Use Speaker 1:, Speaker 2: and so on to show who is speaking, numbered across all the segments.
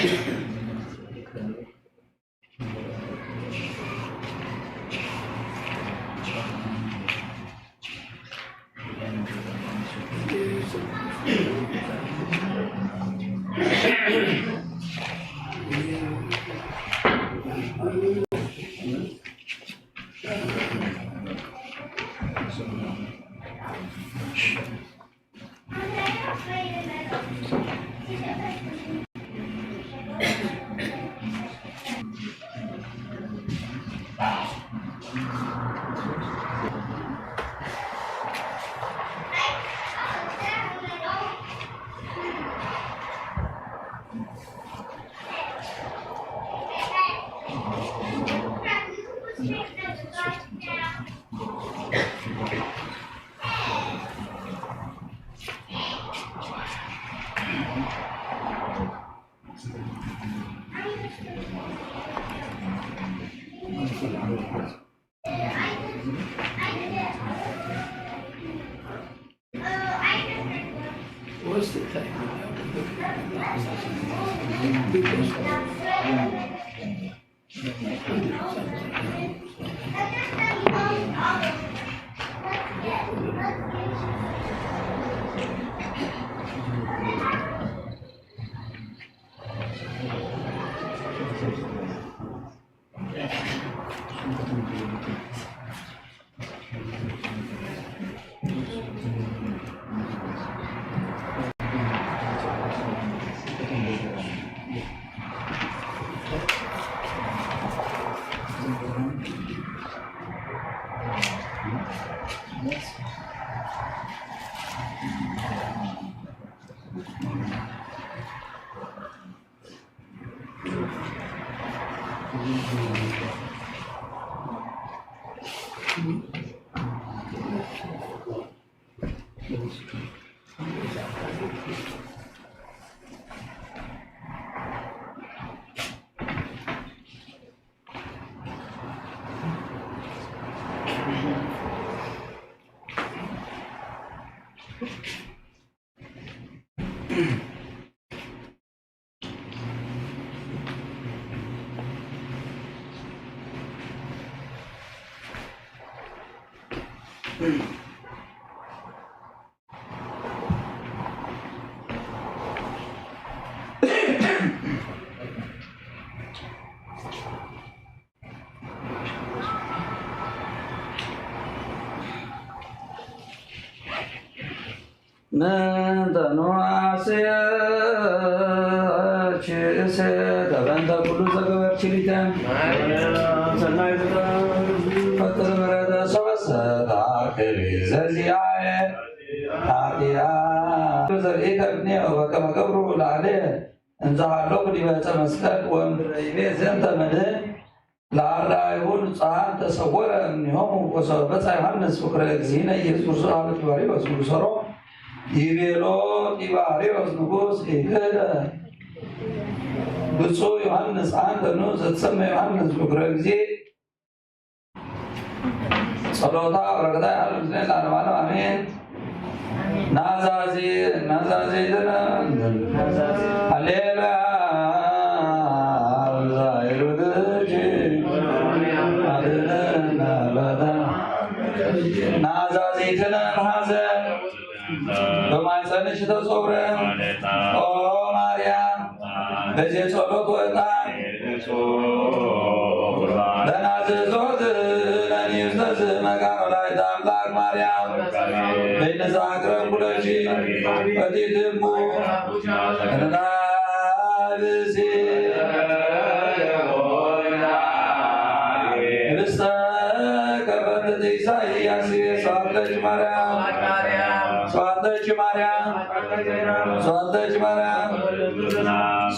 Speaker 1: What's the thing? Nandanoase chese davanta kulu zagavar chilitan sanai patarada sawasa akeri zaziae adia zari kabne wakam kabru lale انزعلوا لي بتمسك ومدريبه زنت مدن لا يقول صار تصور انهم وصبت يوحنس فكر زينه يسوع صاحب تباري وسوسرو يبيلو تباري وسنقوس إكدا بسوا يوحنس عند نوز تسمى يوحنس فكر زي صلوتا ورقدا على زين على امين نازازي دنا هليلا نازازي دنا هذا بما يسنش تصوره او مريم بجي صلوت وطان لناززوت لنيوزنز مكانو لاي تاملاك مريم بين زاكرم كلشي فتيتمو نابسي بستكبت تيسايا سي صادج مريم صادج مريم صادج مريم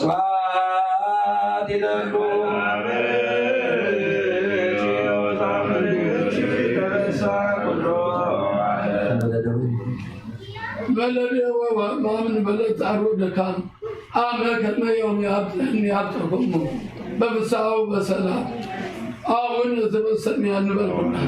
Speaker 1: صادي دلو بلدي ومن بلد عرود كان آمك ما يوم يابتكم ببساو بسلام آون تبسمي أن بلغنا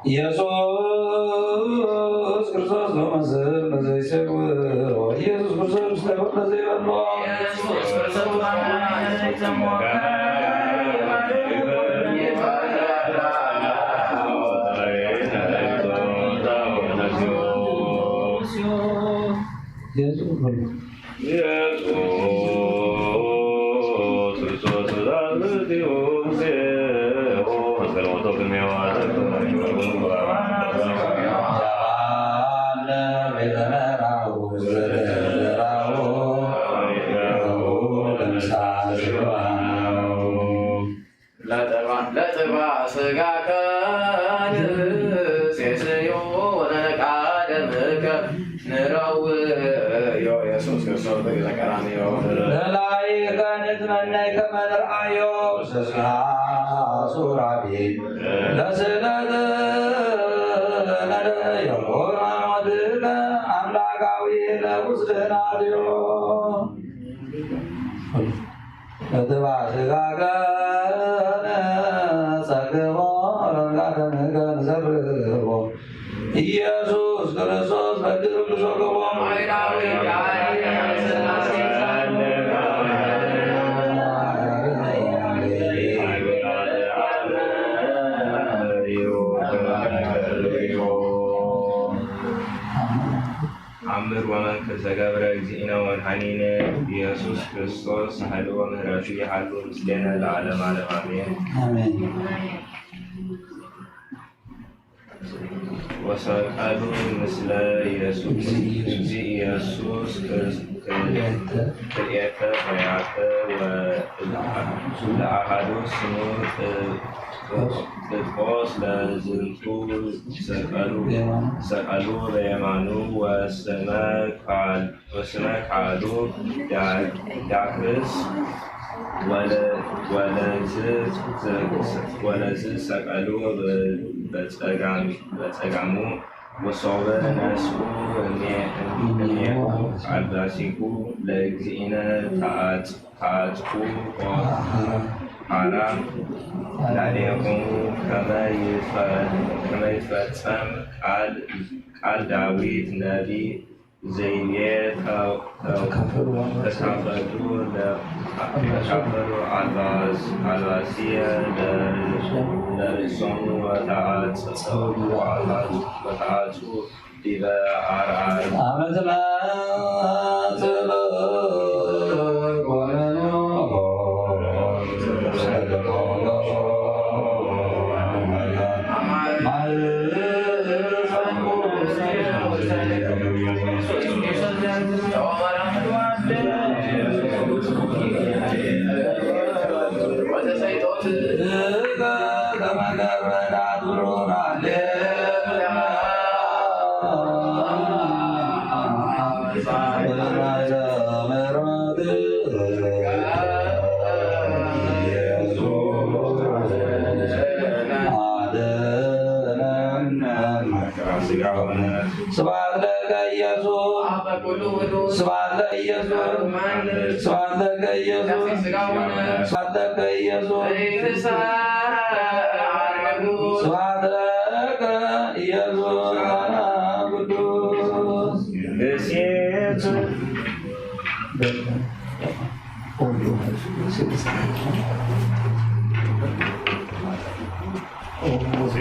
Speaker 1: ኢየሱስ ክርስቶስ ነው መስል ለዘይሰውር ኢየሱስ ክርስቶስ ነው ለዘይበሎ ኢየሱስ ክርስቶስ ኢየሱስ ክርስቶስ በድርብ ሶገቦ
Speaker 2: አምር ወመንፈስ ገብረ እግዚእነ ወመድኃኒነ ኢየሱስ ክርስቶስ ኃይሉ ወምህረቱ ይሃሉ ምስሌነ ለዓለመ ዓለም አሜን። ወሰቀሉ ምስለ ኢየሱስ ኢየሱስ ክልኤተ ፍሬያተ ለአሐዱ ስሙ ጴጥሮስ ለዝንቱ ሰቀሉ በየማኑ ወስመ ካልኡ ዳክርስ ወለዝ ሰቀሉ በጸጋሙ ወሶበ ነስኡ እምኔሁ አልባሲሁ ለእግዚእነ ተአጽሑ ኋላ ላዕሌሆሙ ከመ ይትፈጸም ቃል ዳዊት ነቢይ ዘይቤ ተካፈሉ አልባሲየ ለርእሶሙ ወተአጽሑ ዲበ አርአያ
Speaker 1: ስብሐት ለከ ኢየሱስ ስብሐት ለኢየሱስ ስብሐት ለከ ኢየሱስ ስብሐት ለከ ኢየሱስ ስብሐት ለከ ኢየሱስ ቅዱስ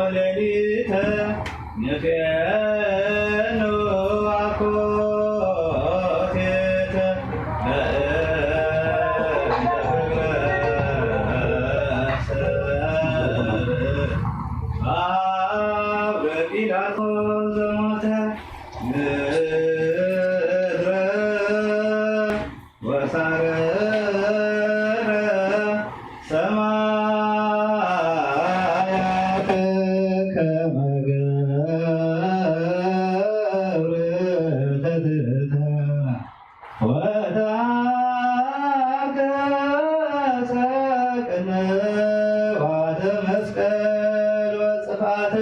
Speaker 3: ወሌሊተ ንፌኑ አኮቴተ ጲላጦስ ዘሞተ ምድረ ወሳረረ ሰማያት ከመ ገብር ተትሕተ ወታገሰ ቅንዋተ መስቀል ወጽፋተ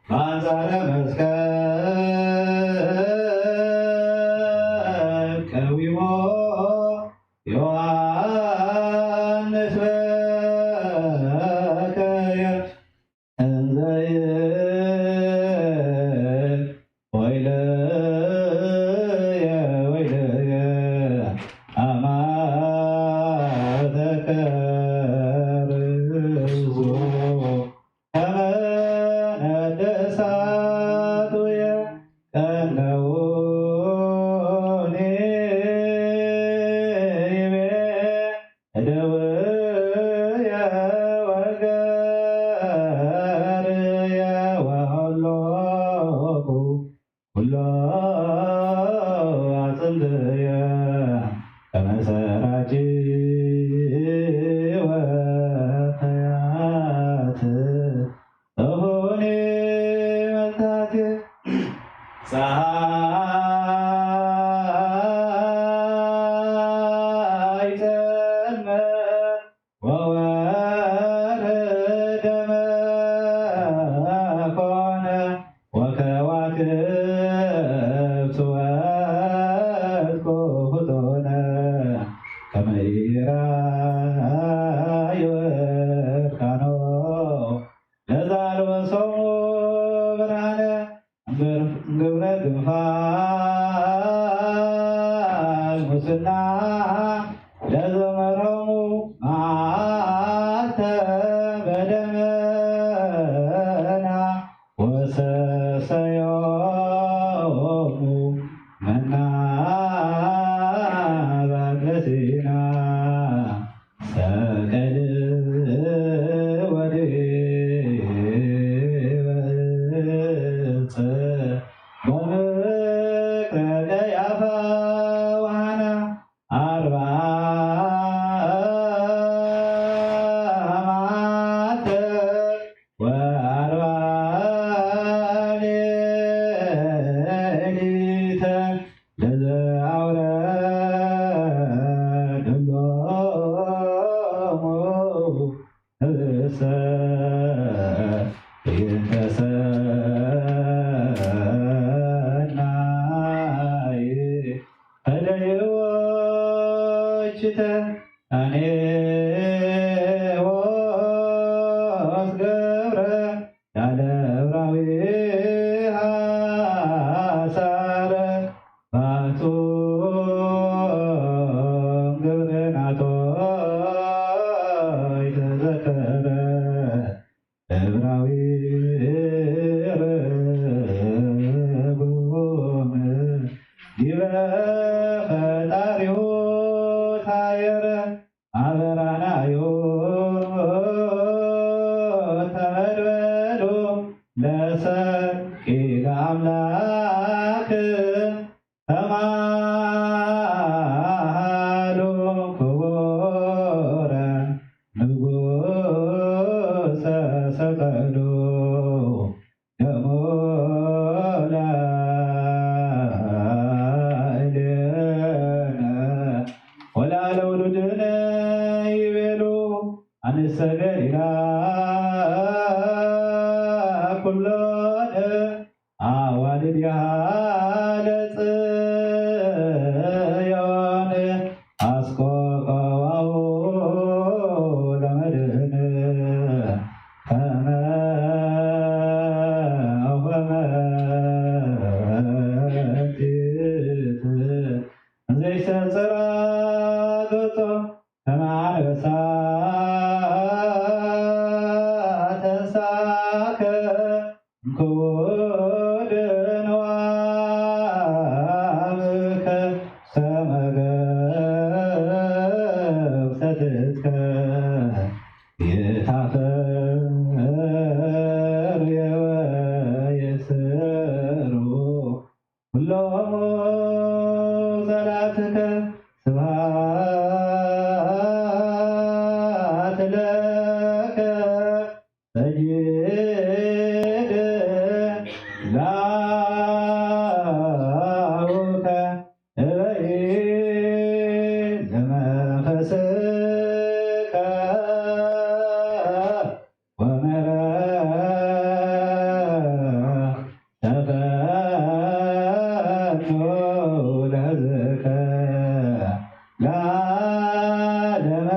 Speaker 3: በአንጻረ መስቀል ቀዊሞ ዮሐንስ በከየ እንዘ ወይለየ ወይለየ አማተከ ርዙ ከመ ነደ እሳቱየ ቀነውኒ ይቤ እደውየ ወገርየ ወሀሎኩ ኩሎ አጽምድየ ከመሰራጅ ወፈያት እሁኒ መልታቴ ፀሐይ ጨልመ ወወርኅ ደመ ኮነ ወከዋክብት ወጥቁ ፍጡነ ከመ ይራዩ እርካኖ ለዘአልበሶሙ ብርሃነ ግብረ ግንፋል ሙስና ለዘመሮሙ መዓልተ በደመና ወሰሰዮሙ መና በግለሲና ሰቀል ወዲበጽ በምክረ ቀያፋ ወሐና አርባዕተ ወአርባዕ ሌሊተ ለዘአውረድሎሙ ህብስተ ይንተሰናይ ፈደዮችተ አኔዎስ ገብረ ያለብራዊ ሐሳረ ባቱ ግብርናቶ ይተዘከረ ዕብራዊ ርጉም ዲበ ፈጣሪሁ ታየረ አበራናዮ ተመድበሉ ለሰቂለ አምላክ ተማሃሉ ክቡረ ንጉሰ ሰቀሉ ደሞ ላዕሌነ ወላለውሉድነ ይቤሉ አንሰ ገሊላ ኩሎነ አዋልድሃ ለጽዮን አስቆቀዋው ለመድህን ከመ አውፈመቲት ዘይሰጽራ ገጾ ከመ አንበሳ ተንሳከ እንኩድ ነዋምከ ሰመገብሰትከ የታፈር የወየስሩ ሁሎሙ ጸላትከ ስብሐት ለከ ሰይድ ላሁከ እበይ ለመንፈስከ ተፈኖ ለሕዝብከ ለዓለመ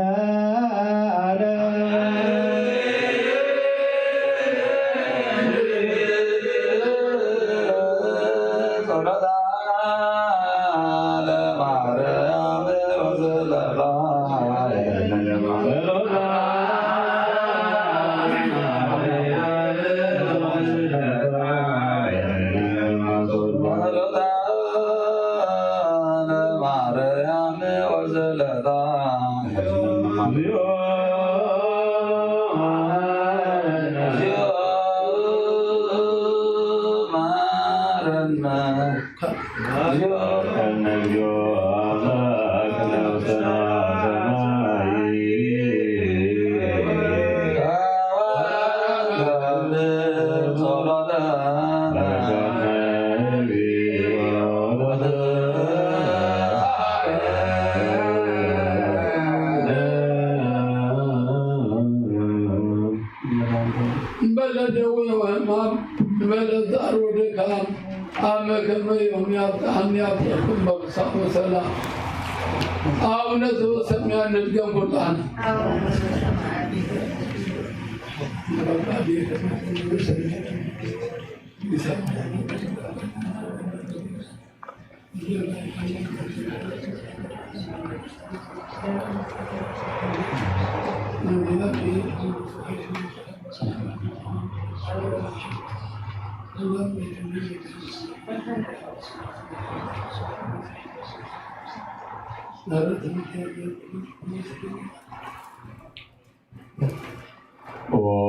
Speaker 4: በለደው ወህማም በለዛር ወድካም አመከመ የሚያብጣን ያብጠኩም በብሳት ወሰላም አቡነ ዘበሰማያት ንድገም ቁርጣን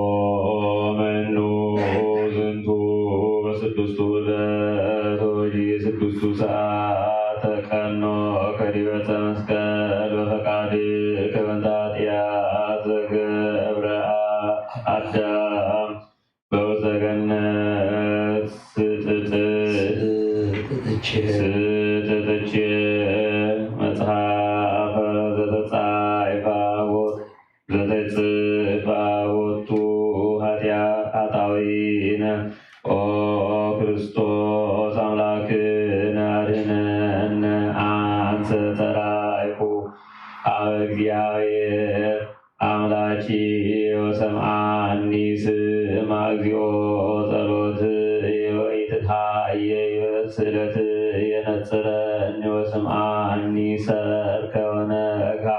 Speaker 5: ወመኑ ዝንቱ በስድስቱ ዕለት ወበስድስቱ ሰዓት ተቀኖ ከዲበ ዕፀ መስቀል በፈቃድከ በእንተ ኃጢአት ዘገብረ አዳም በውስተ ገነት ስትጥቼ መጽሐፈ ዘተጽሕፈ ቦቱ ኃጣውኢነ ኦ ክርስቶስ አምላክነ አድኅነነ አንሰ ተራእኩ ኀበ እግዚአብሔር አምላኪየ ወሰምዓኒ ስማ እግዚኦ ጸሎትየ ወኢትትሃየየ ስእለትየ ነጽረኒ ወስምዓኒ ሠርከ ወነግሐ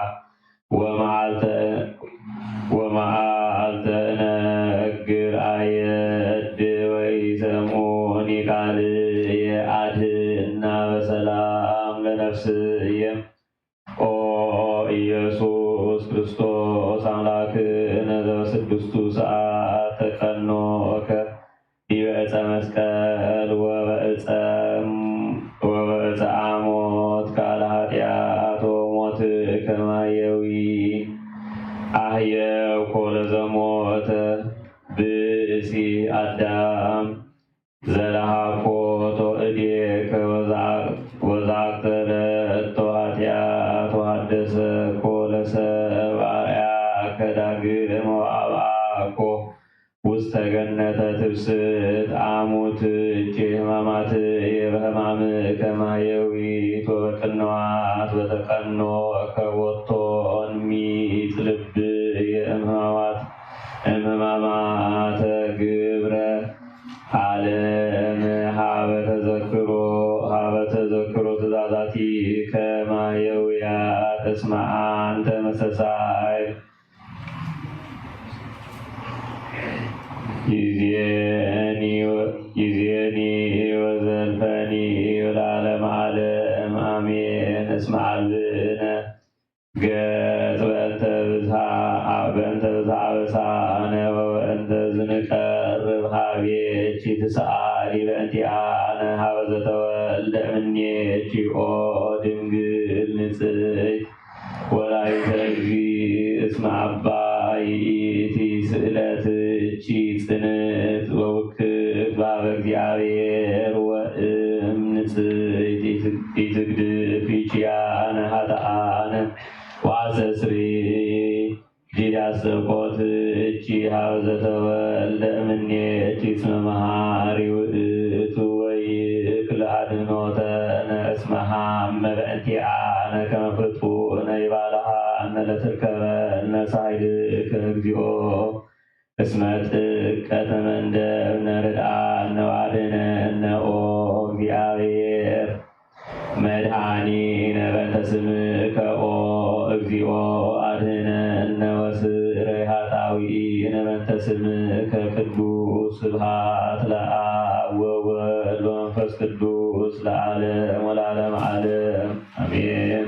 Speaker 5: ወመዓልተ እነግር አየድ ወኢሰምዑኒ ቃልየ አድኅና በሰላም ለነፍስየ ኦ ኢየሱስ ክርስቶስ አምላክነ ዘበስድስቱ ሰዓት ተቀኖከ ዲበ ዕፀ መስቀል ወበዕፀ አሞት ካለ ኃጢአት ወሞት ከማየዊ አህየው ለዘሞተ ብእሲ አዳም ዘለሃኮቶ እዴከ ወዛቅተ ለእቶ ኃጢአት ወሐደሰ ኮለሰብ አርአያከ ዳግም ወአብአኮ ውስተ ገነተ ትብስት አሙት እጄ ሕማማት የበሕማም ከማየዊት ወበቅንዋት በተቀኖ ከቦቶን ሚት ልብ የእምህማማተ ግብረ ዓለም ሀበ ተዘክሮ ትእዛዛቲ ከማየውያት እስመ አንተ መሰሳይ ይዜ ትስአሊ በእንቲአነ ሀበ ዘተወልደ እምኔኪ ኦ ድንግል ንጽሕት ወላዲተ እግዚእ እስመ አባይ ይእቲ ስእለትኪ ጽንዕት ወውክብት በኀበ እግዚአብሔር ወእም ንጽሕት ኢትግድፊኪያነ ኃጥአነ ወአስተስሪ ዲዳ ሰቆትኪ ሀበ ዘተወልደ እምኔኪ እስመ መሐሪ ውእቱ ወይክል አድኅኖተነ እስመ ሀመ በእንቲአነ ከመ ፍጡነ ይባልሐነ ለትርከበነ ሳይልከ እግዚኦ እስመ ጥቀተ መንደብነ ርድአነ ወአድኅነነ ኦ እግዚአብሔር መድኃኒነ በእንተ ስምከ ኦ እግዚኦ አድኅነነ ወስረይ ኃጣውኢነ በእንተ ስምከ ቅዱስ ስብሐት ለአብ ወወልድ ወመንፈስ ቅዱስ ለዓለም ወለዓለመ ዓለም አሜን።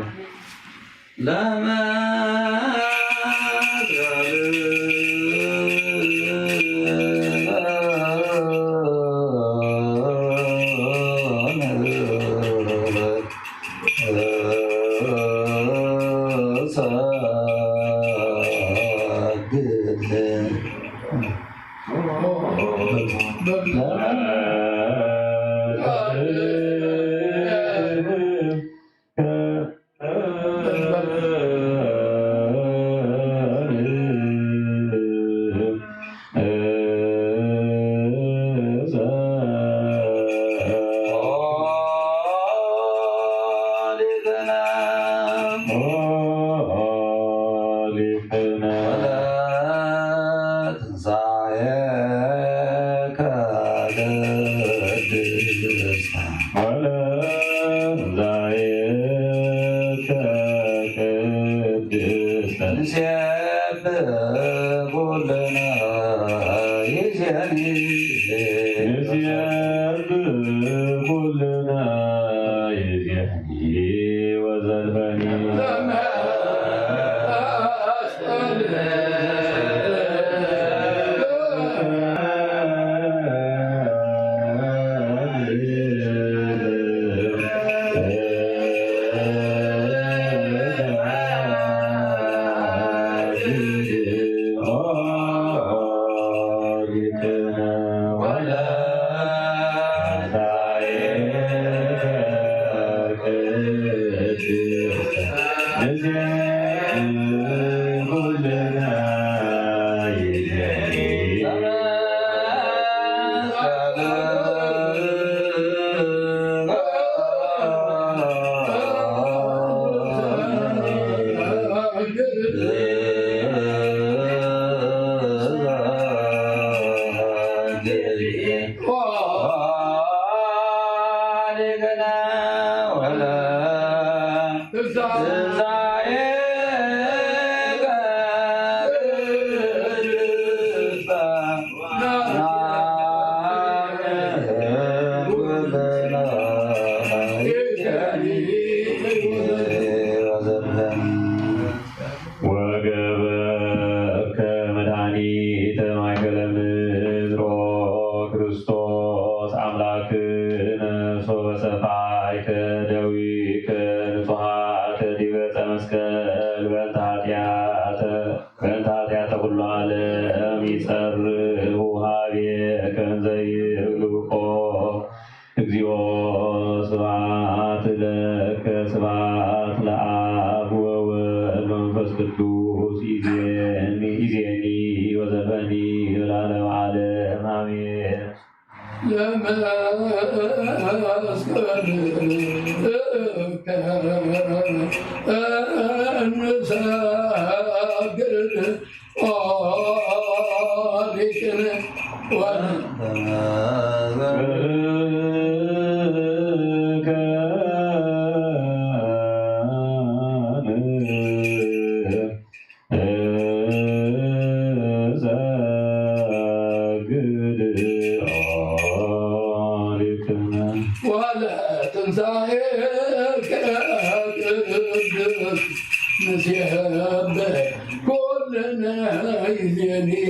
Speaker 4: كلنا يزيني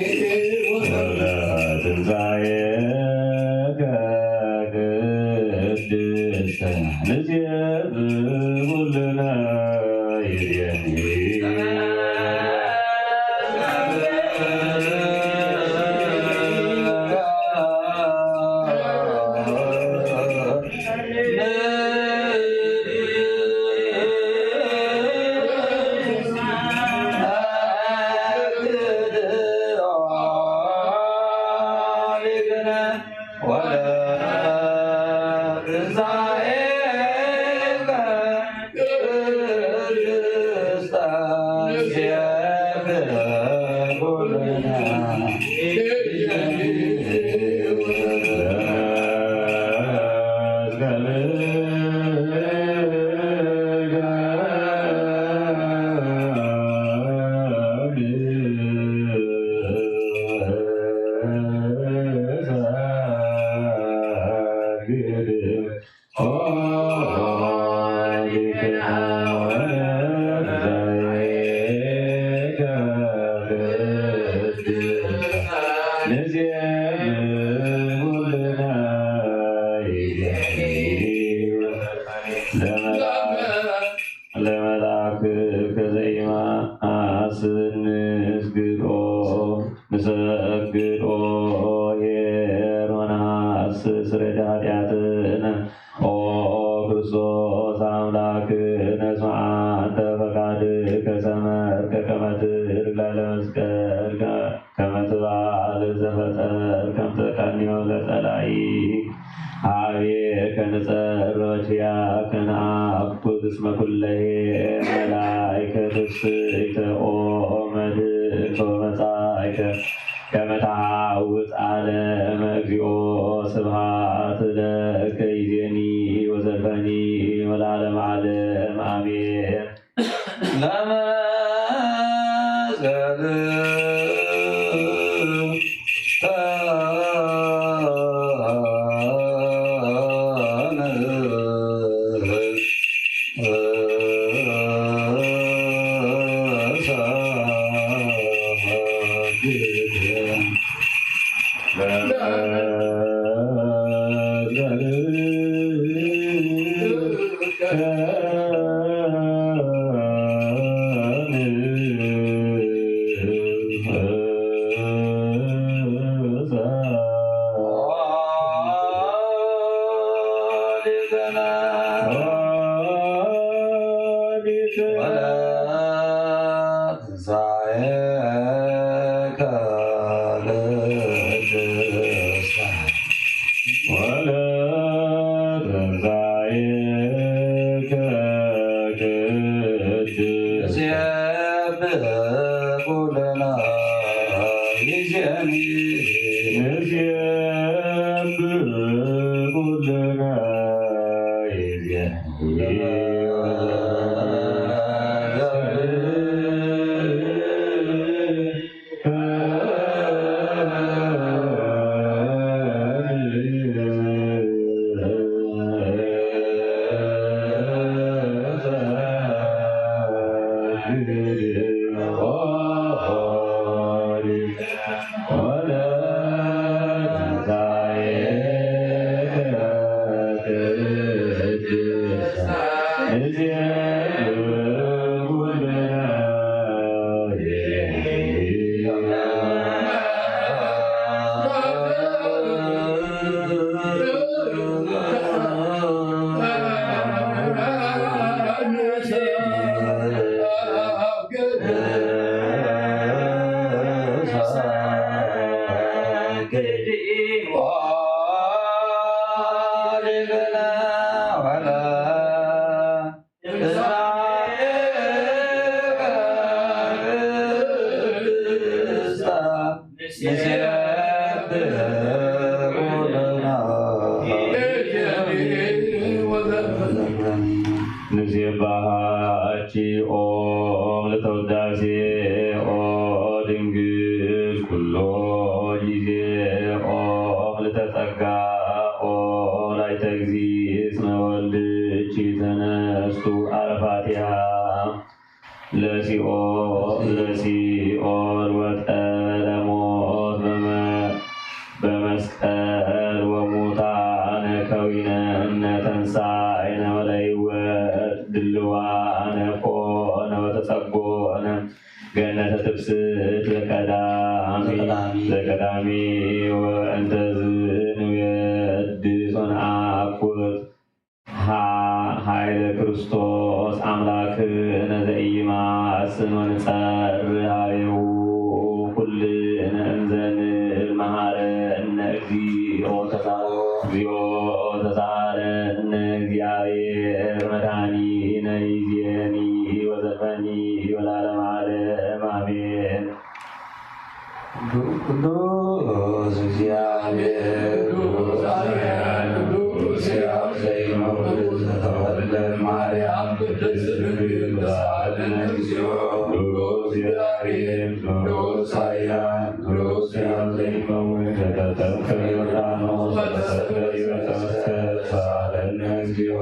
Speaker 4: ولا
Speaker 5: تنزايا በመስቀል ወሙታነ ከዊነ እምነተን ተነሳይነ ወለይወት ድልዋነ ኮነ ወተጸጎነ ገነተ ትብስት ዘቀዳሚ ወእንተዝ ንውየድስ ወነአኩት ኃይለ ክርስቶስ አምላክነ ዘኢይማስን ወንጸር ኀቤሁ ኩልነ እንዘንብል መሐረነ እግዚኦ ተሳሃለነ እግዚአብሔር መድኃኒነ ይእዜኒ ወዘልፈኒ ወለዓለመ ዓለም አሜን።
Speaker 1: ቅዱስ እግዚአብሔር ቅዱስ ዘይመውት ዘተወልደ ማርያም ቅድስት ድንግል ተሳሃለነ እግዚኦ ቅዱስ እግዚአብሔር ቅዱስ ኃያል ቅዱስ ዘይመውት ዘተተክለ ዮርዳኖስ ዘተሰቅለ ወተመስቀል ተሳሃለነ እግዚኦ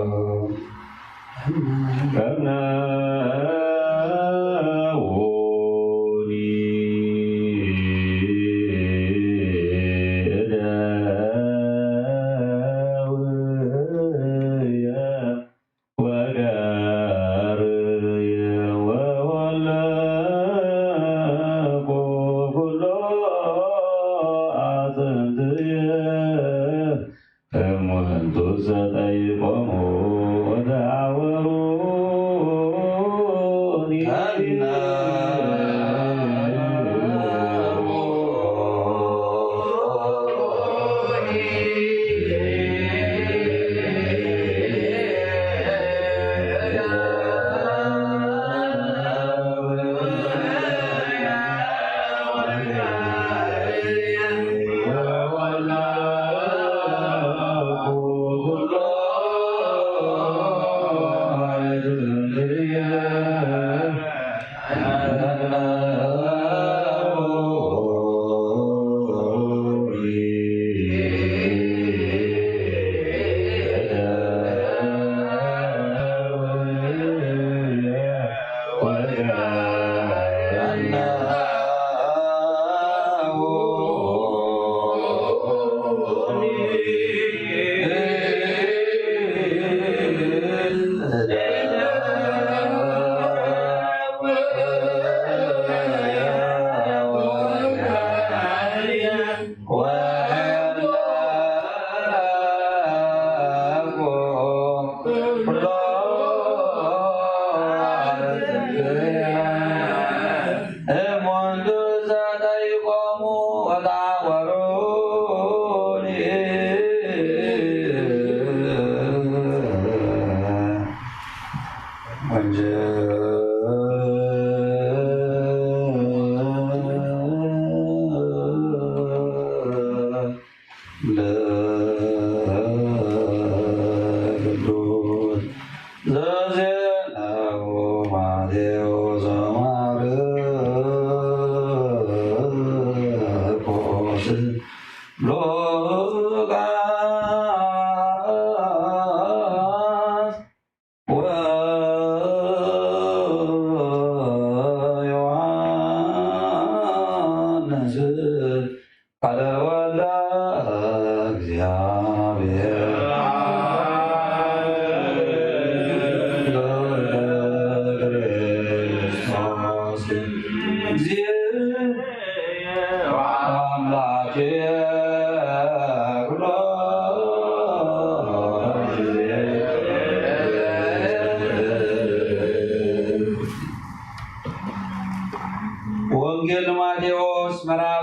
Speaker 6: ወንጌል ማቴዎስ ምዕራፍ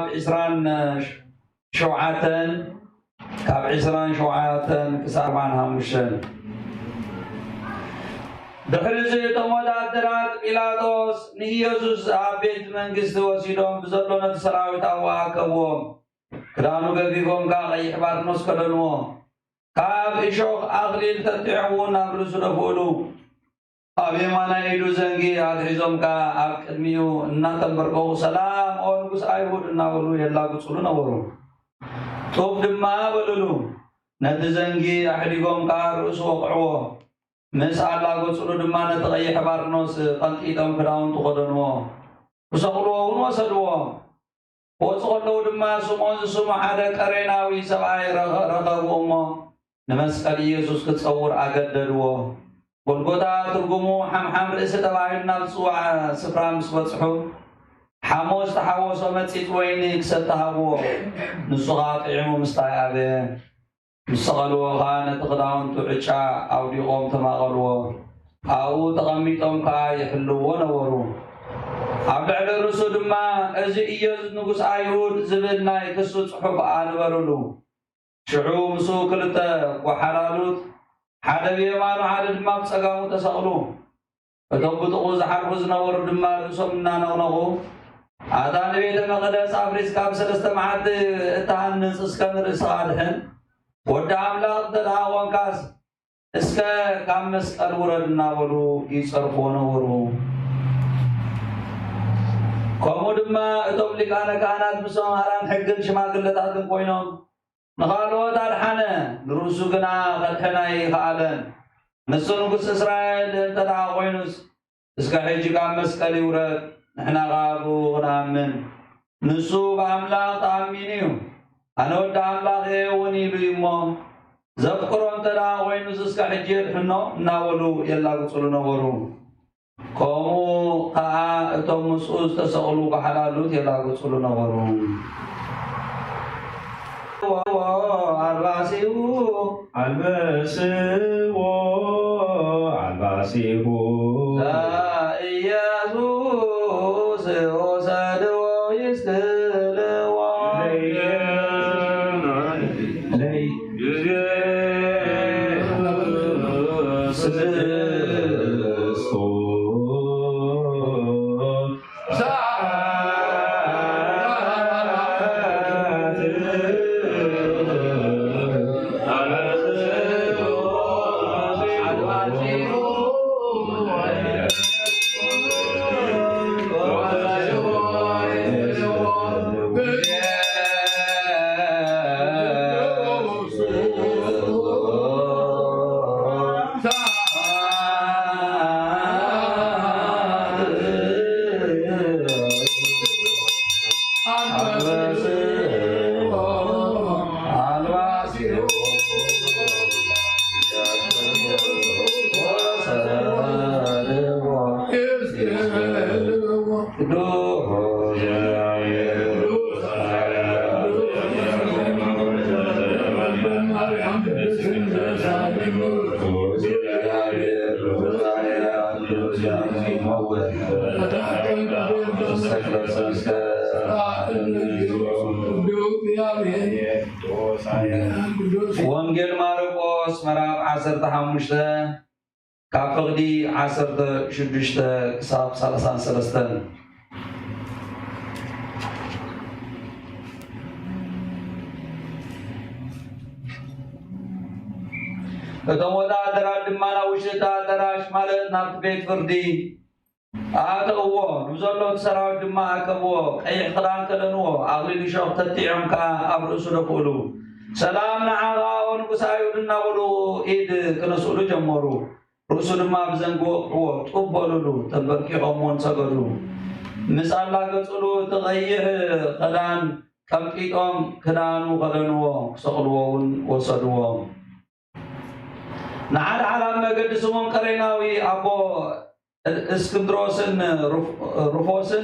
Speaker 6: 27 ካብ 27 ክሳብ 45 ድሕሪ እቶም ወታደራት ጲላጦስ ንኢየሱስ ኣብ ቤት መንግስቲ ወሲዶም ብዘሎ ነቲ ሰራዊት ኣዋከብዎም ክዳኑ ገፊፎም ካብ ቀይሕ ባርኖስ ከደንዎ ካብ እሾኽ ኣኽሊል ተጢዕዎ ናብ ርእሱ ደፍእሉ ኣብ የማናይ ኢዱ ዘንጊ ኣትሒዞም ኣብ ቅድሚኡ እናተንበርቀቑ ሰላም ኦ ንጉስ ኣይሁድ እናበሉ የላግፅሉ ነበሩ። ጡብ ድማ በልሉ ነቲ ዘንጊ ኣሕዲጎም ርእሱ ወቕዕዎ ምስ ኣላገፅሉ ድማ ነቲ ቀይሕ ባርኖስ ቀንጢጦም ክዳውንቱ ከደንዎ ክሰቕልዎ እውን ወሰድዎ። ወፁ ከለዉ ድማ ስምዖን ዝስሙ ሓደ ቀሬናዊ ሰብኣይ ረኸብዎ እሞ نمسكال يسوس كتصور أجددوه والقطع ترجمو حم رئيس تبعنا بسوع سفرة مسبوعه حموس تحوس ومتسيت ويني كستهابو نصغات عمو مستعابه مستغلوا غانة تغداون تعشى أو ديقوم تماغلوا أو تغميتهم كا يحلوا ونوروا عبد على الرسول ما أزي إياز نقص عيود زبدنا يكسو صحف آنبرلو شعو مسو كلتا وحلالوت حدا بيمانو حدا دماغ سقامو تسغلو فتوبتقو زحر وزنور دماغ رسولنا نغنغو هذا نبيت المقدس أفريس كاب سلسة معد تهنس اسكن رسالهن ودعم لغدها وانكاس اسكا كامس الوردنا ولو يصرفون ورو كومو دما اتوب لكانا كانت بسوم هران حقن شماقل لتاتن قوينهم نخالو دارحانا نروسو قنا غدحنا يخالن نسو نقص إسرائيل انتدعا قوينوس اسكا حيجي كامس الورد نحنا غابو غنامن نسو بأملاق تأمينيو أنا ود أملاق يوني بيمو زفكرون تدا وين نسسك حجير حنو ناولو يلا قصلو نورو كومو قاعة توم مسؤوس تسألو بحلالو يلا قصلو نورو
Speaker 5: الباسيو
Speaker 6: لا إيازوس وسادو يستلوا وانجيل ماركوس مراب عصر تحمشته كافقدي عصر شدشته كساب سلسان سلستن كتمودا درا دمانا وشتا دراش مالت نابت بيت فردي أتقوى نزلوا تسرع دماء كبوا أي خدان كلنوا أغلي شوق تتعم كأبرس نقولوا سلام نعرا ونقصايو دناولو إيد كنسولو جمرو رسول ما بزنقو هو تقبلوا تبركي عمون سقلوا مثال لا قصلوا تغير خدان كم كيتهم خدانوا خدانوا سقلوا وصلوا نعال على ما قد سمون قريناوي أبو اسكندروسن رفوسن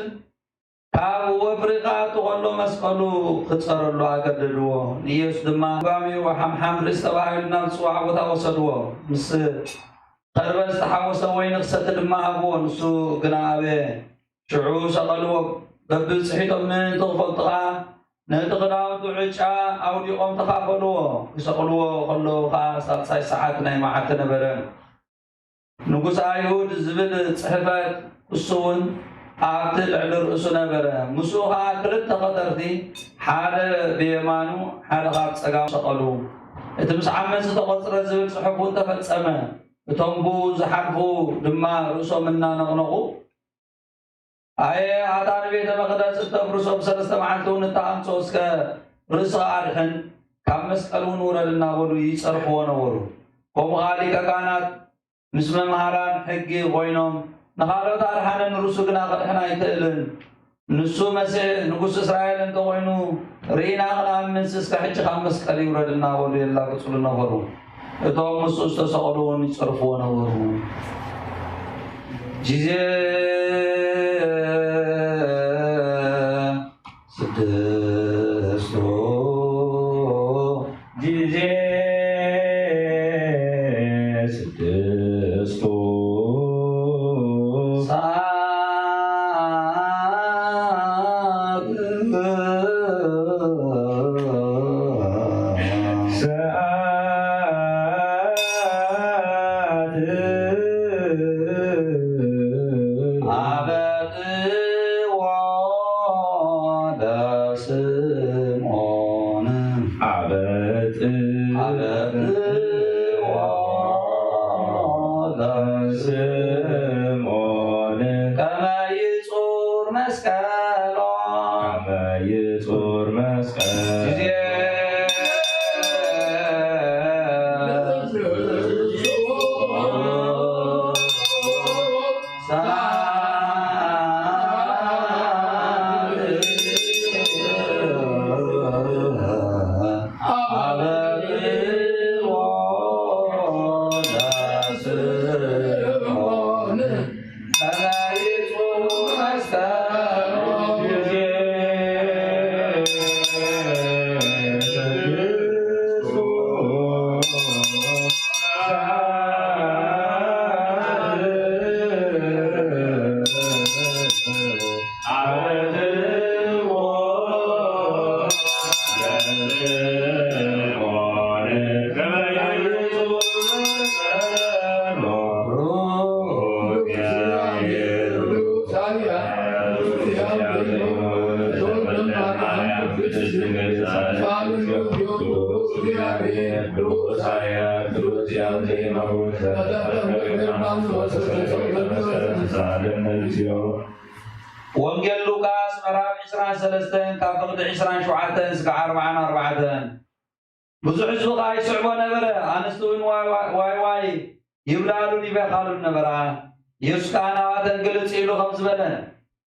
Speaker 6: كاو وفرقات وغلو مسقلو ختصرلو أقددو نيوس دما قامي وحمحام رستوائي الناس وعبوتا وصدو مس قربز تحاوسا وين خسات دما أبو نسو قنابي شعو سقلو ببس حيطو من تغفلطها نتقناو دعيشا أو ديقوم تخافلو يسقلو قلو خاصة ساي ساعتنا معتنا برن نقص أيهود زبل صحفات الصون أعتل على رؤوس نبرة مسوها كلت تقدرتي حال بيمانو حال غاب سقام سقلو إتمس عمس تقصر زبل صحفون تفت سما تنبو زحفو دما رؤوسهم منا نغنغو أي عطان بيت مقدس تبرسو بسلسة معتون التعنصوص كرسا عرخن كمس قلون ورا للنابلو يصرفو ونورو هم غالي كانت مسلم مهاران حقي وينهم نخالو تارحنا نرسوكنا قدحنا يتقلن نسو مسيح نقص إسرائيل انتو وينو رينا غنام من سسك حج خامس قلي ورد النابلو يلا قصول النفرو እቶም ምስ ዝተሰቕሉን ይጸርፍዎ ነበሩ ጊዜ ስድስቱ
Speaker 5: ጊዜ ስድስቱ
Speaker 6: ወንጌል ሉቃስ ምዕራፍ 23 ካብ ፍቅዲ 27 እስካብ 44 ብዙሕ ህዝቢ ከዓ ይስዕቦ ነበረ ኣንስቲ እውን ዋይ ይብላሉን ይበኻሉን ነበራ ኢየሱስ ከዓ ናባተን ግልጽ ኢሉ ከም ዝበለ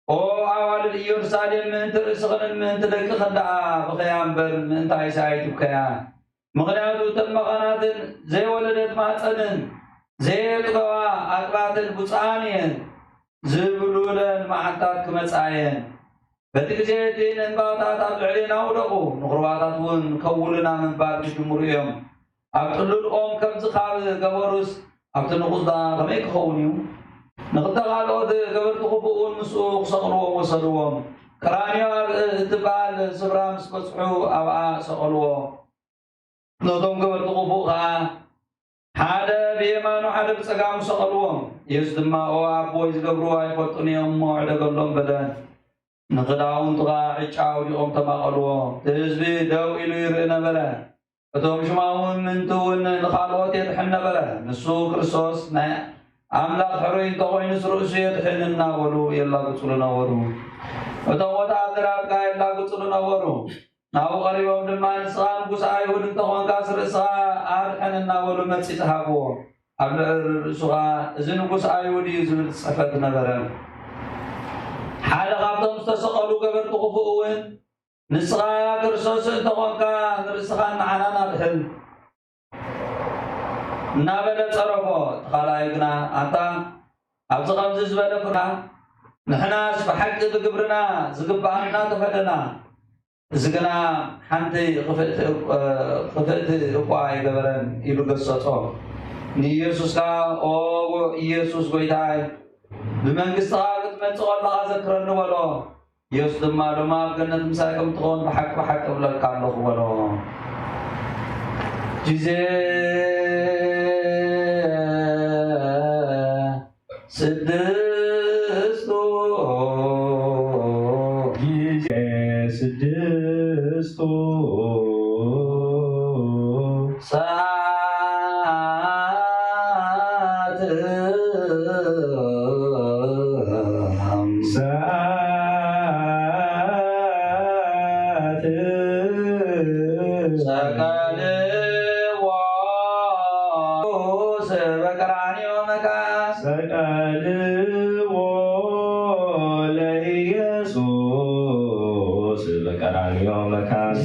Speaker 6: ኦ ኣዋልድ ኢየሩሳሌም ምእንቲ ርእስኽንን ምእንቲ ደቅኽን ደኣ ብኸያ እምበር ምእንታይ ሳይትብከያ ምክንያቱ እተን መኻናትን ዘይወለደት ማፀንን ዘየጥገባ ኣጥባትን ብፃን እየን ዝብሉለን መዓልታት ክመፃየን በቲ ግዜ እቲ እንባታት ኣብ ልዕሊና ውደቑ ንቑርባታት እውን ከውልና ምንባር ክጅምሩ እዮም ኣብ ጥሉል ኦም ከምዚ ካብ ገበሩስ ኣብቲ ንቑፅዳ ከመይ ክኸውን እዩ ንኽልተ ካልኦት ገበርቲ ክቡእ እውን ምስኡ ክሰቕልዎም ወሰድዎም ቀራንዮ እትበሃል ስፍራ ምስ በፅሑ ኣብኣ ሰቐልዎ ነቶም ገበርቲ ክቡእ ከዓ ሓደ ብየማኑ ሓደ ብፀጋሙ ሰቐልዎም ኢየሱስ ድማ ኦ ኣቦይ ዝገብርዎ ኣይፈልጡን እዮም እሞ ዕደገሎም በለ ንኽዳውንቱ ከዓ ዕጫ ወዲቖም ተማቐልዎ እቲ ህዝቢ ደው ኢሉ ይርኢ ነበረ እቶም ሽማውን ምንቲ እውን ንኻልኦት የጥሕን ነበረ ንሱ ክርስቶስ ናይ ኣምላኽ ሕሩይ እንተኾይኑስ ርእሱ የጥሕን እናበሉ የላግፅሉ ነበሩ እቶም ወታደራት ከዓ የላግፅሉ ነበሩ ናብኡ ቀሪቦም ድማ ንስኻ ንጉስ ኣይሁድ እንተኾንካስ ርእስኻ ኣድሕን እናበሉ መፂ ፀሃብዎ ኣብ ልዕሊ ርእሱ ከዓ እዚ ንጉስ ኣይሁድ እዩ ዝብል ፅሕፈት ነበረ ሓደ ካብቶም ዝተሰቐሉ ገበርቲ ክፉእ እውን ንስኻ ክርስቶስ እንተኾንካ ንርእስኻ ንዓናን ኣድሕን እናበለ ፀረፎ እቲ ካልኣይ ግና ኣንታ ኣብዚ ከምዚ ዝበለ ኩና ንሕናስ ብሓቂ ብግብርና ዝግባአና ተፈለና እዚ ግና ሓንቲ ክፍእቲ እኳ ኣይገበረን ኢሉ ገሰፆ ንኢየሱስ ከዓ ኦ ኢየሱስ ጎይታይ ብመንግስትኻ ክትመፅእ ከለኻ ዘክረኒ በሎ ኢየሱስ ድማ ሎማ ኣብ ገነት ምሳይ ከም ትኾን ብሓቂ ብሓቂ እብለካ ኣለኹ በሎ ጊዜ ስድስቱ ጊዜ ስድስቱ
Speaker 5: ቀራንዮ መካን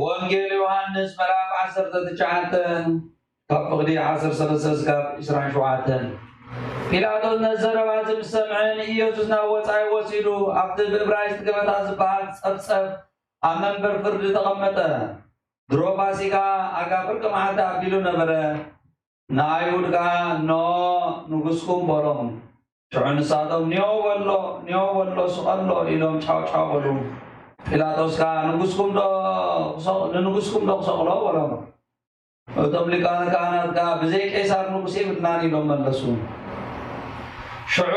Speaker 6: ወንጌል ዮሐንስ ምዕራፍ 19 ከፍቅዲ 13-27 ጲላጦስ ነዘረባ ዝምሰምዕን ኢየሱስ ናብ ወፃኢ ወሲዱ ኣብቲ ብዕብራይስጥ ገበታ ዝበሃል ፀብፀብ ኣብ መንበር ፍርዲ ተቐመጠ ድሮ ፋሲካ ኣጋፍር ቅምዓተ ኣቢሉ ነበረ ንኣይሁድ ከዓ ኖ ንጉስኩም በሎም ሽዑ ንሳቶም ኒዮ በሎ ስቐሎ ኢሎም ጫውጫው በሉ ጲላጦስ ከዓ ንጉስኩም ዶ ክሰቕሎ በሎም እቶም ሊቃነ ካህናት ከዓ ብዘይ ቄሳር ንጉስ የብልናን ኢሎም መለሱ ሽዑ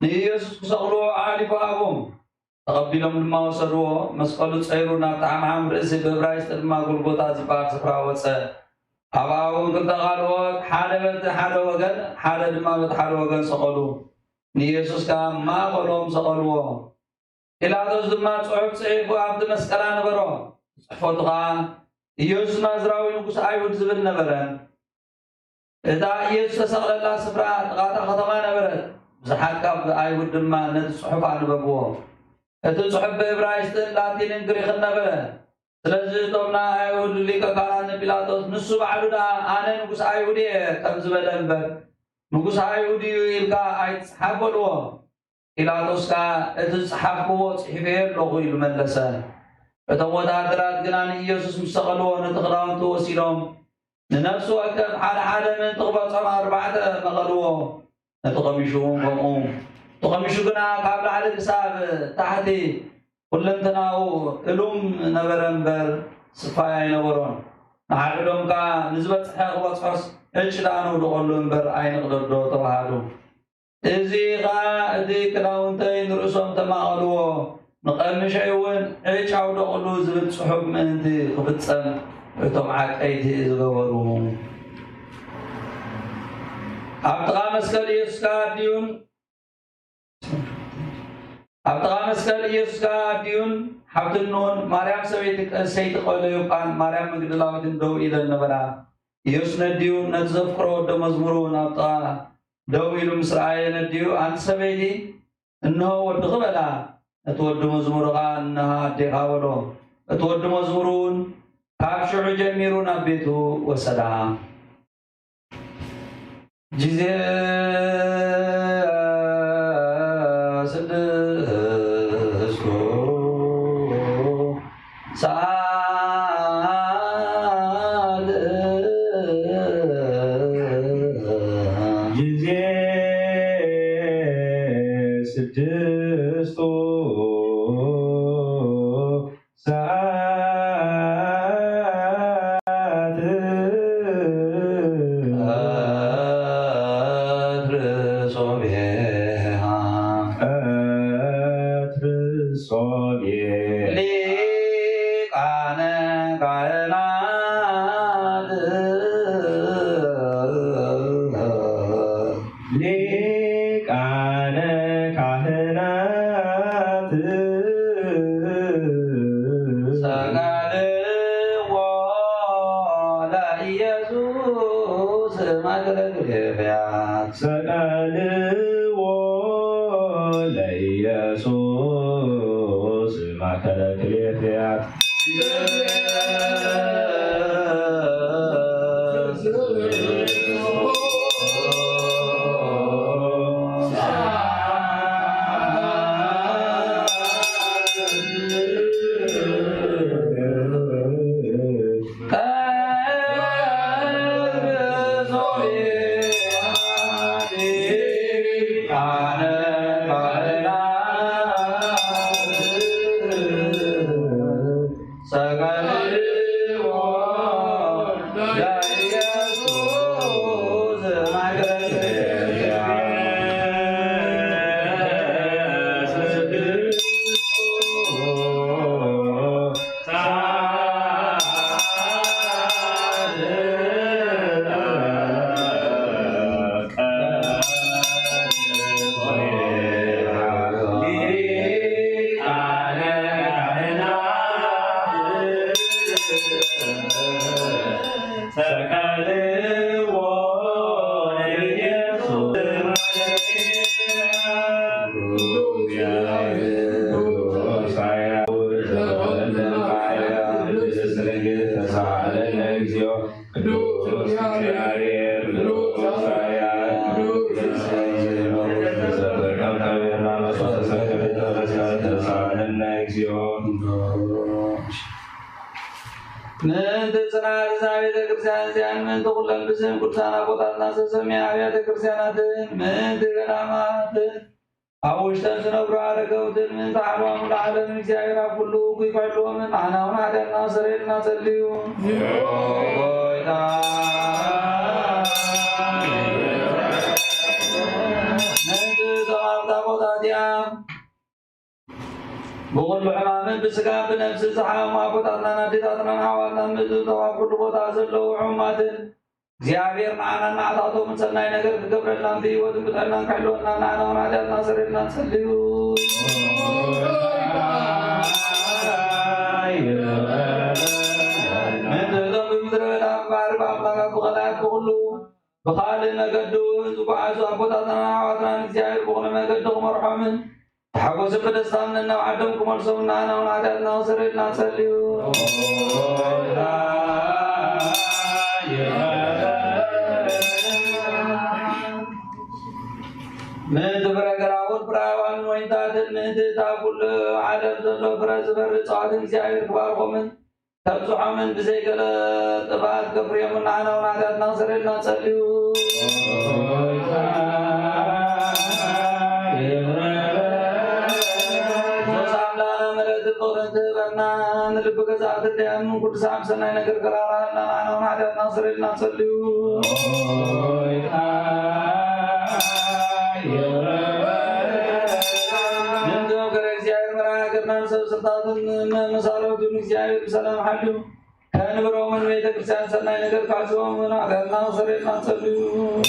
Speaker 6: ንኢየሱስ ክሰቕልዎ ዓሊፉ ሃቦም ተቐቢሎም ድማ ወሰድዎ መስቀሉ ፀይሩ ናብ ተዓምዓም ርእሲ ብዕብራይስጥ ድማ ጎልጎታ ዝበሃል ስፍራ ወፀ ኣብኣ እውን ክልተ ቃልኦት ሓደ በቲ ሓደ ወገን ሓደ ድማ በቲ ሓደ ወገን ሰቐሉ ንኢየሱስ ከዓ ማእኸሎም ሰቐልዎ ጲላጦስ ድማ ጽሑፍ ጽሒፉ ኣብቲ መስቀላ ነበሮ ጽሕፈቱ ከዓ ኢየሱስ ናዝራዊ ንጉስ ኣይሁድ ዝብል ነበረ እታ ኢየሱስ ተሰቕለላ ስፍራ ጥቓታ ከተማ ነበረት ብዙሓት ካብ ኣይሁድ ድማ ነቲ ጽሑፍ ኣንበብዎ እቲ ጽሑፍ ብዕብራይስጥን ላቲንን ግሪክን ነበረ ስለዚ እቶም ናይ ኣይሁድ ሊቀ ካህናት ንጲላጦስ ንሱ ባዕሉ ደኣ ኣነ ንጉስ ኣይሁድ እየ ከም ዝበለ እምበር ንጉስ ኣይሁድ እዩ ኢልካ ኣይትፅሓፍ በልዎ ጲላጦስ ከዓ እቲ ዝፀሓፍክዎ ፅሒፈየ ኣለኹ ኢሉ መለሰ እቶም ወታደራት ግና ንኢየሱስ ምስ ሰቐልዎ ነቲ ክዳውንቱ ወሲዶም ንነፍሱ ወከፍ ሓደ ሓደ ምእንቲ ክበፅሖም 4 መቐልዎ ነቲ ቀሚሹ እውን ከምኡ እቲ ቀሚሹ ግና ካብ ላዕሊ ክሳብ ታሕቲ ኩለንተናኡ እሉም ነበረ እምበር ስፋይ ኣይነበሮን ንሓድዶም ከዓ ንዝበፅሐ ክበፅሖስ ዕጭ ዳኣኑ ድቐሉ እምበር ኣይንቕደዶ ተባሃሉ እዚ ከዓ እቲ ክዳውንተይ ንርእሶም ተማቐልዎ ንቐምሸይ እውን ዕጭ ኣውደቕሉ ዝብል ፅሑፍ ምእንቲ ክፍፀም እቶም ዓቀይቲ ዝገበሩ ኣብ ጥቓ መስቀል ኢየሱስ ከዓ ኣዲዩን ሓብትኑን ማርያም ሰበይቲ ቆለዮጳን ማርያም መግደላዊትን ደው ኢለን ነበራ ኢየሱስ ነዲዩ ነቲ ዘፍቅሮ ወደ መዝሙሩ ናብ ጥቓ ደው ኢሉ ምስ ረኣየ ነዲዩ ኣንቲ ሰበይቲ እንሆ ወድኺ በላ እቲ ወዲ መዝሙሩ ከዓ እንሃ ኣዴኻ በሎ እቲ ወዲ መዝሙሩ እውን ካብ ሽዑ ጀሚሩ ናብ ቤቱ ወሰዳ ጊዜ من تصنع رسالة كريستيان من تقول بسم كرسانا قطعنا سسمي أبيات كريستيانات من تقنامات أوشتن سنبرا على من تعلم العالم الجاهرة كله كيف علوه من أنا ونعد الناصر الناصر ليون بقول بحمام بسكاب بنفس الزحام وقطعنا نديتنا حوالنا مدو توافق بوتازل وعمات زيابير معنا نعطاته من سنة نقر قبر النبي ودمتنا كحلونا نعنا ونعد الناصر الناصر ليون بخالنا قدو زبعزو أبوتاتنا عواتنا نزيائر بغلما قدو مرحومن تحقوز بدستان لنا وعدمكم ارسلنا أنا ونعدادنا وسرلنا سليو من دبر قراول براوان وإنتاد من تتابل عدم زلو فرز فرز عادم زيائر كباركم تبزح من بزيقل طبعات كفرية من عنا ونعداد ناصر لنا نصليو نصام لنا ملت القرن تبعنا نلب قزعة الديان من كل سام سنة نقر قرارا لنا عنا ونعداد ناصر لنا نصليو سلطان مسارات المجاهد بسلام حلو كان بروم البيت كريستيان سنة نقر كعزوهم من عدنا وصرنا نصليو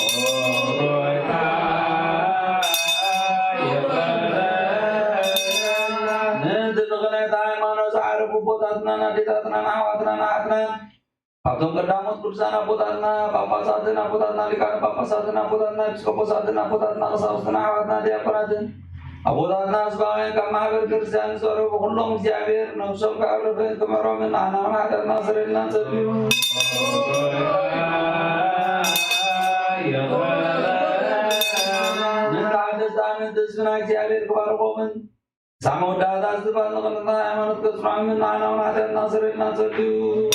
Speaker 6: ننتظر غنيت عيمان وسعر بوطاتنا نديتاتنا نعواتنا نعتنا أبدون قدامت كرسانا بوطاتنا باباساتنا بوطاتنا لكان باباساتنا بوطاتنا بسكوبوساتنا بوطاتنا قصاوستنا عواتنا ديابراتنا أبوذاتنا أسباعين كما عبر كريستيان سورو بخلهم زيابير نفسهم كعرفين كمرو من عنا ونعدد ناصر الله سبيو من تعدد من تسمنا زيابير كبارقو من سامو دادا سبان لغلنا ايمانت كسرع من عنا ونعدد ناصر الله سبيو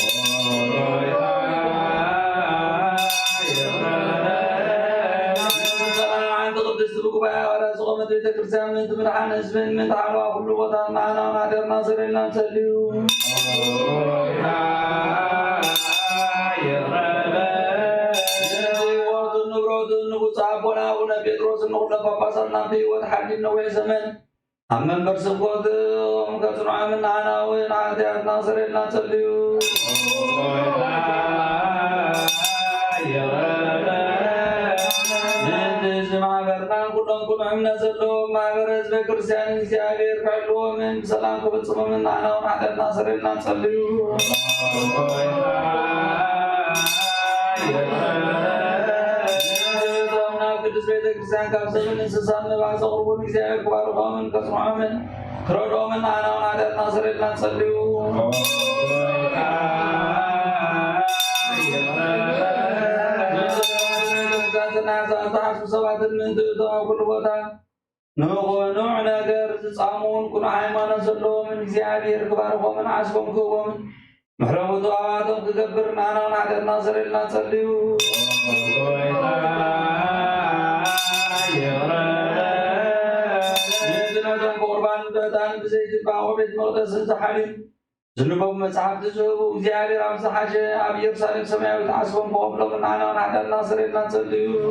Speaker 6: سقمت بيت كريستيان من تمرحان اسمين من تعالوا كل وطن معنا ونعدر ناصر إلا نسليو ورد النبرود النبو صعبنا ونبي دروس النغلة فقصنا في وتحدي النوع زمن أمن برسقوت ومكسر من عنا ونعدر ناصر إلا نسليو كل عمنا زلوا مع غرز بكرسيان زيابير فعلوا من سلام كبتصموا من عنا ونعدد ناصر إلا نصليو قدس بيت كرسيان كابسة من انسسان نبعث غربون زيابير كبارغوا من كسروا من كرودوا من عنا ونعدد ناصر إلا نصليو سبعة من دودة كل وطن نوع نقر تصامون كل حيمان سلو من زيابير كباركم من عسكم كوم محرم دعواتهم كقبر معنا ونعد الناصر إلا نصليو نزلنا قربان بيتان بزيت باو بيت مقدس سحالين ذنوبهم مصحف تزوب زيابير عم صحاجة أبي يرسل سماوي تعصبهم قبل من عنا ونعد الناصر إلا نصليو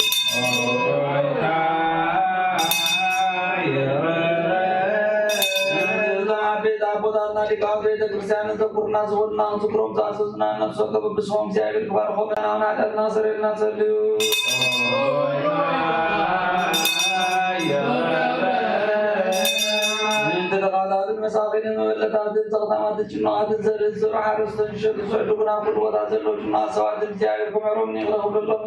Speaker 6: أبوذاتنا لكاو بيت كريستيان تقرنا زورنا وذكرهم تاسسنا نفسك ببسهم زيابير كبارهم معنا ونعد الناصر إلا نصليو መሳኺን መበለታትን ፀቕታማትን ጭኑቓትን ዘርእዝሩ ሓረስቶን ዝሸጡ ናብ ኩሉ ቦታ ዘለዉ ጭኑቓት ሰባት እግዚኣብሔር ክምሕሮም ይኽረኽብሎም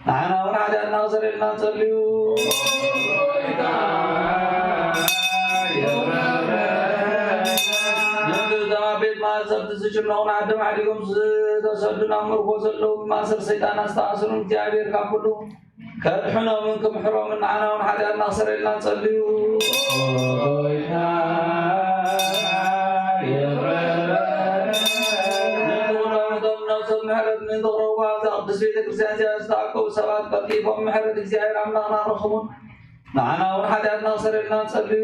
Speaker 6: ንዓና እውን ሓጢኣትና ክሰረየልና ንጸልዩ ቤት ማእሰርቲ ዝጭነቑን ዓዶም ዓዲጎም ዝተሰዱ ናብ ምርኮ ዘለዉ ብማእሰር ሰይጣን ዝተኣስሩ እግዚኣብሔር ካብ ኩሉ ከድሕኖምን ክምሕሮምን ንዓና እውን ሓጢኣትና ክሰረየልና ንጸልዩ ነብሶም ምሕረት ምእንቲ ክረኽቡ ኣብዛ ቅዱስ ቤተ ክርስቲያን እዚኣ ዝተኣከቡ ሰባት ቀልጢፎም ምሕረት እግዚኣብሔር ኣምላኽና ክረኽቡን ንዓና እውን ሓጢኣትና ክሰረየልና ንጸልዩ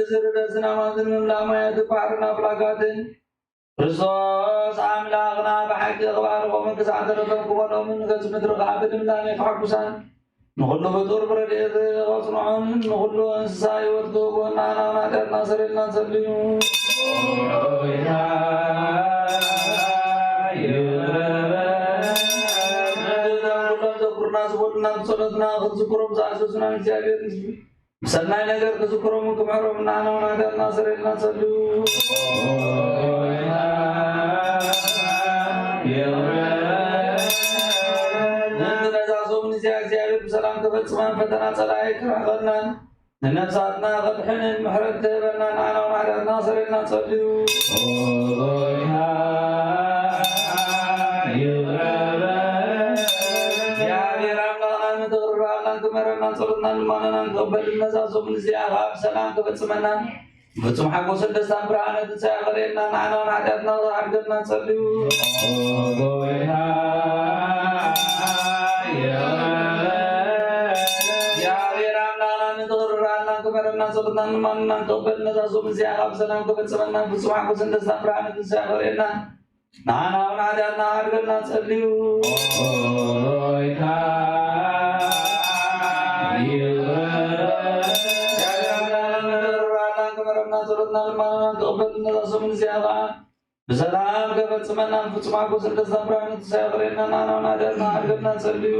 Speaker 6: ዝርደት ዝናማትን መምላማያት ባሕርን ኣፍላጋትን ክርስቶስ ኣምላኽና ብሓቂ ክባርኾምን ክሳዕተረቶም ክበሎምን ገጽ ምድሪ ከዓ ብልምላሜ ክሐጉሳን ንኹሉ ፍጡር ብረድኤት ከጽንዖን ንኹሉ እንስሳ ህይወት ክህቦን ንዓና እውን ሓጢኣትና ሰረየልና ንጸልዩ ኩሎም ዘኩርና ዝበሉና ብጸሎትና ክትዝክሮም ዝኣዘዙና እግዚኣብሔር ሰናይ ነገር ክዝክሮምን ክምሕሮም ንዓና እውን ሓጢኣትና ሰረየልና ንጸልዩ ንንትነዛሶምን እዚኣ እግዚኣብሔር ብሰላም ክፈጽማን ፈተና ጸላኢ ክራኸልናን ንነፍሳትና ኸድሕንን ምሕረት ክህበና ንዓና እውን ሓጢኣትና ሰረየልና ንጸልዩ ክመረናን ጸሎትናን ልማነናን ክቕበልን ነዛሶምን እዚኣ ካብ ሰላም ክፈጽመናን ፍጹም ሓጎስን ደስታን ብርሃነትን ሳያኸለየልና ንዓና እውን ሓጢኣትና ክሓድገልና ንጸልዩ እግዚኣብሔር ኣምላኽና ንትቕርራናን ክመረናን ጸሎትናን ልማነናን ክቕበልን ነዛሶምን እዚኣ ካብ ሰላም ክፈጽመናን ፍጹም ሓጎስን ደስታን ብርሃነትን ሳያኸለየልና ንዓና እውን ሓጢኣትና ክሓድገልና ንጸልዩ ጸሎትና ልማናን ክቕበልን ነዛሶምን እዚኣ ከዓ ብሰላም ከፈጽመናን ፍጹም ሓጎስን ደስታን ብርሃነትን ሳያኸለየልና ንዓና እውን ሓጢኣትና ክሓድገልና ንጸልዩ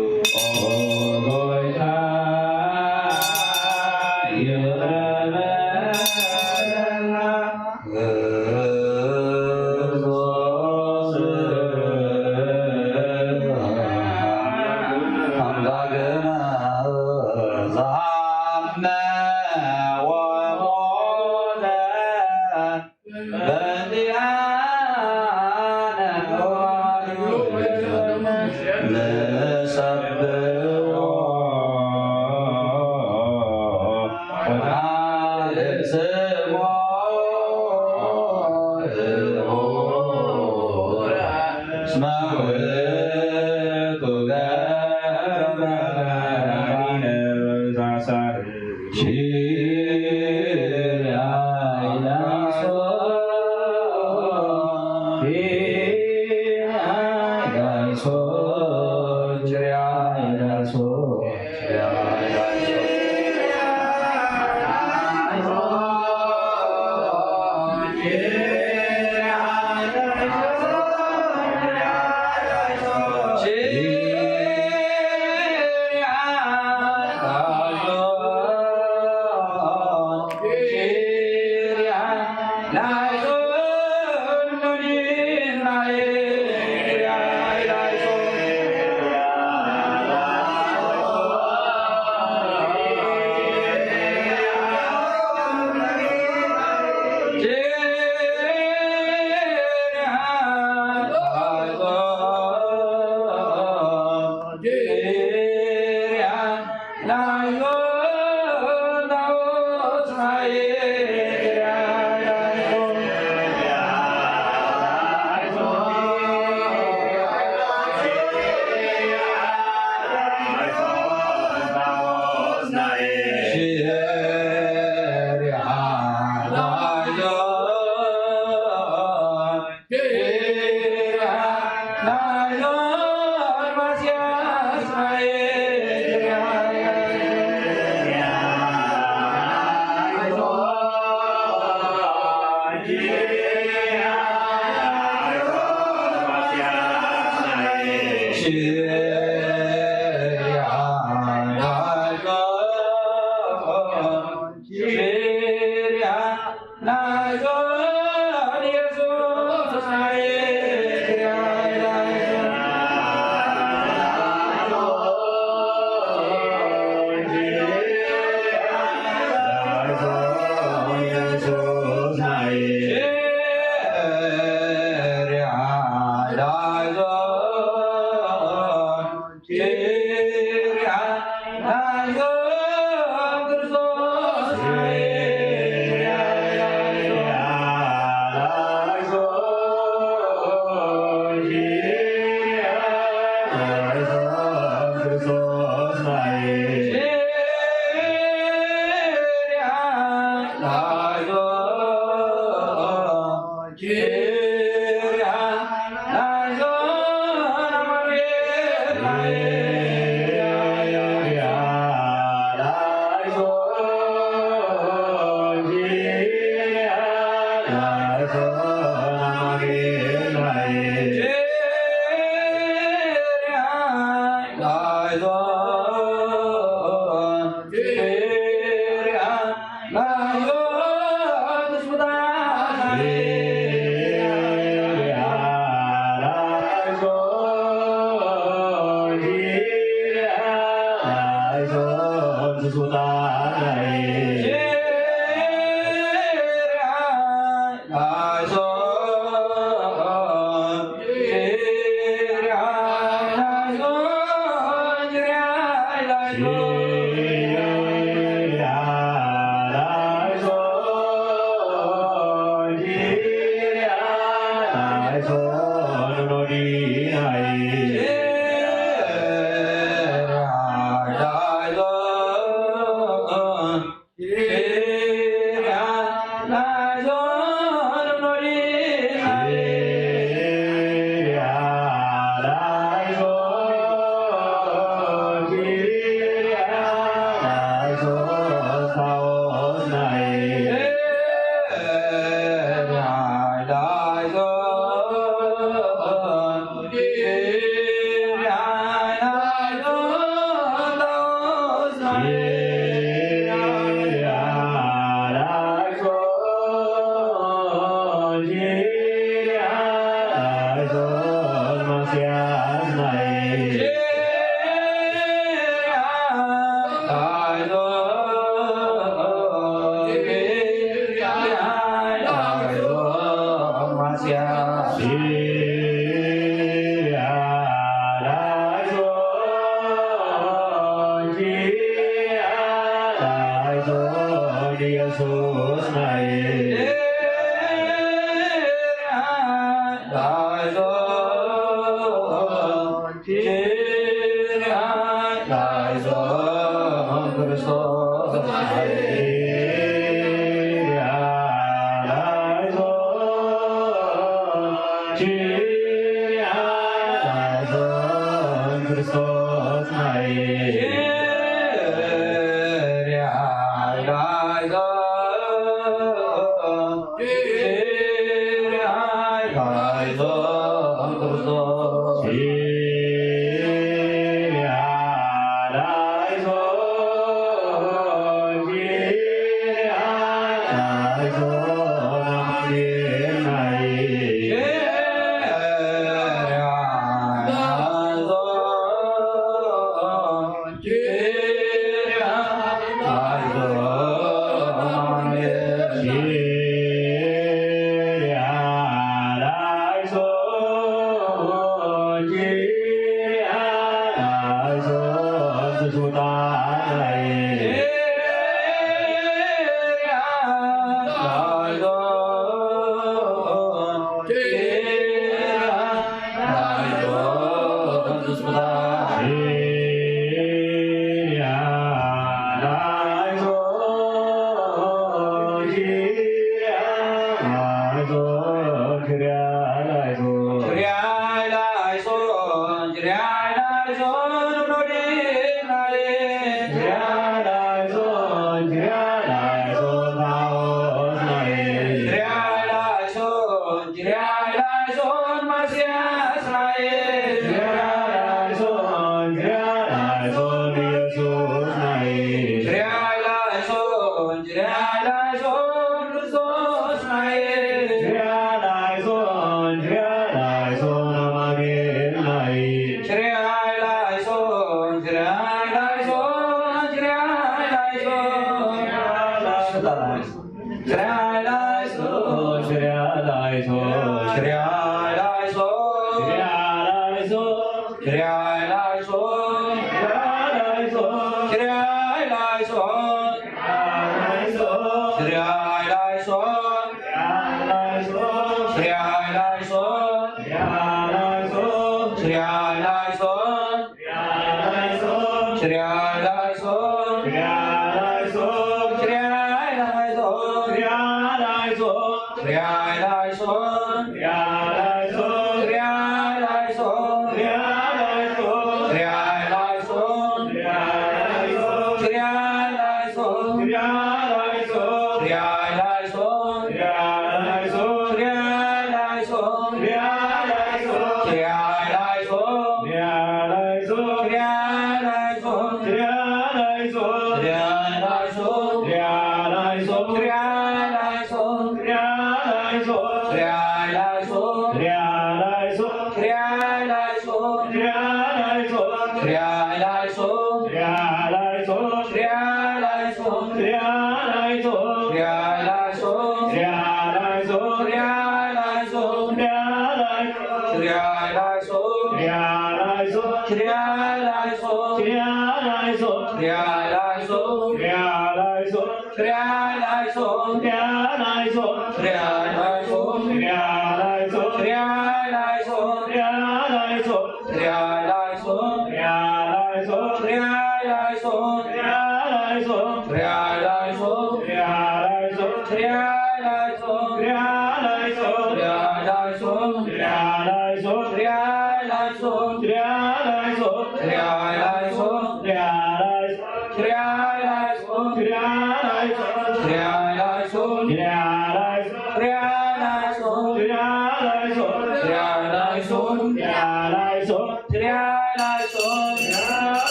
Speaker 7: Kriya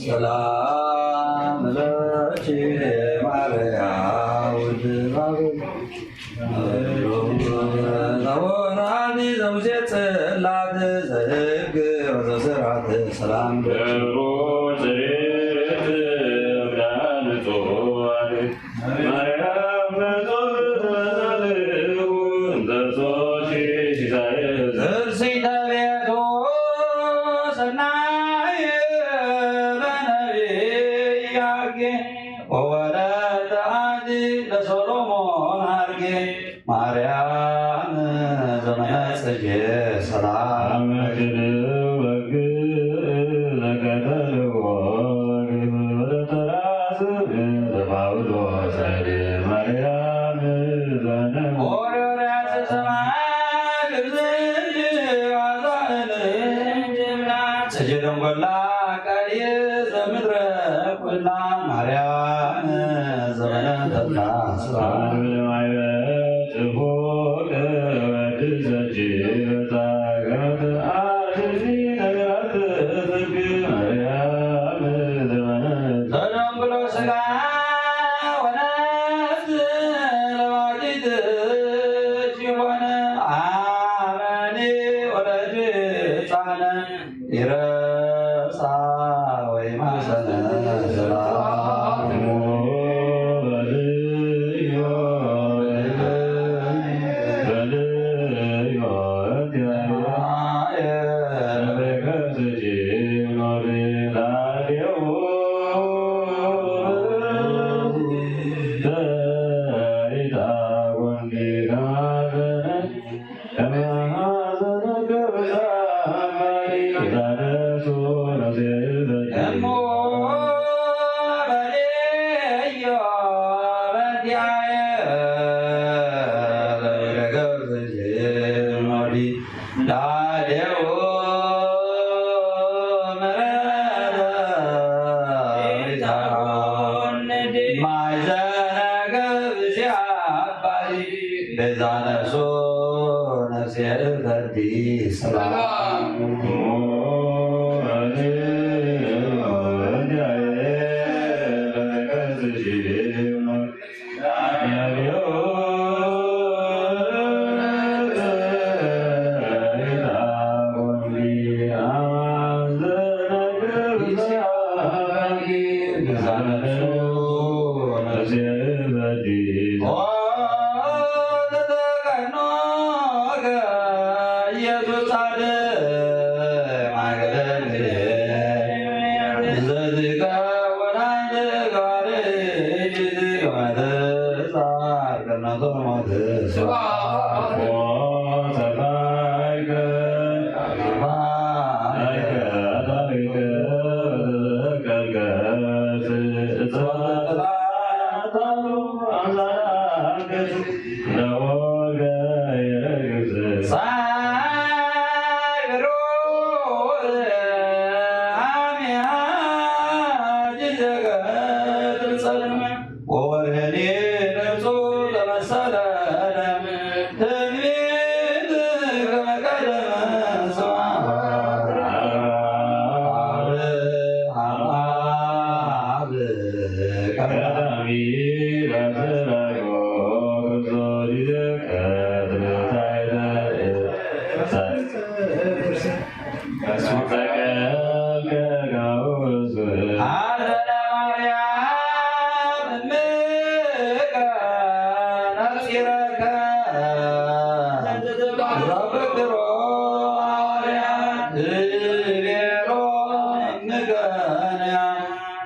Speaker 6: ሰላም ለኪ ማርያም ውድባብ ዘወራኒ ዘውዜት ጽላት ዘሕግ ወዘስርዓት ሰላም
Speaker 5: Amen.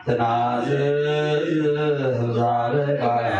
Speaker 6: ትናዝዝ ዛበቃያ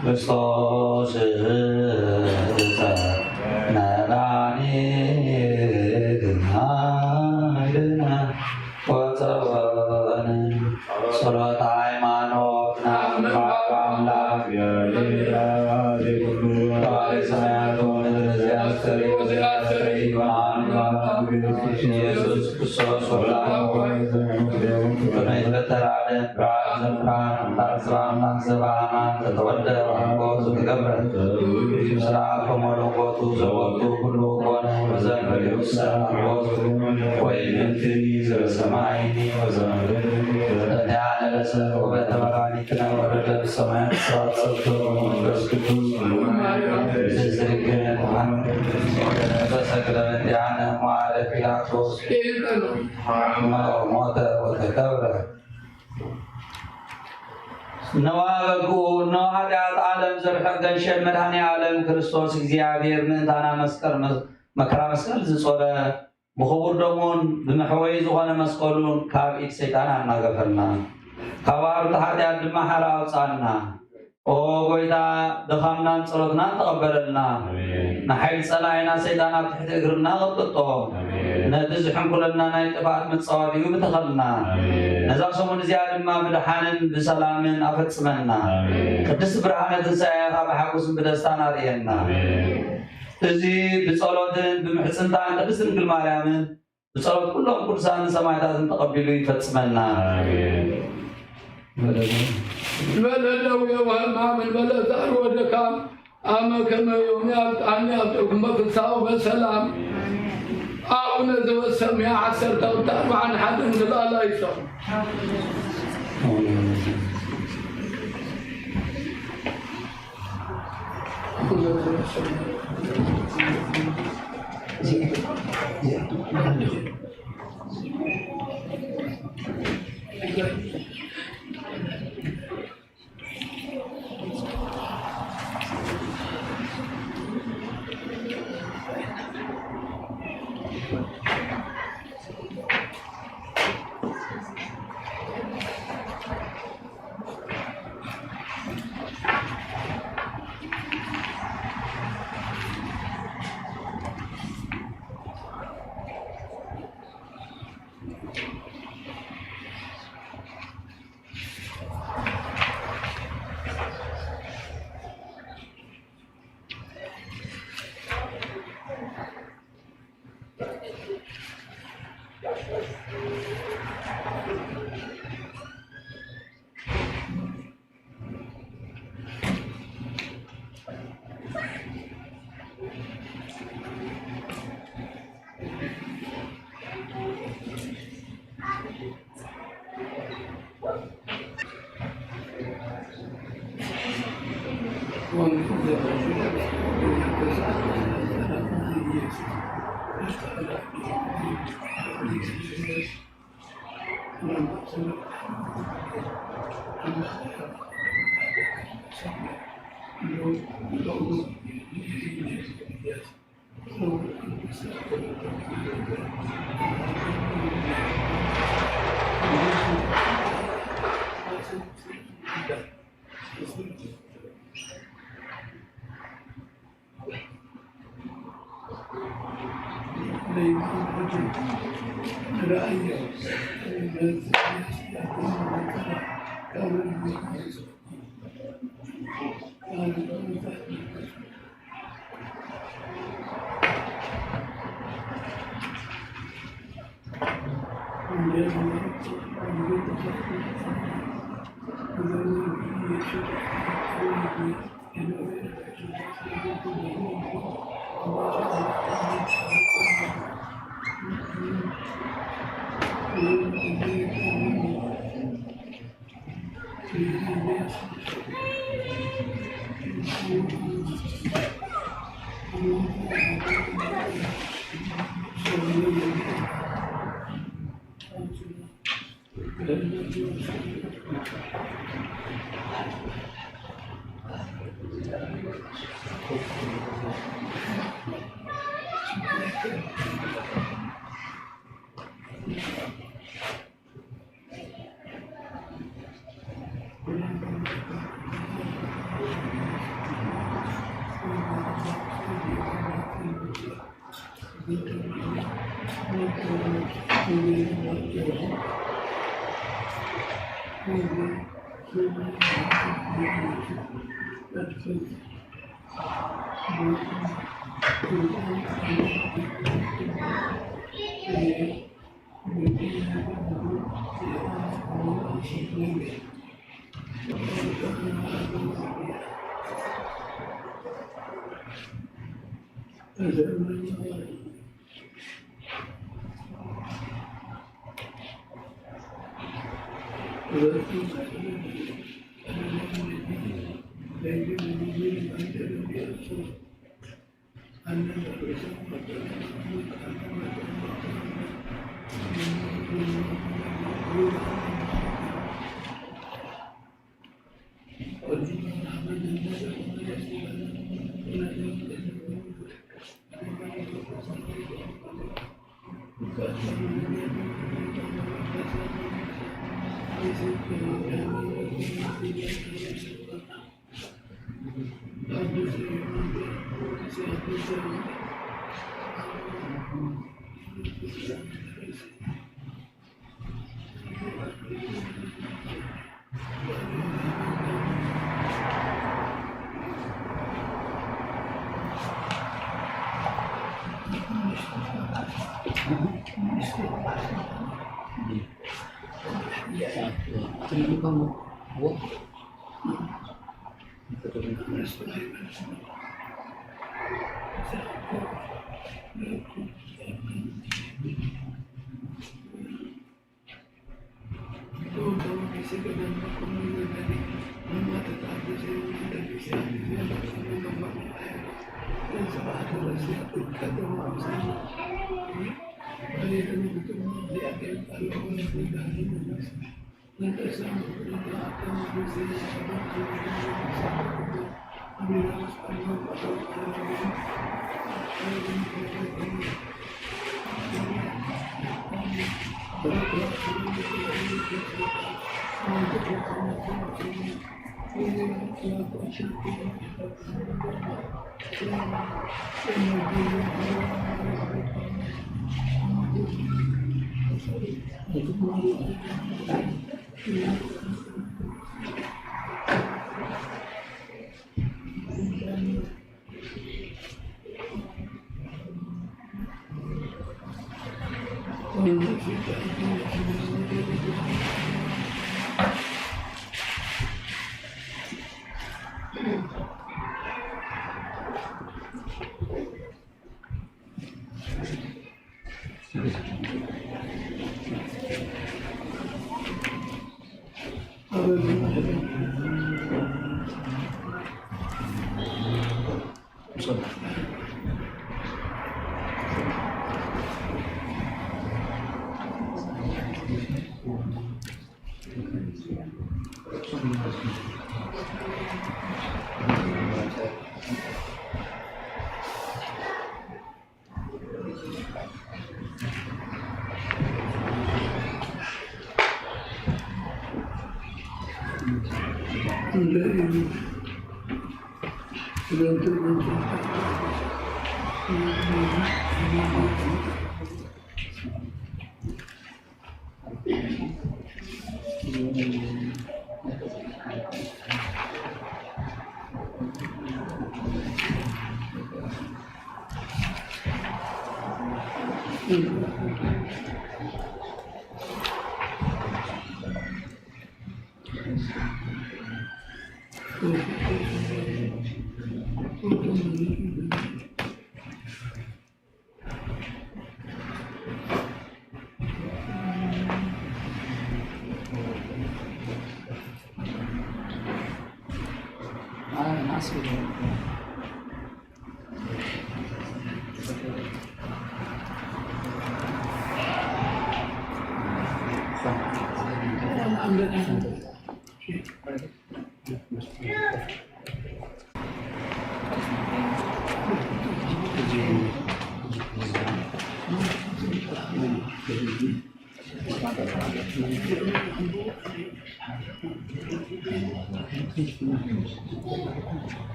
Speaker 6: ክርስቶስ መድኃኒትና ወፀወን ጸሎተ ሃይማኖት አምላክ
Speaker 1: ኢየሱስ ክርስቶስ ወላሁ በመይፈጠር ዓለም ብርሃን ዘምራን አምላክ ዘበአማን ተተወልደ ወንቆቱ ተገብረ ስራ ከመለኮቱ ዘወቱ ሁሉ ኮነ ወዘንበሌውሰ አልቦቱ ወይምንትኒ ዘበሰማይኒ ወዘምድር ያለ ለሰብ ወበተመራኒትነ ወረደ በሰማያት ስራት ሰብቶ መንፈስ ቅዱስ ዝዝርግን በሰቅለ መድኃነ መዋዕለ ጲላጦስ ሞተ ወተቀብረ ነዋበጉ ነው ኃጢአት ዓለም ዘርሐ ገንሸን መድኃኔ ዓለም ክርስቶስ እግዚአብሔር ምእንታና መስቀል መከራ መስቀል ዝጾረ ብኽቡር ደሙን ብምሕወይ ዝኾነ መስቀሉን ካብ ኢድ ሰይጣን አናገፈልና ካብ ሃሩቲ ኃጢአት ድማ ሓራ አውፃና ኦ ጎይታ ድኻምናን ጸሎትናን ተቐበለልና ንሓይል ጸላይና ሰይጣን ኣብ ትሕቲ እግርና ቐጥጦ ነቲ ዝሕንኩለና ናይ ጥፋት መጻወት እዩ ብተኸልና ነዛ ሰሙን እዚኣ ድማ ብድሓንን ብሰላምን ኣፈጽመና ቅድስቲ ብርሃነ ትንሣኤኻ ብሓጎስን ብደስታን ኣርእየና እዚ ብጸሎትን ብምሕፅንታን ቅድስቲ ድንግል ማርያምን ብጸሎት ኩሎም ቅዱሳን ሰማዕታትን ተቐቢሉ ይፈጽመና
Speaker 4: በለደው የወህማምን በለዛር ወደካም አመከመ ዮምያብጣን ያብጥኩም በፍሳው በሰላም አቡነ ዘበሰማይ 14 ሓደ እንላላ ይሰው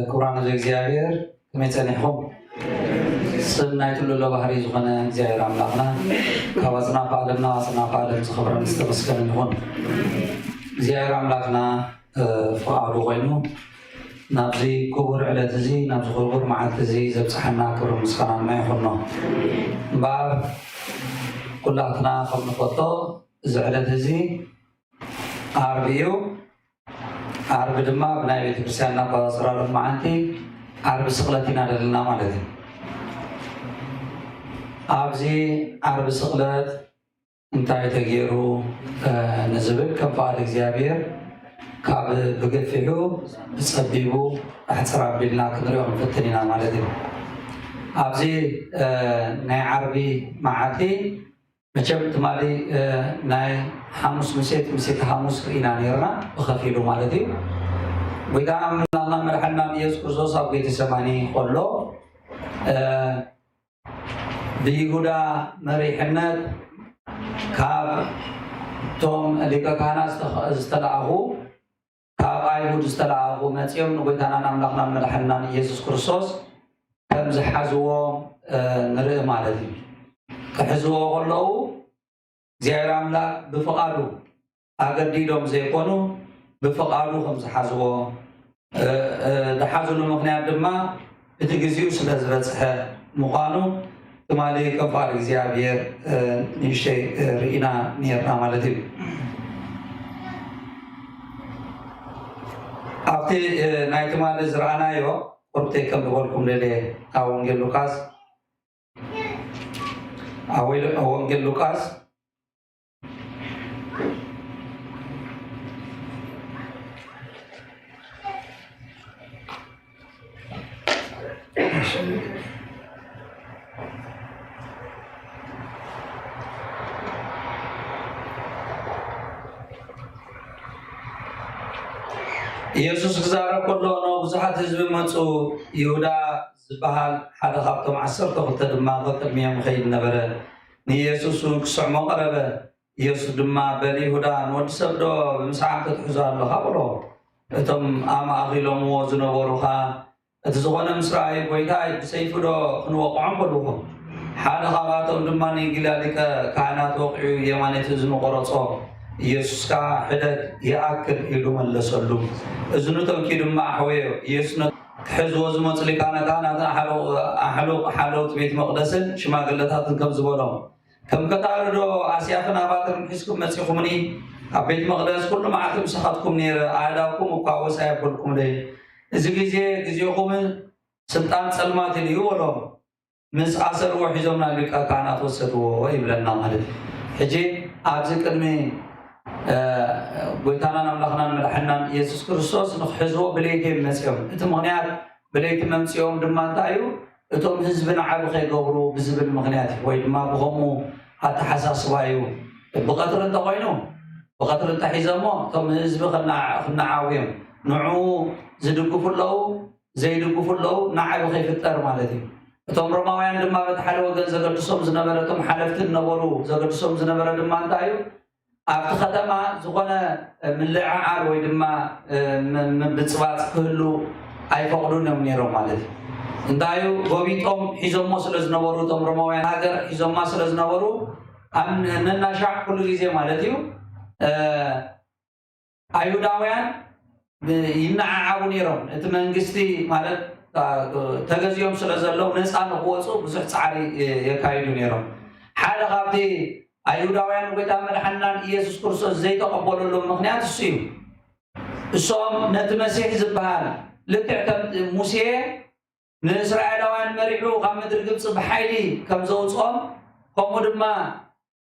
Speaker 6: كبران الإግዚአብሔር كميتانيحهم سنايت له بحري زخنا እግዚአብሔር አምላክና ከወጽና ቃልና ወጽና ቃልን ዝኽብረን ዝተመስገነ ይሁን እግዚአብሔር አምላክና ፈቃዱ ኮይኑ ናብዚ ክቡር ዕለት እዚ ናብዚ ክቡር መዓልቲ እዚ ዘብፅሐና ክብሪ ምስጋና ይኹኖ እምበር ኩላትና ከም ንፈልጦ እዚ ዕለት እዚ ዓርቢ እዩ ዓርቢ ድማ ብናይ ቤተክርስትያንና ቆፃፅራሉ መዓልቲ ዓርቢ ስቕለት ኢና ዘለና ማለት እዩ ኣብዚ ዓርቢ ስቕለት እንታይ ተገይሩ ንዝብል ከም ፈቃድ እግዚኣብሔር ካብ ብገፊሑ ብፀቢቡ ኣሕፅር ኣቢልና ክንሪኦ ንፍትን ኢና ማለት እዩ ኣብዚ ናይ ዓርቢ መዓልቲ መቸም ትማሊ ናይ ሓሙስ ምሴት ሓሙስ ርኢና ነርና ብኸፊሉ ማለት እዩ ወይዳ ኣምላኽና መድሓኒና ኢየሱስ ክርስቶስ ኣብ ጌቴሰማኒ ከሎ ብይሁዳ መሪሕነት ካብ ቶም ሊቀ ካህናት ዝተለኣኹ ካብ ኣይሁድ ዝተለኣኹ መፂኦም ንጎይታናን ኣምላኽናን መድሓኒናን ኢየሱስ ክርስቶስ ከም ዝሓዝዎ ንርኢ ማለት እዩ ክሕዝዎ ከለዉ እግዚኣብሔር ኣምላክ ብፍቓዱ ኣገዲዶም ዘይኮኑ ብፍቓዱ ከም ዝሓዝዎ ዝሓዝሉ ምክንያት ድማ እቲ ግዜኡ ስለ ዝበፅሐ ምዃኑ ትማሊ ከም ፈቃድ እግዚኣብሔር ንእሽተይ ርኢና ነርና ማለት እዩ ኣብቲ ናይ ትማሊ ዝረኣናዮ ቁርብተይ ከም ዝበልኩም ደልየ ኣብ ወንጌል ሉቃስ ወንጌል ሉቃስ ኢየሱስ ክዛረብ ከሎ ኖ ብዙሓት ህዝቢ መፁ ይሁዳ ዝበሃል ሓደ ካብቶም 12 ድማ ቅድሚኦም ይኸይድ ነበረ ንኢየሱስ ክስዕሞ ቀረበ ኢየሱስ ድማ በሊ ይሁዳ ንወዲ ሰብ ዶ ብምስዓም ክትሕዞ ኣለካ ብሎ እቶም ኣማእኺሎምዎ ዝነበሩኻ እቲ ዝኾነ ምስ ረኣዩ ጎይታይ ብሰይፉ ዶ ክንወቅዖም ከልዎም ሓደ ካብኣቶም ድማ ንጊላሊቀ ካህናት ወቂዑ የማኔት እዝኑ ቆረፆ ኢየሱስ ከዓ ሕደት ይኣክል ኢሉ መለሰሉ እዝኑ ተንኪ ድማ ኣሕወዮ ኢየሱስ ክሕዝዎ ዝመፁ ሊቃነ ካህናትን ሓለውቲ ቤት መቕደስን ሽማግለታትን ከም ዝበሎም ከም ከታርዶ ኣስያፍን ኣባጥርን ሒዝኩም መፂኹምኒ ኣብ ቤት መቕደስ ኩሉ መዓልቲ ምሳኻትኩም ነይረ ኣእዳውኩም እኳ ወሳይ ኣበልኩም ደ እዚ ግዜ ግዜኹምን ስልጣን ፀልማት እዩ በሎም ምስ ኣሰርዎ ሒዞምና ሊቀ ካህናት ወሰድዎ ይብለና ማለት ሕጂ ኣብዚ ቅድሚ ጎይታናን ኣምላኽናን መድሓኒናን ኢየሱስ ክርስቶስ ንክሕዝዎ ብለይቲ መፅኦም እቲ ምክንያት ብለይቲ መምፅኦም ድማ እንታይ እዩ እቶም ህዝቢ ንዓብ ከይገብሩ ብዝብል ምክንያት ወይ ድማ ብከምኡ ኣተሓሳስባ እዩ ብቀትሪ እንተኮይኑ ብቀትሪ እንተሒዘሞ እቶም ህዝቢ ክነዓብዮም ንዕኡ ዝድግፉ ኣለዉ ዘይድግፉ ኣለዉ ንዓብ ከይፍጠር ማለት እዩ እቶም ሮማውያን ድማ በተሓደ ወገን ዘገድሶም ዝነበረቶም ሓለፍትን ነበሩ ዘገድሶም ዝነበረ ድማ እንታይ እዩ ኣብቲ ከተማ ዝኾነ ምልዕዓል ወይ ድማ ብፅባፅ ክህሉ ኣይፈቕዱን እዮም ነይሮም ማለት እዩ እንታይ እዩ ጎቢጦም ሒዞሞ ስለ ዝነበሩ እቶም ሮማውያን ሃገር ሒዞማ ስለ ዝነበሩ ኣብ ነናሻዕ ኩሉ ግዜ ማለት እዩ ኣይሁዳውያን ይነዓዓቡ ነይሮም እቲ መንግስቲ ማለት ተገዚኦም ስለ ዘለው ነፃ ንክወፁ ብዙሕ ፃዕሪ የካይዱ ነይሮም ሓደ ካብቲ ኣይሁዳውያን ጎይታ መድሓኒናን ኢየሱስ ክርስቶስ ዘይተቐበለሎም ምክንያት እሱ እዩ እሶም ነቲ መሲሕ ዝበሃል ልክዕ ከም ሙሴ ንእስራኤላውያን መሪሑ ካብ ምድሪ ግብፂ ብሓይሊ ከም ዘውፅኦም ከምኡ ድማ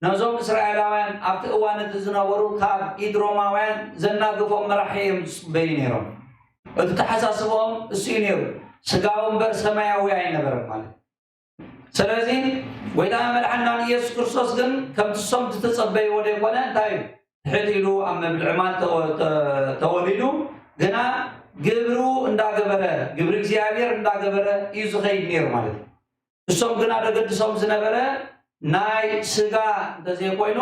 Speaker 6: ነዞም እስራኤላውያን ኣብቲ እዋን እቲ ዝነበሩ ካብ ኢድ ሮማውያን ዘናግፎም መራሒ እዮም ዝፅበዩ ነይሮም እቲ ተሓሳስቦም እሱ እዩ ነይሩ ስጋዊ እምበር ሰማያዊ ኣይነበረም ማለት ስለዚ ጎይታ መድሓኒናን ኢየሱስ ክርስቶስ ግን ከምቲ ሶም ዝተፀበይዎ ዘይኮነ እንታይ እዩ ትሕት ኢሉ ኣብ መብልዕማል ተወሊዱ ግና ግብሩ እንዳገበረ ግብሪ እግዚኣብሔር እንዳገበረ እዩ ዝኸይድ ነይሩ ማለት እዩ እሶም ግና ደገድሶም ዝነበረ ናይ ስጋ እንተዘይኮይኑ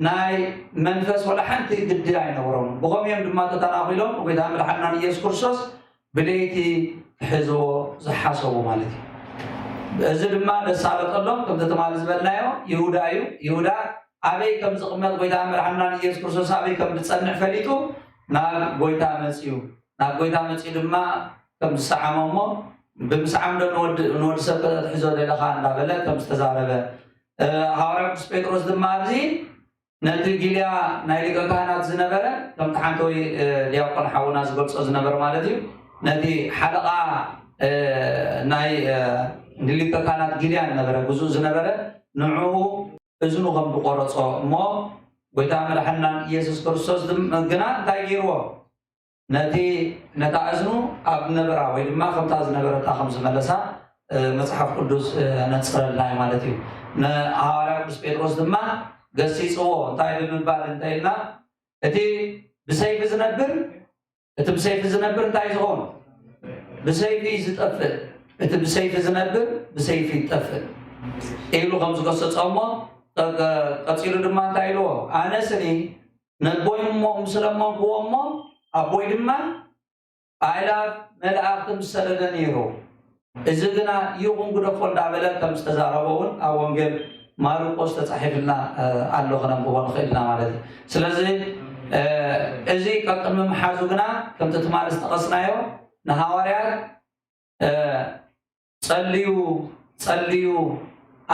Speaker 6: ናይ መንፈስ ወላ ሓንቲ ግዲ ኣይነበሮም ብኸምኦም ድማ ተተናኺሎም ጎይታ መድሓኒናን ኢየሱስ ክርስቶስ ብለይቲ ክሕዝዎ ዝሓሰቡ ማለት እዩ እዚ ድማ ደሳለጠሎም ከምቲ ትማሊ ዝበልናዮ ይሁዳ እዩ ይሁዳ ኣበይ ከም ዝቕመጥ ጎይታ መድሓኒናን ኢየሱስ ክርስቶስ ኣበይ ከም ዝፀንዕ ፈሊጡ ናብ ጎይታ መፅኡ ናብ ጎይታ መፅኡ ድማ ከም ዝሰዓሞ እሞ ብምስዓም ዶ ንወዲ ሰብ ክትሕዞ ዘለኻ እንዳበለ ከም ዝተዛረበ ሃዋርያ ቅዱስ ጴጥሮስ ድማ ኣብዚ ነቲ ጊልያ ናይ ሊቀ ካህናት ዝነበረ ከምቲ ሓንቲ ወይ ዲያቆን ሓውና ዝገልፆ ዝነበረ ማለት እዩ ነቲ ሓለቓ ናይ ሊቀ ካህናት ጊልያ ዝነበረ ብዙእ ዝነበረ ንዕኡ እዝኑ ከም ዝቆረፆ እሞ ጎይታ መድሓኒናን ኢየሱስ ክርስቶስ ግና እንታይ ገይርዎ ነቲ ነታ እዝኑ ኣብ ነበራ ወይ ድማ ከምታ ዝነበረታ ከም ዝመለሳ መፅሓፍ ቅዱስ ነፅረልና ማለት እዩ ንሃዋርያ ቅዱስ ጴጥሮስ ድማ ገሲፅዎ እንታይ ብምባል እንታይ ኢልና እቲ ብሰይፊ ዝነብር እንታይ ዝኸውን ብሰይፊ ዝጠፍእ እቲ ብሰይፊ ዝነብር ብሰይፊ ይጠፍእ ኢሉ ከም ዝገሰፆ እሞ ቀፂሉ ድማ እንታይ ኢልዎ ኣነስኒ ነቦይ ስለሞንክዎ እሞ ኣቦይ ድማ ኣእላፍ መላእኽቲ ምስ ሰደደ ነይሩ እዚ ግና ይኹን ግደፎ እንዳበለ ከም ዝተዛረበ እውን ኣብ ወንጌል ማርቆስ ተፃሒፍልና ኣሎ ክነንብቦ ንኽእል ኢና ማለት እዩ ስለዚ እዚ ቀቅድሚ ምሓዙ ግና ከምቲ ትማሊ ዝጠቐስናዮ ንሃዋርያት ጸልዩ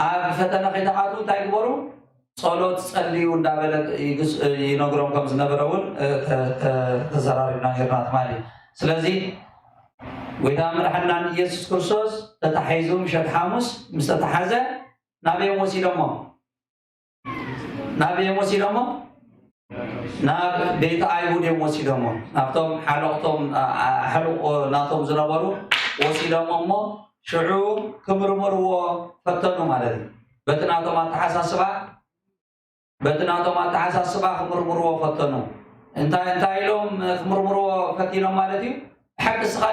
Speaker 6: ኣብ ፈተና ከይተኣትዉ እንታይ ግበሩ ጸሎት ጸልዩ እንዳበለ ይነግሮም ከም ዝነበረ እውን ተዘራሪብና ነርና ትማሊ ስለዚ ጎይታ መድሓኒናን ኢየሱስ ክርስቶስ ተታሒዙ ምሸት ሓሙስ ምስ ተታሓዘ ናበዮም ወሲዶሞ ናብ ቤተ ኣይሁድ እዮም ወሲዶሞ ናብቶም ሓለቕቶም ሓለቆ ናቶም ዝነበሩ ወሲዶሞ እሞ ሽዑ ክምርምርዎ ፈተኑ ማለት እዩ በቲ ናቶም ኣተሓሳስባ ክምርምርዎ ፈተኑ እንታይ ኢሎም ክምርምርዎ ፈቲኖም ማለት እዩ ብሓቂ እስኻ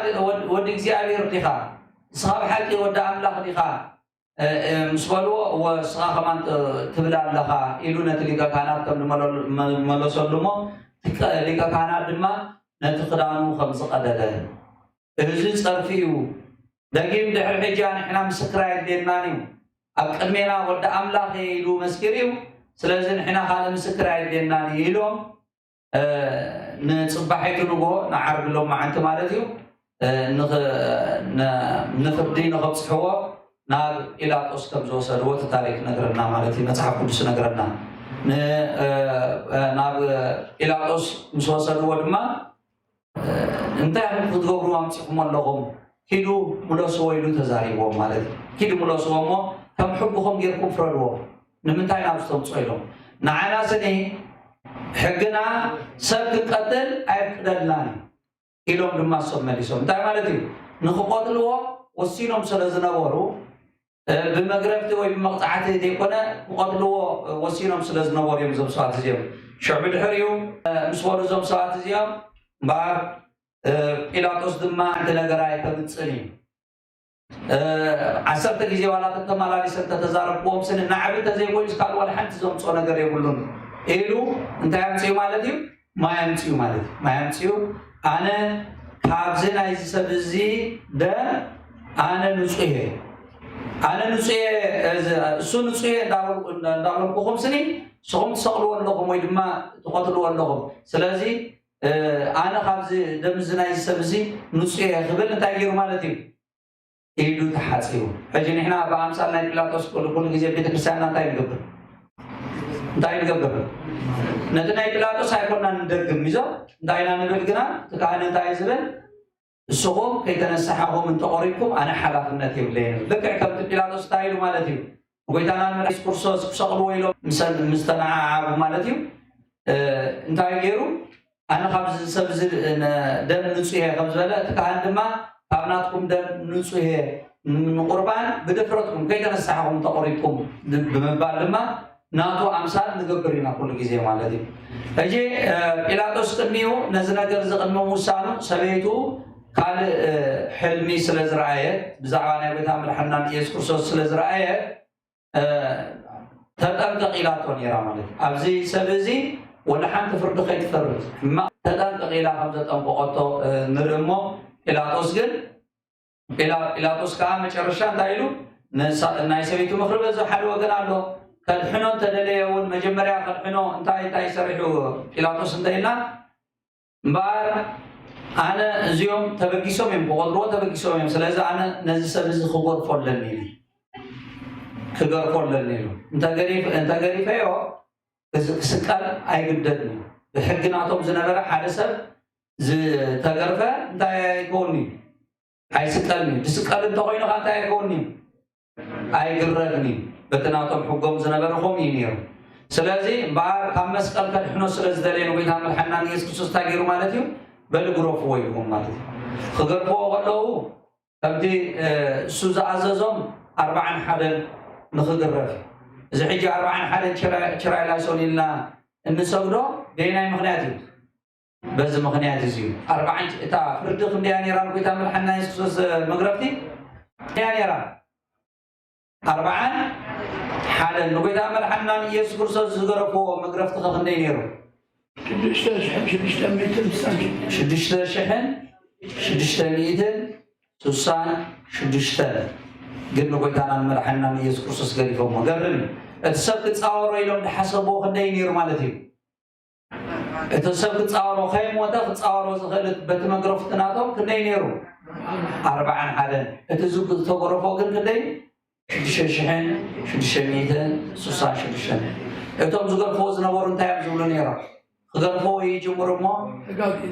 Speaker 6: ወዲ እግዚኣብሔር ዲኻ እስኻ ብሓቂ ወዲ ኣምላኽ ዲኻ ምስ በልዎ ወስኻ ከማን ትብል ኣለኻ ኢሉ ነቲ ሊቀ ካህናት ከም ዝመለሰሉ እሞ ሊቀ ካህናት ድማ ነቲ ክዳኑ ከም ዝቐደደ እዚ ፀርፊ እዩ ደጊም ድሕሪ ሕጂ ንሕና ምስክር ኣየድልየናን እዩ ኣብ ቅድሜና ወዲ ኣምላኽ ኢሉ መስኪር እዩ ስለዚ ንሕና ካልእ ምስክር ኣየድልየናን እዩ ኢሎም ንፅባሒቱ ንግሆ ንዓርብሎም መዓንቲ ማለት እዩ ንፍርዲ ንኸብፅሕዎ ናብ ጲላጦስ ከም ዝወሰድዎ እቲ ታሪክ ነገረና ማለት እዩ መፅሓፍ ቅዱስ ነገረና ናብ ጲላጦስ ምስ ወሰድዎ ድማ እንታይ ክትገብሩ ኣምፂኹም ኣለኹም ኪዱ ምለስዎ ኢሉ ተዛሪቦም ማለት እዩ ኪዱ ምለስዎ እሞ ከም ሕጉኹም ጌርኩም ፍረድዎ ንምንታይ ናብ ዝተምፆ ኢሎም ንዓና ስኒ ሕግና ሰብ ክንቀትል ኣይፍቅደልናን ኢሎም ድማ ሰብ መሊሶም እንታይ ማለት እዩ ንክቆትልዎ ወሲኖም ስለ ዝነበሩ ብመግረፍቲ ወይ ብመቕፃዕቲ ዘይኮነ ክቆትልዎ ወሲኖም ስለ ዝነበሩ እዮም እዞም ሰባት እዚኦም ሽዑ ድሕሪኡ ምስ በሉ እዞም ሰባት እዚኦም እምበር ጲላጦስ ድማ ሓንቲ ነገር ኣይተምፅን እዩ عسرت جزء ولا تكمل على سنة تزارب قوم سنة نعبت زي قويس قال ولا حنت زوم صونا قري يقولون إلو أنت يمسيو مالتي ما يمسيو مالتي ما يمسيو أنا كابزنا يسبزي ده أنا نسيه سو نسيه داول قوم سنة سقوم تسقلوا لهم ويدما تقتلوا لهم سلازي أنا كابز دمزنا يسبزي نسيه خبر نتاجر مالتي إيدو تحاسيو فجن إحنا بأمثالنا بيلاطس كل جزء بيت كريستيان نتاين قبل نتنا بيلاطس هيكوننا ندرج ميزو داينا نبلغنا تكاهن تايزبن السقوم كي تنسحهم من تقريبكم أنا حلاف النتيب لين ذكر كم بيلاطس تايلو مالتيو وقيتنا المريس كورسوس بشغلوا إلو مستنع عاب مالتيو انتاي غيرو أنا خبز سبز دم نسيه خبز ولا تكاهن دما أبناتكم دم نسوه من قربان بدفرتكم كي تنسحهم تقريبكم بمبال لما ناتو أمثال نقبرنا كل جزء مالتي أجي بيلاطس قدميو نزنا جرزق الموسانو سبيتو قال حلمي سلزرعية بزعوانا بيتعمل حنان يسوع كرسوس سلزرعية تدقق إلى تونيرا مالتي أبزي سبزي ولا حن تفرد خيط فرد ما تدقق إلى 5 أنبوقاتو نرمو بيلاطس جن بيلاطس كام مشرشان دايلو نايسبيتو مخرب زو حلو جنالو كالحنو تدليون مجمريا كالحنو انتاي سرحو بيلاطس انتينا مبار أنا زيوم تبقيسوم يم بقدرو تبقيسوم يم سلازا أنا نزل سبز خبر فلنيلي خبر فلنيلو انت غريب ايو سكال اي قددني بحقنا توم زنبره حدث تغرفه انت يكوني اي سكالني تسكال انت خوينو انت يكوني اي غرغني بتناطم حقوم زنبرهم ينير سلازي بار كم مسكال كدحنو سلاز دلين ويت عمل حنان يسكسوس تاغيرو مالتيو بالغروف ويهم مالتي خغرفو قالو تبدي سوز عززهم 40 حدن نخغرف اذا حجي 40 حدن شراي لا سولينا انسغدو بيناي مخنياتي بز مخنيات زيو 40 تا فردخ ندياني ران كيتا ملحنا يسوس مغرفتي دياني ران 40 حالا نكيتا ملحنا يسوس كرسوس زغرفو مغرفت خندي نيرو شدشتن قل نكيتا ملحنا يسوس كرسوس غريفو مغربي اتسبت تصاورو يلون حسبو خندي نيرو مالتي اتسبت تصاورو خيم وتا تصاورو زخلت بتمغرفتناتو كندي نيرو 40 حالا اتزوق تغرفو قل كندي شدشن اتوم زغر فوز نور انتايم زولو نيرا خغرفو يجمرو مو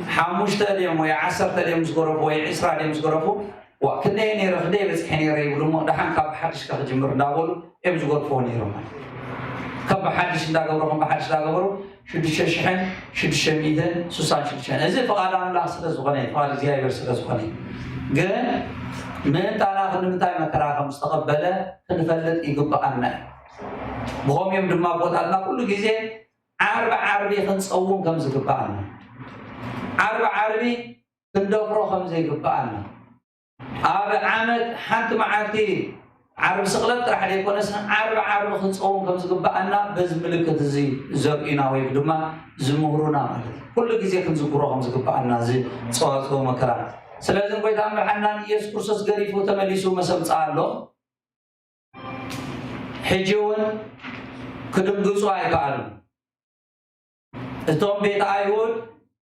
Speaker 6: حاموشتا اليوم ويا 10 اليوم زغرفو ويا 10 اليوم زغرفو وكندي نيرا خدي بس حنيرا يقولوا مو دحان كاب حدش كجمر داولو ام زغرفو نيرا كاب حدش داغبرو بحدش داغبرو شدشن ازي فقالان لا سدزغني فال زيايبر سدزغني ግን من تعالى خدمتاي مكراخ مستقبله خنفلت يقبقنا بهم يوم دما بوتالنا كل غزي عربي خنصوم كم زقبقنا عربي كندفرو كم زيقبقنا عامد حنت معاتي عرب سقلت راح يكون اسم عرب خنصوم كم زقبقنا بز ملكت زي زرقينا وي دما زمهرونا كل غزي خنزقرو كم زقبقنا زي صوتو مكراخ سلازم قيت عمل حنان يسوع كرسوس غريفو تمليسو مسبصالو حجون كدمغصو ايقالو اتوم بيت ايهود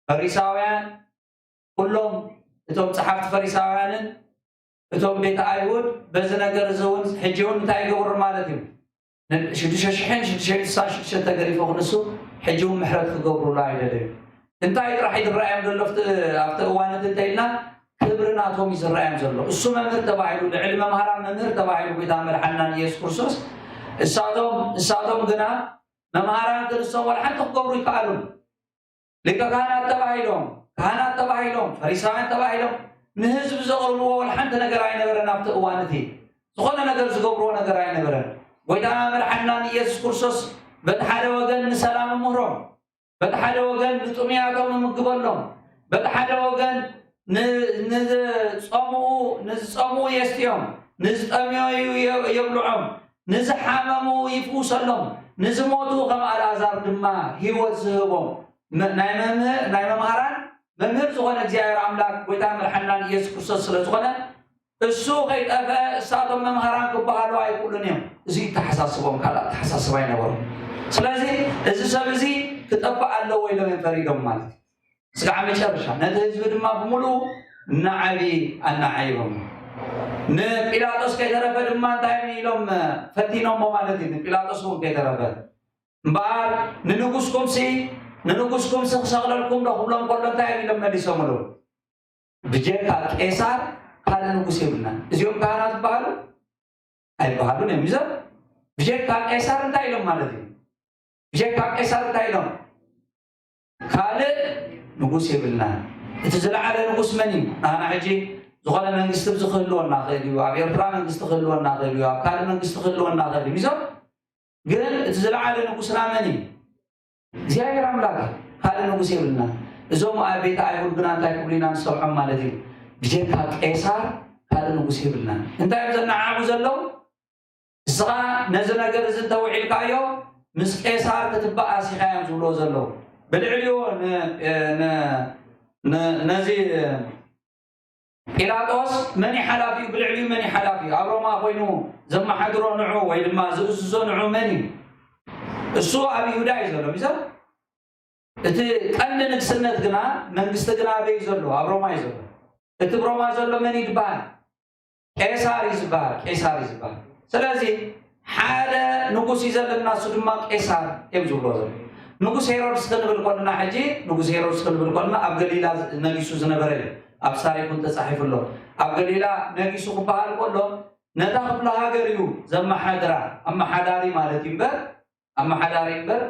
Speaker 6: فريساويان كلهم اتوم صحافت فريساويان اتوم بيت ايهود بز نجر زون حجون تاي غبر مالتي شدشن تغريفو خنسو حجون محرت كغبرو لا ايدل انتاي راح يدرعم دلفت افت اوانت انتينا كبرنا تومي زرعم زلو السو ممر تبعيلو العلم مهران ممر تبعيلو بيتامل حنان يسوع كرسوس السادوم غنا مهران كرسو ولا حتى قبرو يقالون لك كهنات تبعيلهم فريساويان تبعيلهم نهزب زغلو ولا حتى نغر اي نبرنا افت اوانتي زغلنا نغر زغبرو نغر اي نبرن بيتامل حنان يسوع كرسوس بتحاده وغن سلام مهرم بتحاده وغن نطمياتهم مقبلهم بتحاده وغن نزصمو يستيهم نزطميو يبلعهم نزحممو يفوسلهم نزموتو كما الازار دما هيوت زهبهم ناي ممهران ممهر زغونه እግዚአብሔር አምላክ ጎይታ መድኃኒታችን ኢየሱስ ክርስቶስ ስለዝኾነ እሱ ከይጠፈ እሳቶም መምሃራን ክበሃሉ አይቁሉንም እዚ ተሐሳስቦም ካላ ተሐሳስባ ይነበሩ ስለዚህ እዚ ሰብ እዚ ክጠፋ አለው ወይ ለመፈሪዶም ማለት ስጋ መጨረሻ ነተ ህዝብ ድማ በሙሉ ናዓቢ አናዓይቦም ንጲላጦስ ከይተረፈ ድማ እንታይ ኢሎም ፈቲኖም ማለት ነው ጲላጦስ ከይተረፈ እምበር ንንጉስኩም ስኽሰቕለልኩም ደኹብሎም ከሎ እንታይ ኢሎም መሊሶም ለው ብጀካ ቄሳር ካለ ንጉስ ይብልና እዚኦም ካህናት ይባሃሉ አይባሃሉን የሚዘው ብጀካ ቄሳር እንታይ ኢሎም ማለት ነው ብጀካ ቄሳር እንታይ ኢሎም ካለ ንጉስ ይብልና እቲ ዝለዓለ ንጉስ መን እዩ ኣና ሕጂ ዝኾነ መንግስቲ ዝኽህልወና ኽእል እዩ ኣብ ኤርትራ መንግስቲ ክህልወና ኽእል እዩ ኣብ ካልእ መንግስቲ ክህልወና ኽእል እዩ ይዞም ግን እቲ ዝለዓለ ንጉስና መን እዩ እግዚአብሔር አምላክ ካልእ ንጉስ ይብልና እዞም ኣብ ቤተ አይሁድ ግና እንታይ ክብሉ ኢና ንሰምዖም ማለት እዩ ብጀካ ቄሳር ካልእ ንጉስ ይብልና እንታይ እዮም ዘናዓቡ ዘለው እስኻ ነዚ ነገር እዚ እንተውዒልካዮ ምስ ቄሳር ክትበኣስ ኢኻ እዮም ዝብልዎ ዘለው ብልዕልዮ ነዚ ጲላጦስ መን ሓላፊ ብልዕልዩ መን ሓላፊ ኣብ ሮማ ኮይኑ ዘመሓድሮ ንዑ ወይ ድማ ዝእዝዞ ንዑ መን እዩ እሱ ኣብ ይሁዳ እዩ ዘሎ ቢዛ እቲ ቀንዲ ንግስነት ግና መንግስቲ ግና ኣበይ ዘሎ ኣብ ሮማ እዩ ዘሎ እቲ ብሮማ ዘሎ መን ይባሃል ቄሳር ይዝባሃል ስለዚ ሓደ ንጉስ እዩ ዘለና እሱ ድማ ቄሳር እዮም ዝብልዎ ዘሎ ንጉስ ሄሮድስ ክንብል ከለና ሕጂ ንጉስ ሄሮድስ ክንብል ከለና ኣብ ገሊላ ነጊሱ ዝነበረ እዩ ኣብ ታሪኩን ተጻሒፉሎ ኣብ ገሊላ ነጊሱ ክበሃል ከሎ ነታ ክፍለ ሃገር እዩ ዘመሓድራ ኣመሓዳሪ ማለት እዩ እምበር ኣመሓዳሪ እምበር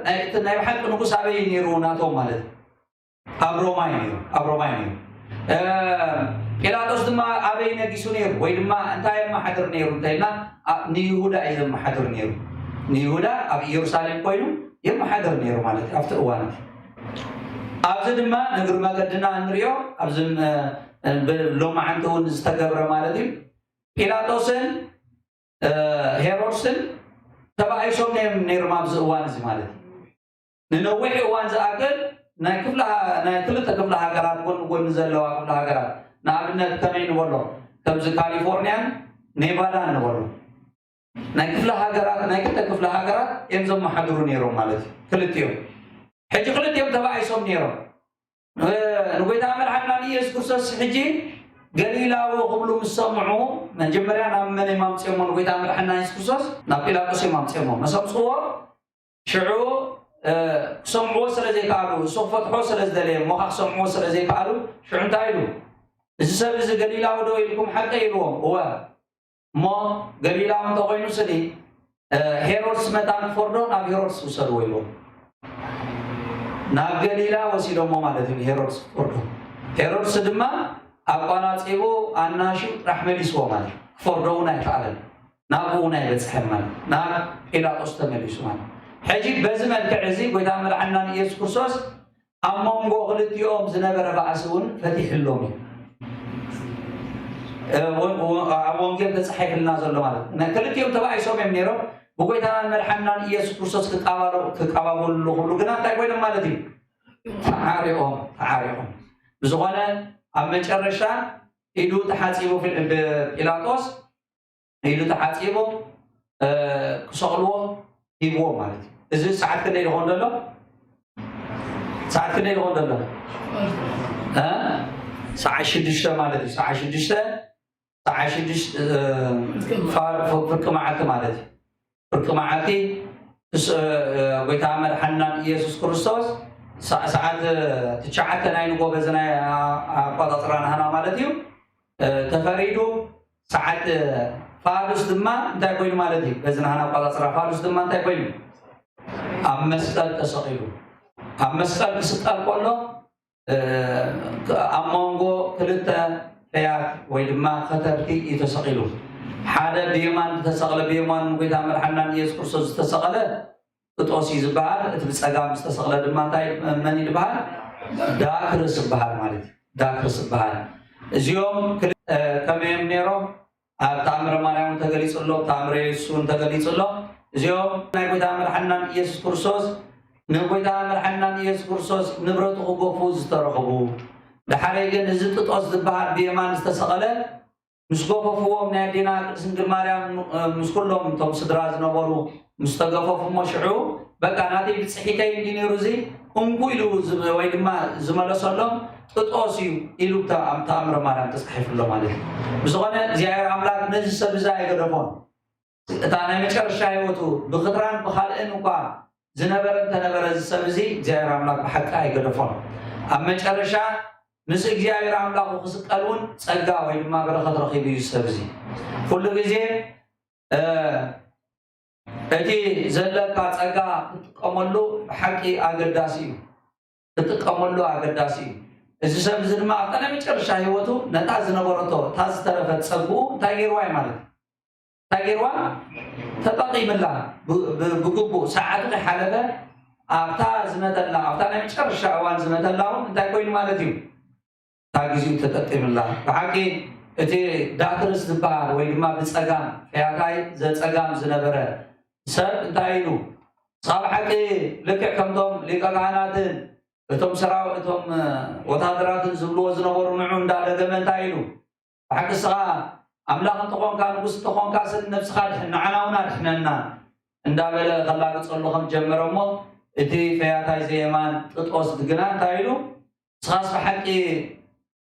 Speaker 6: ናይ ሓቂ ንጉስ ኣበይ ነይሩ ናቶም ማለት ኣብ ሮማ እዩ ነይሩ ጲላጦስ ድማ ኣበይ ነጊሱ ነይሩ ወይ ድማ እንታይ ኣመሓድር ነይሩ እንተኢልና ንይሁዳ እዩ ዘመሓድር ነይሩ ንይሁዳ ኣብ ኢየሩሳሌም ኮይኑ የመሓድር ነይሩ ማለት እዩ ኣብቲ እዋን ኣብዚ ድማ ንግሪ መገድና እንሪኦ ኣብዚ ሎማዓንቲ እውን ዝተገብረ ማለት እዩ ጲላጦስን ሄሮድስን ተባሂሶም ነይሮም ኣብዚ እዋን እዚ ማለት እዩ ንነዊሕ እዋን ዝኣክል ናይ ክልተ ክፍለ ሃገራት ጎኒ ዘለዋ ክፍለ ሃገራት ንኣብነት ከመይ ንበሎ ከምዚ ካሊፎርኒያን ኔቫዳን ንበሎ ናይ ክፍለ ሃገራት ናይ ክልተ ክፍለ ሃገራት እዮም ዘመሓድሩ ነይሮም ማለት እዩ ክልቲኦም ሕጂ ክልቲኦም ተባሂሶም ነይሮም ንጎይታ መድሓኒትና ኢየሱስ ክርስቶስ ሕጂ ገሊላዊ ክብሉ ምስ ሰምዑ መጀመርያ ናብ መን ማምፅኦሞ ንጎይታ መድሓኒትና ኢየሱስ ክርስቶስ ናብ ጲላጦስ ማምፅኦሞ መሰምፅዎ ሽዑ ክሰምዕዎ ስለዘይከኣሉ እሱ ክፈትሖ ስለዝደለየ እሞ ክሰምዕዎ ስለዘይከኣሉ ሽዑ እንታይ ኢሉ እዚ ሰብ እዚ ገሊላዊ ዶ ኢልኩም ሓቀ ኢልዎም እወ እሞ ገሊላዊ እንተኮይኑ ስኒ ሄሮድስ መጣን ክፈርዶ ናብ ሄሮድስ ውሰድዎ ኢልዎም ናብ ገሊላ ወሲዶሞ ማለት እዩ ሄሮድስ ክፈርዶ ሄሮድስ ድማ ኣቋናፂቡ ኣናሹ ጥራሕ መሊስዎ ማለት ክፈርዶ እውን ኣይከኣለን ናብኡ እውን ኣይበፅሐን ማለት ናብ ጲላጦስ ተመሊሱ ማለት ሕጂ በዚ መልክዕ እዚ ጎይታ መድሓኒትና ኢየሱስ ክርስቶስ ኣብ መንጎ ክልቲኦም ዝነበረ ባእሲ እውን ፈቲሕሎም እዩ ኣብ ወንጌል ተፃሒፍልና ዘሎ ማለት እዩ ክልቲኦም ተባሂሶም እዮም ነይሮም ብጎይታና መድሓኒትና ኢየሱስ ክርስቶስ ክቀባበሉ ኩሉ ግና እንታይ ኮይኖም ማለት እዩ ተዓሪቆም ብዝኾነ ኣብ መጨረሻ ኢዱ ተሓፂቡ ጲላጦስ ኢዱ ተሓፂቡ ክሰቕልዎ ሂብዎ ማለት እዩ እዚ ሰዓት ክንደይ ይኾን ዘሎ ሰዓት 6 ማለት እዩ ሰዓት 6 ፍርቂ መዓልቲ ማለት እዩ ፍርቂ መዓልቲ ጎይታ መድሓኒትና ኢየሱስ ክርስቶስ ሰዓት 9 ናይ ንጎ በዝናይ ኣቆፃፅራ ናህና ማለት እዩ ተፈሪዱ ሰዓት ፋሉስ ድማ እንታይ ኮይኑ ማለት እዩ በዝናህና ኣቆፃፅራ ፋሉስ ድማ እንታይ ኮይኑ ኣብ መስቀል ተሰቂሉ ኣብ መስቀል ክስቀል ከሎ ኣብ መንጎ ክልተ ፈያት ወይ ድማ ከተርቲ እዩ ተሰቂሉ ሓደ ብየማን ተሰቕለ ብየማን ጎይታ መድሓኒትና ኢየሱስ ክርስቶስ ዝተሰቐለ ጵጦስ እዩ ዝበሃል እቲ ብፀጋም ዝተሰቕለ ድማ እንታይ መን ይበሃል ዳክርስ ይበሃል ማለት እዩ ዳክርስ ይበሃል اليوم كم يوم نيرو تامر مريم تجلس الله تامر يسون تجلس الله اليوم نقول تامر حنان يسوع كرسوس نقول تامر حنان يسوع كرسوس نبرته قفوز ترخبو لحريقة نزلت تقصد بحر بيمان استسقله مش قفوه من عندنا سنجل مريم مش كلهم توم صدراز نبرو مستقفوا مشروع بقى نادي بتصحيكي ديني روزي قويلو ويد ما زملاء صلهم تقصيو إلو تامر مريم تسحف الله عليه بزغنا زيارة عملاق نزل سبزاي قرفون تانا مشكر شايوتو بخطران بخالقين وقع زنبرن تنبرز السبزي زيارة عملاق بحق اي قرفون أما مشكر شا نسق زيارة عملاق وخسق قلون تسقا ويد ما برخط رخيبي السبزي كل جزي أجي زلك تسقا تقملو بحقي أقداسي تقملو أقداسي إذا سبزي ما أنا مشكر شايوتو نتاز نبرتو تاز ترفت سقو تايرواي مالك تاجروا تبقي ملا بقبو ساعات حالة أفتح زمة الله أفتح نمشكر الشعوان زمة الله أنت كوين مالتيو تاجزيو تتقي ملا بحكي إتي دكتورس دبار ويجمع بتسقام فياكاي زتسقام زنبرة سب انتاينو صاب حكي لك كم توم لك كاناتن توم سراو توم وتادراتن زبلو زنبور معون دا دغمن تاينو بحكي سقا أملاك تقون كان قصة تقون كاسد نفس خالح نعناونا نحننا اندابل خلاق تصلو خم جمرمو اتي فياتاي زيمان تتقوص دقنان تايلو سخاص بحكي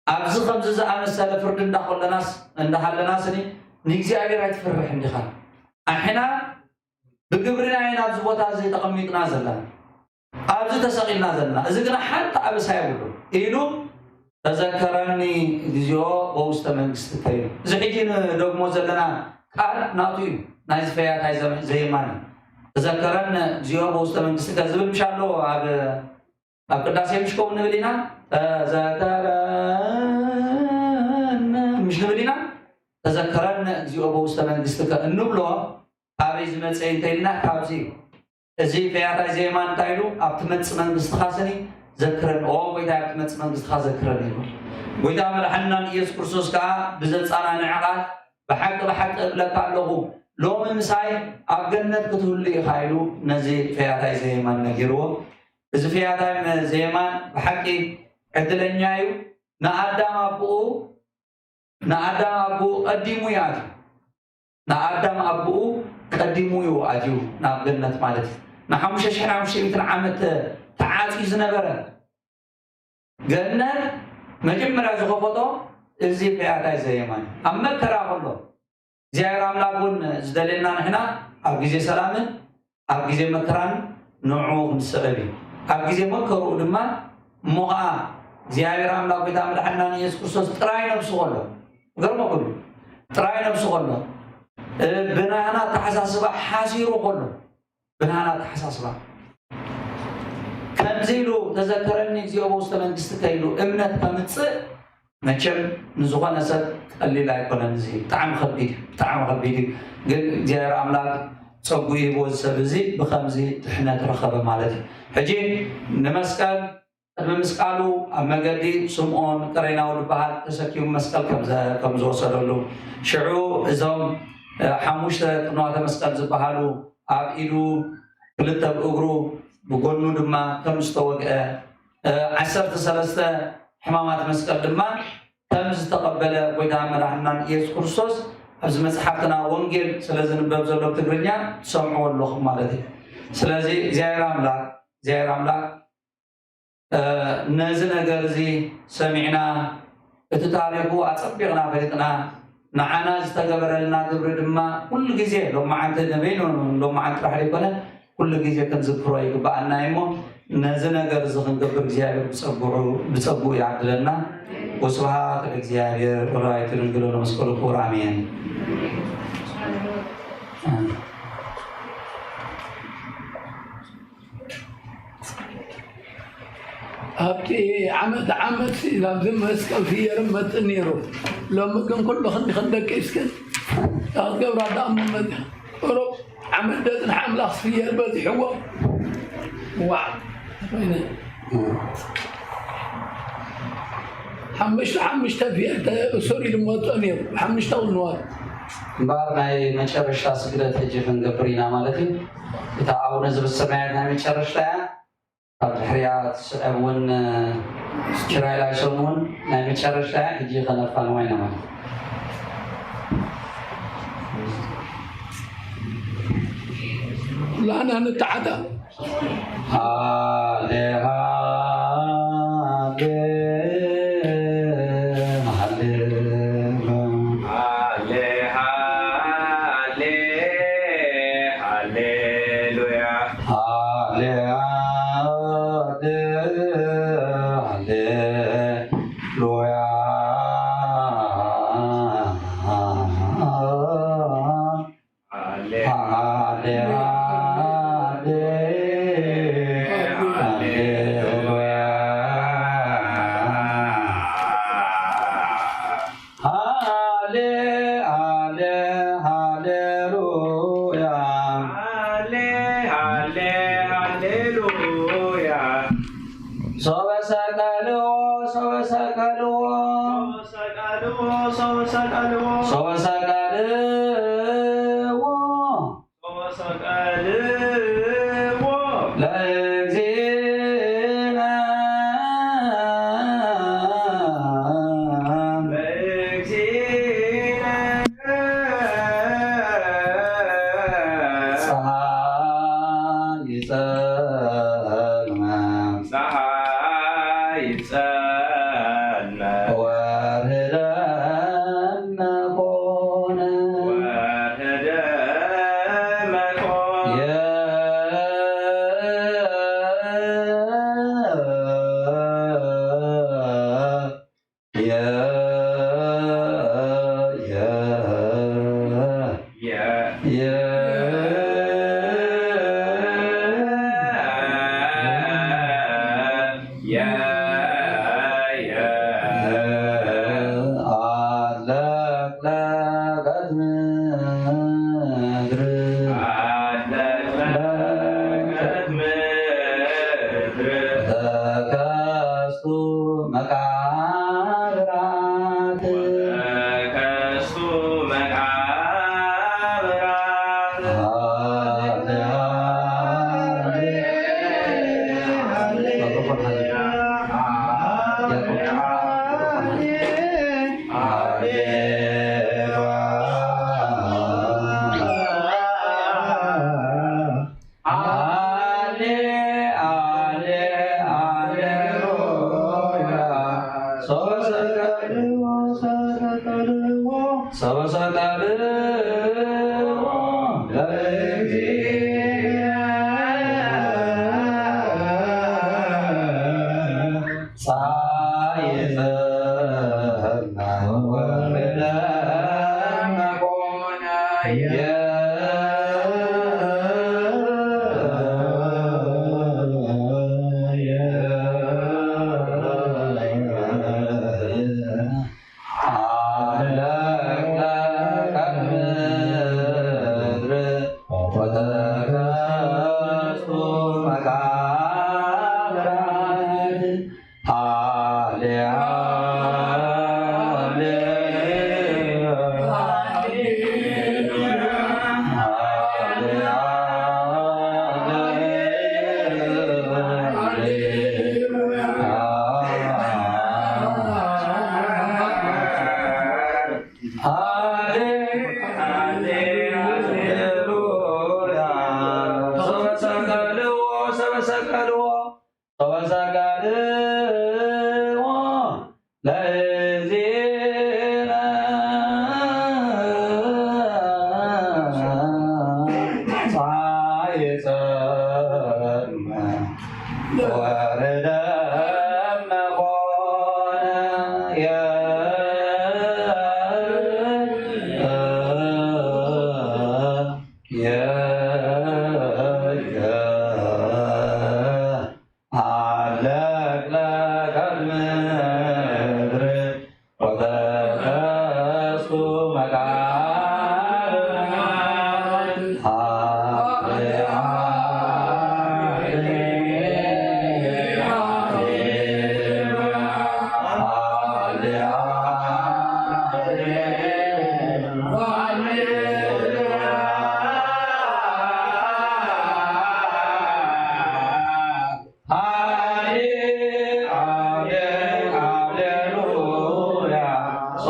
Speaker 6: أبزي خمز زعامسة لفرد اندخل لناس اندخل لناسني نيكزي عبير عيد فرح اندخل احنا بقبرنا عين أبزي بوتا زي تقميقنا زلنا أبزي تساقينا زلنا إذا كنا حتى أبس هايبولو إيلو تذكرني ديزيو ووسط منجست تايلو زحيجين دوغمو زلنا قال ناطيو نايز فيات هاي زي ماني تذكرن ديزيو ووسط منجست كذب مشالو اب قداسي مشكو نبلينا تذكرن مش نبلينا تذكرن ديزيو ووسط منجست كنبلو ابيز مصين تايلنا كابزي ازي فيات هاي زي مان تايلو ابتمص منجست خاصني ذكرن او ويدا تمص منجست ذكرن ويدا ملحنا يسوع كرسوس كا بزصانا نعقال بحق لك الله لو من مساي ابجنت كتولي خايلو نزي فياتاي زيمان نغيرو اذ فياتاي زيمان بحقي ادلنيايو نادام ابو قديمو ياتي نادام ابو قديمو يواجو نابجنت مالتي نحمش شحنا مش متر عامت تعاطي زنبره جنة مجمرة زخفته الزي فياتاي زيمان أما كراهله زيار عملاقون زدلنا نحنا أبجزي سلامن أبجزي مكران نوعه نسقبي أبجزي مكرو لما مغا زيار عملاق بتعمل حنان يسكسوس تراي نفسه الله غير ما كله تراي نفسه الله بنانا تحساسبا حاسيرو كله بنانا تحساسبا كنزيلو تذكرني زيو بوسط منجست تايلو امنت كمص مچم نزوخنا سد قليل ايكون نزي طعم خبيدي قال جار املاك صقوي بوسبزي بخمزي تحنا ترخبه مالتي حجي نمسكال مسكالو امغدي سمعون قريناو البحر تسكيو مسكال كمزو وصلوا شعو ازوم حموش قنوات مسكال زبحالو ابيلو كلتا بأغرو بقولنا دما كمستوى عشرة سلسلة حمامات مسكر دما تمز تقبل ويدعم رحمن يسوع كرسوس أبز مسحتنا وانجيل سلازن بابزلو تقرنيا سمعوا اللخ مالتي سلازي زير عملاك نازل أجرزي سمعنا اتتعرفوا أتصبغنا فريقنا نعنا استقبل لنا قبر دما كل جزء لو ما عند نبين لو ما عند رحلة كل جزء كنذكره يبقى نايمو نزنا جرز خنقبر እግዚአብሔር بصبو يعدلنا وسبحات እግዚአብሔር ወራይት ንግሎ መስቀሉ ኩር አሜን
Speaker 4: أبتي عمد لازم مسكن في رمت النيرو لما كان كله خدك إسكن قبر عدام من أوروب عمدت الحمل أصفية البدي حوا وعد حمش تفيت سوري الموطنير حمش تقولنوات
Speaker 6: بارناي مشرشا سجدت هجفن قبرينا مالتي يتعاون نزب السماعات ناي مشرشا قبل حريات سأبون كراي لا يسمون ناي مشرشا هجي خلفان وين مالتي
Speaker 4: لا أنا نتعدى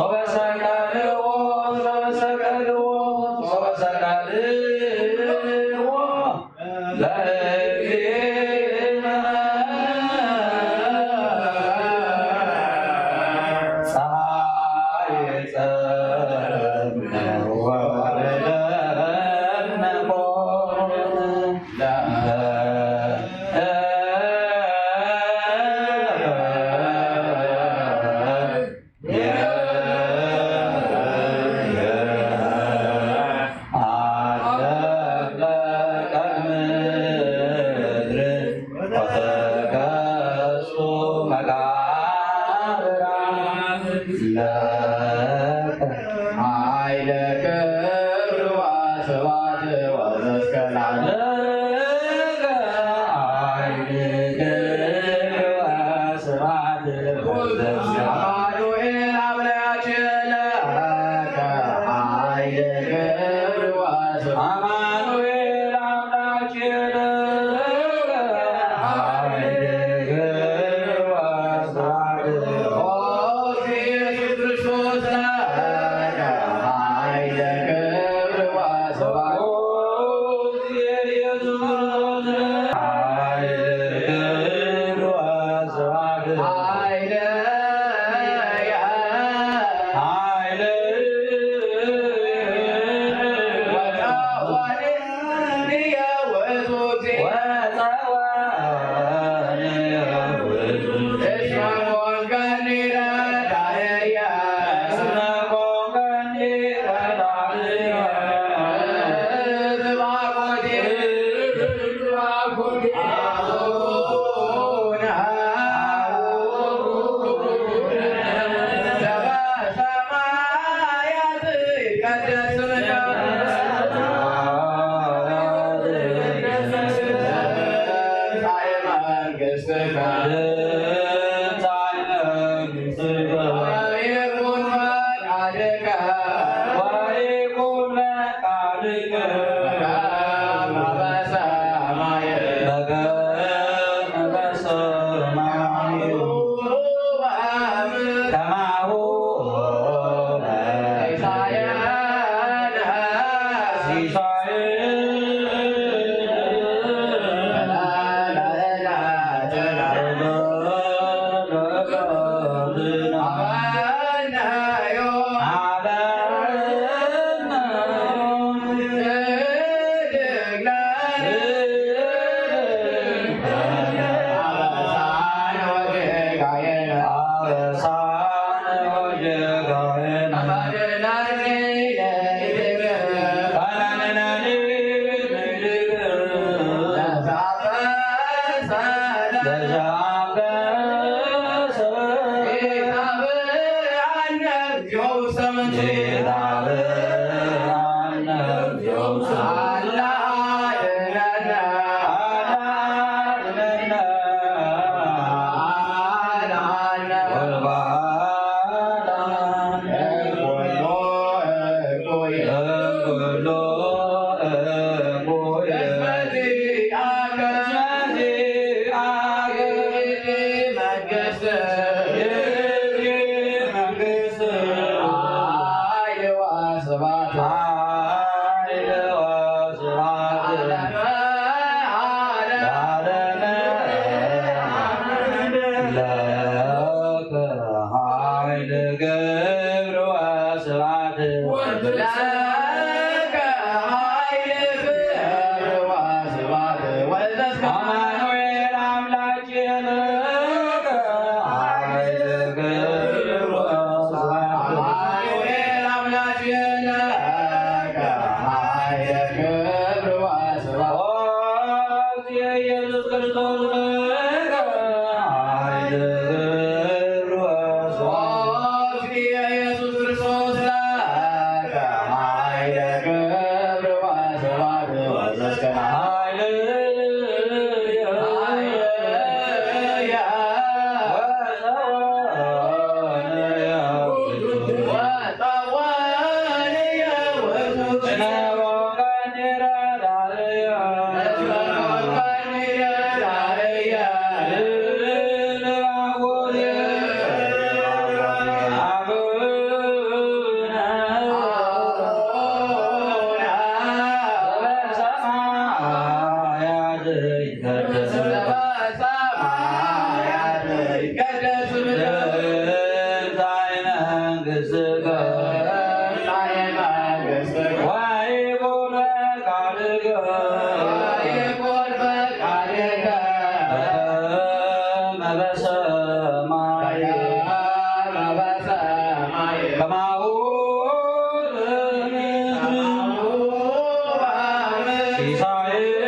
Speaker 6: Christos, መንግሥትከ ወይኩን ፈቃድከ በከመ በሰማይ ከማሁ በምድር ሲሳየነ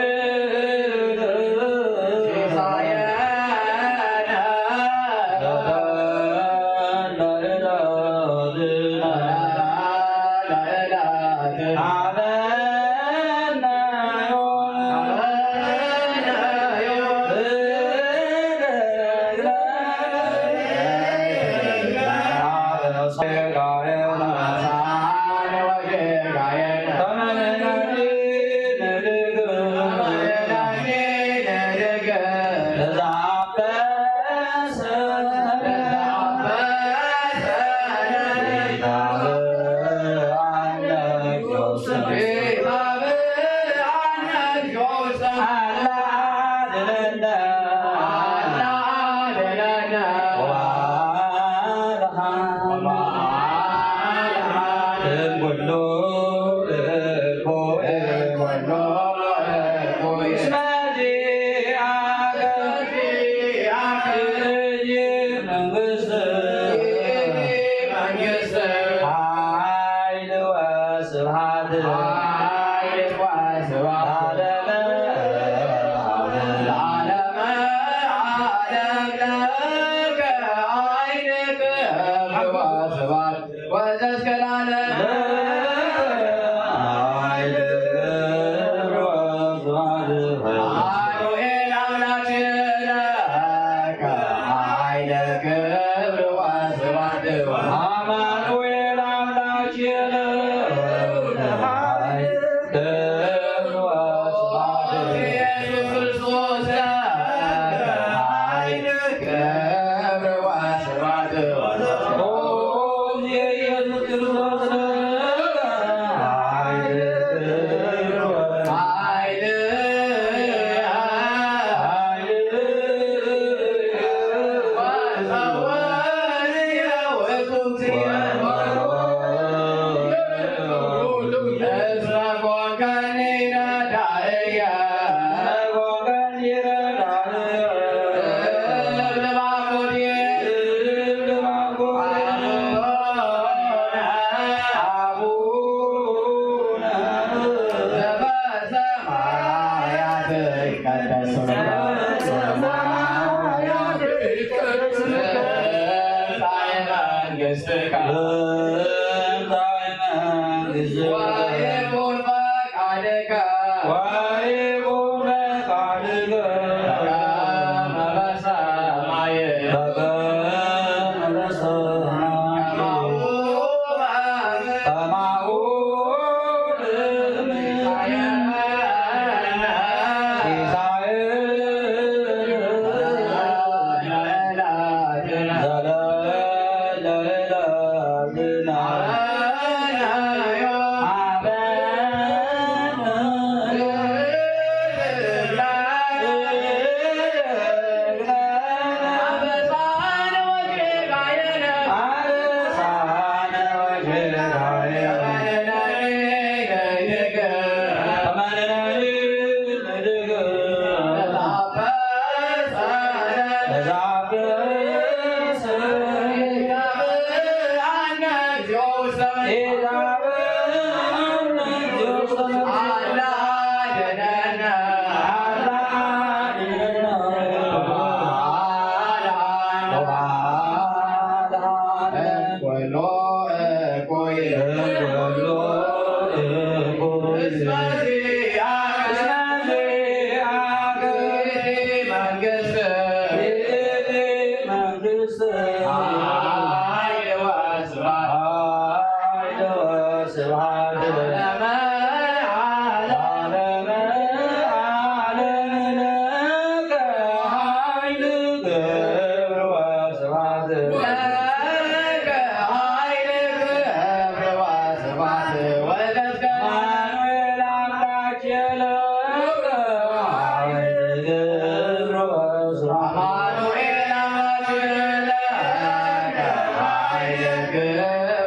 Speaker 4: Good.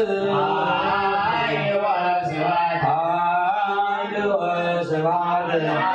Speaker 6: I was Amen.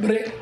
Speaker 5: Break.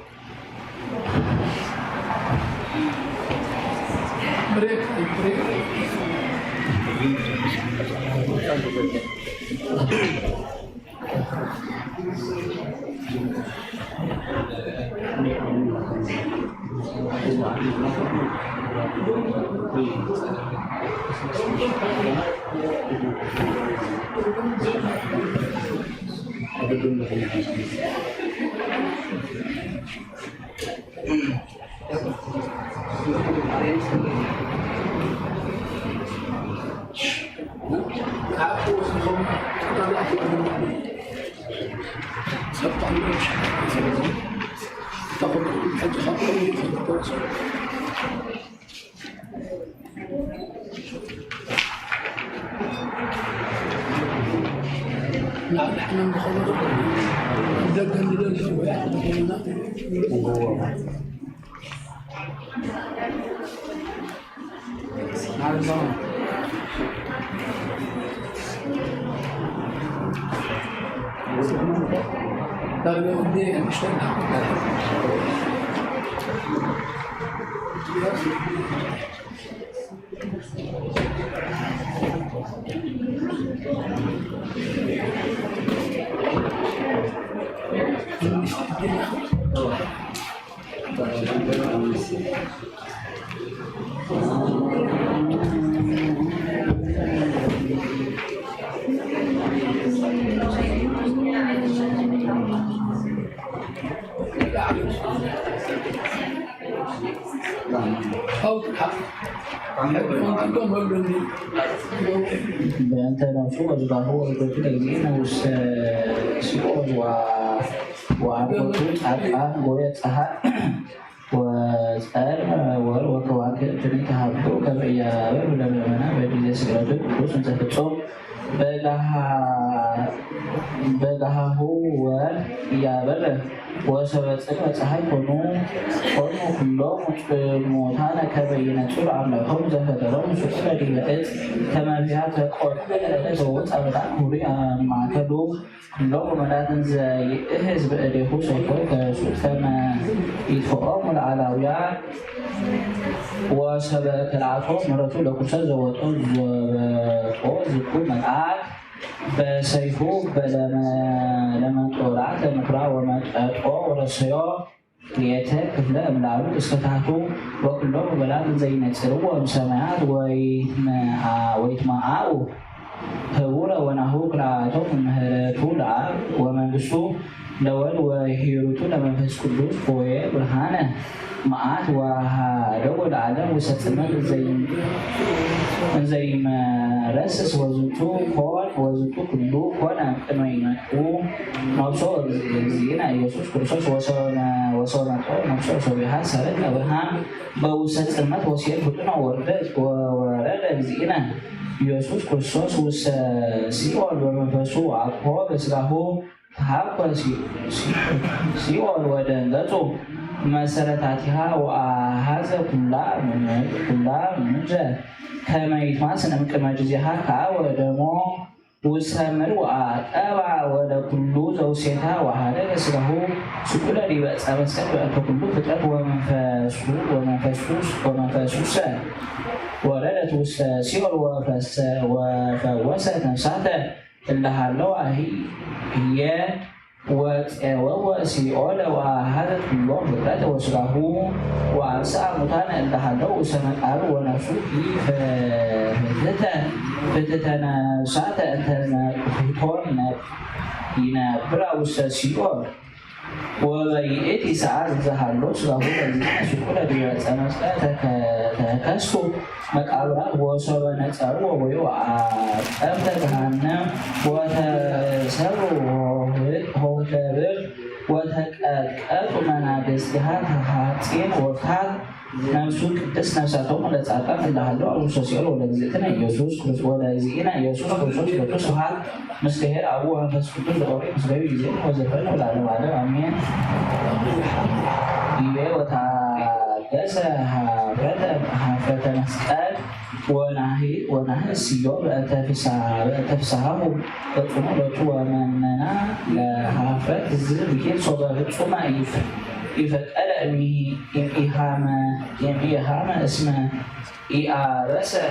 Speaker 4: لا احنا نخلص ندق ندق ويحصل لنا درجة ودي مش
Speaker 7: بأنت نفسه هو الكل يجينا وسيقول وعبوت عبان ويت أحد وسأل وكواكب تنيك هابو كبيا ولا بمنا بدي سكرتو بس أنت تتصور بلها هو يا بله وسبت صحيح كونه كلهم موتانا كبينة عملهم زهدرهم شكرا لبئت كما فيها تقول زوت أبدا مريا مع كدو كلهم ملاتن زي إهز بأديه سيكون كشوت كما يتفقهم العلاوية وسبت العطوة مرتو لكسا زوتون وزكو ملعات بسيفو لما طلعت مقرأ وما تقوى ورسيو ليتك لا ملعبو استفتحتو وكلهم بلاد زي نتسروا ومسامعات ويتمعاو هورا ونهو قرأتو من مهراتو لعب ومنقصو لول وهيروتو لما فيس كدوس قوية برهانة معات وهادو العالم وستسمت زي ما رأسس وزنتو كون وزنتو كله كون كانوا ينقو نوصو زينا يسوس كرسوس وصلنا نوصو سويها سرد أبراهام بوستسمت وسير بدنا ورد زينا يسوس كرسوس وسيول ومفسو عقو بسرعه تحقق سيول ودندتو مساراتها وهذا كلها منجا كما يتماسن من كما جزيها كاو دمو وسمر وأتابع ولا كل زوجها وهذا يسره سكول ريبات أمسك كل فترة ومنفسوس ولا تسير وفوسة نفسها إلا هلوا هي وهو سيئول وهذا كله فترة وسره وأمسى متانا إلا هلوا سمكار ونفسه فتتنا ساعة أنتنا فتورنا هنا براوس سيئول وبيئتي ساعات زهرلو سره الذين سكول بيوت أمسك تكسو مكابرات وصوبنا تارو ويوعى أمتدهن وتسروا هو كبير وتكأت منابسها تحاتين وفتحات نمسوك دس نفساتهم ولا تعقام إلا هلو أو سوسيال ولا زيتنا يسوس ولا زينا يسوس كرسوس كرسوسات مسكهر أبوها فسكتون لغوري مسكهر يزين وزفرن ولا عدم أمين إيوه وتعجزها فتنسأل ونهي السيوب أتفسهم وتنولت ومننا لحافة الزر صدرت ثم يفتأل إيهام اسمه إعارسة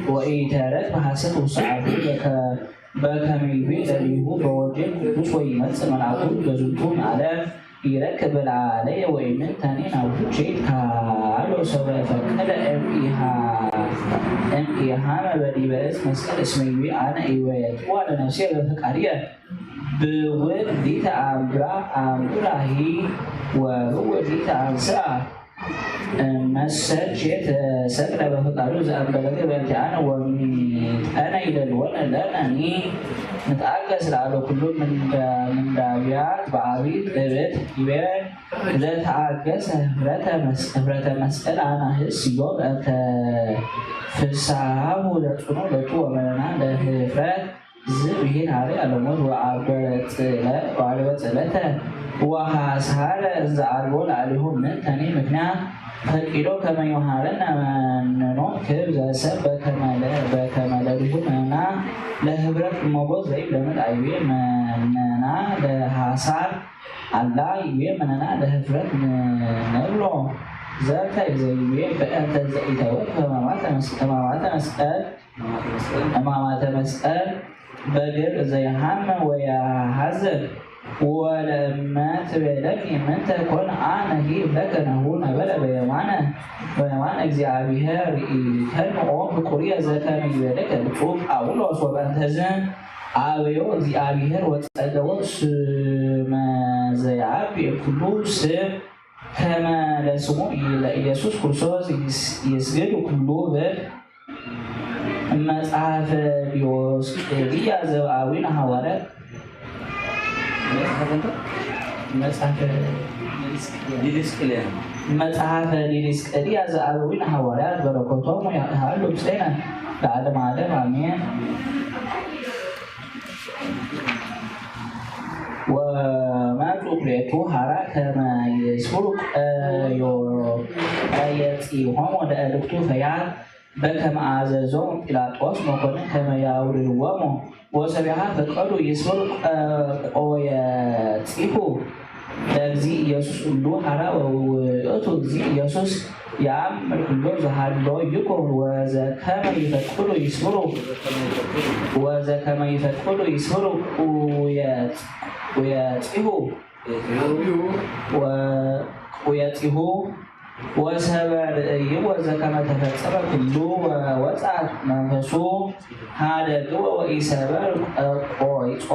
Speaker 7: وإيتارت بحسته صعبه بكمل بيت اليهود ووجه قدوس ويمثل العقول بزلتون على يركب العالية وإن تاني أو شيء كالو سبب فكذا إيها ما بدي بس مسألة اسمي أنا إيوات وأنا نسير الفكرية بوقت دي أمراهي وهو دي أنسى مسجت سكر بفكروا زأبلغ بنتعنا أنا إلى الولد لأنني نتعكس على كل من دابيات بعبيد بيت يبين إذا تعكس هفرة مسألة أنا هسي يوم أنت في الساعة ولا تكونوا لتوه مننا لهفرة زبين على الأمور وعربت لته وحاسهال زعربول عليهم من تاني مكنا فكيلو كما يوهالنا من نوكب زاسب بكمال لهمنا لهبرت مبوز زي لمد عيبين مننا لحاسار الله يبين مننا لهبرت نبلو ذاك زي فأنت زي توت أمامات مسأل بدر زي هم ويا حزر ولما تبلك من تكون أنا هي لك نهون بلا بيمانة እግዚአብሔር ከንኦ በኮሪያ ዘካሚ በለከ ልፎቅ አውሎ ወበንተዘን አብዮ እግዚአብሔር ወጸገወስ መዘያብ የኩሉ ስም ከመ ለስሙ ለኢየሱስ ክርስቶስ ይስገዱ ኩሉ በል መጽሐፈ ዲዮስቆሮስ ዘአዊነ ሐዋርያ መጽሐፈ ዲዮስቆሮስ ዘአዊነ ሐዋርያት በረከቶሙ ያህሉ ምስሌነ ለዓለመ ዓለም አሜን። ወመፁ ክልኤቱ ሐራ ከመ ይስሩቅ የጽሖሙ ለእልክቱ ፈያት በከመ አዘዞሙ ጲላጦስ መኮንን ከመ ያውርድዎሙ ወሰቢሃ ፈቀዱ ይስሩቅ ወየጽሑ ለእግዚ ኢየሱስ ሁሉ ሐራ ወውእቱ እግዚ ኢየሱስ ያእምር ኩሎ ዘሃሎ ይኩን ወዘከመ ይፈቅዱ ይስሩ ወየጽሑ ወሰበር ወዘከመ ተፈጸመ ኩሉ ወወፅአት መንፈሱ ሀደግዎ ወኢሰበር ቆይጾ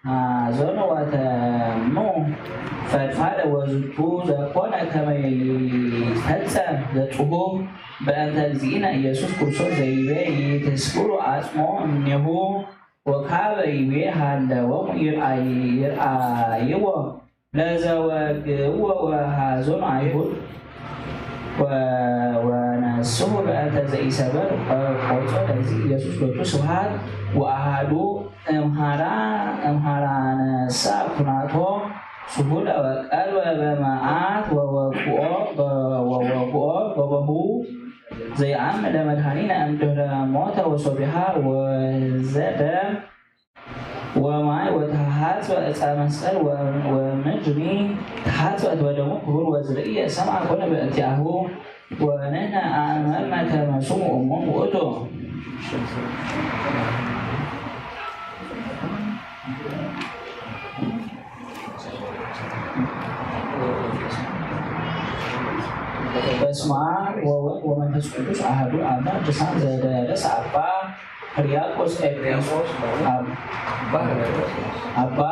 Speaker 7: ሐዘኑ ወተሙ ፈድፋደ ወዝንቱ ዘኮነ ከመ ይትፈጸም ዘጽሑፍ በእንተ እግዚእነ ኢየሱስ ክርስቶስ ዘይቤ ይትስክሩ አጽሞ እምኔሁ ወካበ ይቤ ሃለወሙ ይርአይዎ ለዘወግእዎ ወሐዘኑ አይሁድ ወነስሑ በእንተ ዘኢሰበር ቆይጾ ለእግዚእ ኢየሱስ ሎቱ ስብሐት ወአሐዱ እምሃራ ነሣ ኩናቶ ስሁለ ወቀልበ በመዓት ወወኩኦ በበሁ ዘይአምር ለመድኃኒነ እምድኅረ ሞተ ወሶቢሃ ወዘደም ወማይ ወተሐጽበ ዕፀ መስቀል ወምድሪ ተሐጽበት በደሙ ክቡር ወዝርእየ ሰምዐ ኮነ በእንቲአሁ ወንሕነ አእመርነ ከመ ስሙዕ እሞሙ ውእቱ። በስመ አብ ወወልድ ወመንፈስ ቅዱስ አሐዱ አምላክ በሳም ዘደረሰ አባ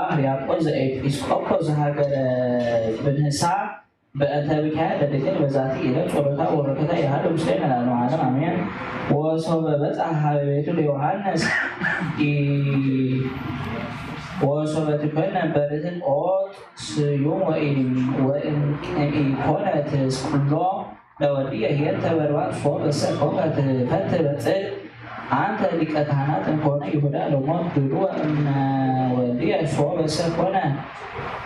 Speaker 7: ሕርያቆስ ዘኤጲስቆጶስ ዘሀገረ ብንህሳ በእንተ ሚካኤል ለድንግል በዛቲ ዕለት ጸሎታ ወበረከታ ይሃሉ ምስሌነ ለዓለመ ዓለም አሜን። ወሶበ በጽሐ ኀበ ቤቱ ለዮሐንስ ወሶበ ትኮነ በርትዕ ኦት ስዩም ወኢኮነት ስኩሎ ለወዲየ ኄንተ በርባዕ ሶበሰ ኮከ ትፈትሕ በጽድቅ አንተ ሊቀ ካህናት እምኮነ ይሁዳ ለሞት ድሉ እምነ ወዲየ ሶበሰ ኮነ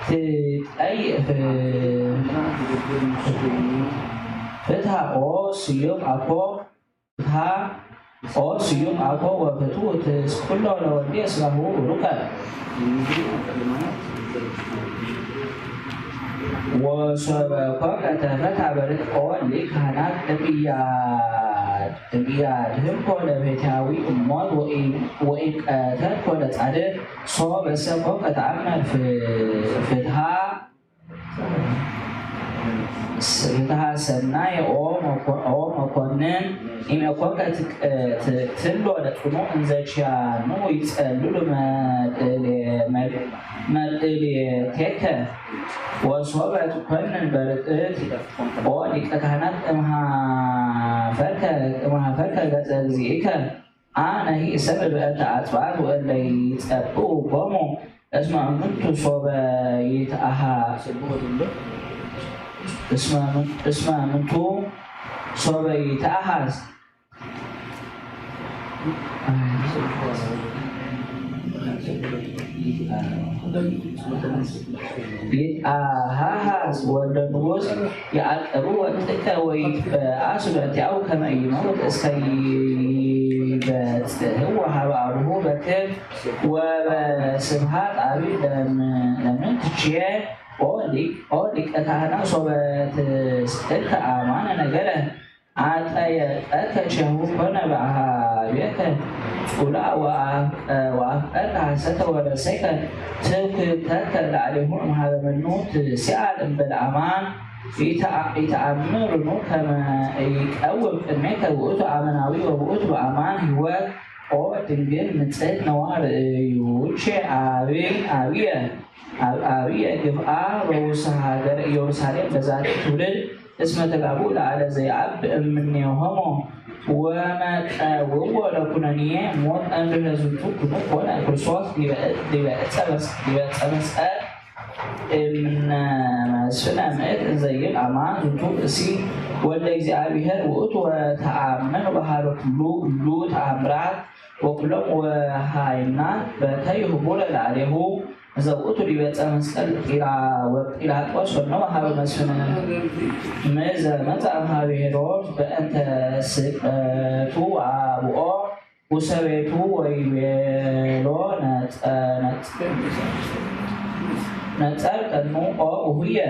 Speaker 7: ትጠይእ ፍትሐ ኦ ስዩም አኮ ወፍትሑ ትስኩሎ ለወዲየ ስጋሁ ሩቀ ወሶበ ኮከ ተፈትሐ በርትዕ ኦ ሊካህናት እምኢያድኅንኮ ለቤታዊ እሞት ወኢቀተልኮ ለጻድቅ ሶበሰ ኮከ ተአምር ፍትሐ ሰናይ ኦ መኮንን ኢመኮከ ትሎ ለጥኖ እንዘቻኑ ይጸልሉ መድልየቴከ ወሶበ ትኮንን በርጥት ኦ ሊቀ ካህናት እምሃፈርከ ገጸ እግዚእከ አነሂ ሰብ በእንተ አጽዋት ወእለ ይጸብኡ ቦሙ እስመ እምንቱ ሶበ ይትአሃ እስመ እምንቱ ሶበ ይትአሃዝ ይትአሃዝ ወልደ ንጉሥ ይዓቅቡ ወጥቅተ ወይትበአሱ በእንቲአሁ ከመ ይሞት እስከ ይበጽሕዎ ሀበ አቡሁ በክብር ወበስብሐት አቢይ ለምንትችየ ኦ ሊቀ ካህናት ሶበ ትስእልከ አማነ ነገረ አጠየቀከ ቸሁ ኮነ በአሃቤከ ጹላእ ወአፍቀርከ ሐሰተ ወረሰይከ ትውክተከ ላዕሌሁ እምኀበ መኑ ትስአል እምበለ አማን ኢተአምርኑ ከመ ይቀውም ቅድሜከ ውእቱ አመናዊ ወውእቱ በአማን ሕይወት ኦ ድንግል ንጽሕት ነዋር ርእዩቼ አብየ ግብአ በውስተ ሀገረ ኢየሩሳሌም በዛቲ ትውልድ እስመ ተጋቡ ለአለ ዘይአብ እምኔሆሞ ወመጠውዎ ለኩነኔ ሞት እምድኅረ ዝንቱ ኩኑ ኮነ ክርስቶስ ዲበ ዕፀ መስቀል እምነ መስፍነ ምእት እንዘይብል አማን ዝንቱ ብእሲ ወልደ እግዚአብሔር ውእቱ ወተአመኑ በሃበ ኩሉ ተአምራት ወኩሎም ወሃይማኖት በከይሁቡ ለላዕሌሁ ዘውእቱ ዲበ ዕፀ መስቀል ጲላጦስ ወነወ ሀበ መስፍነ ምእት ዘመጽአ እምኀበ ሄሮድስ በእንተ ስቅለቱ አብኦ ውሰቤቱ ወይቤሎ ነጸር ቀኑ ኦ እሁየ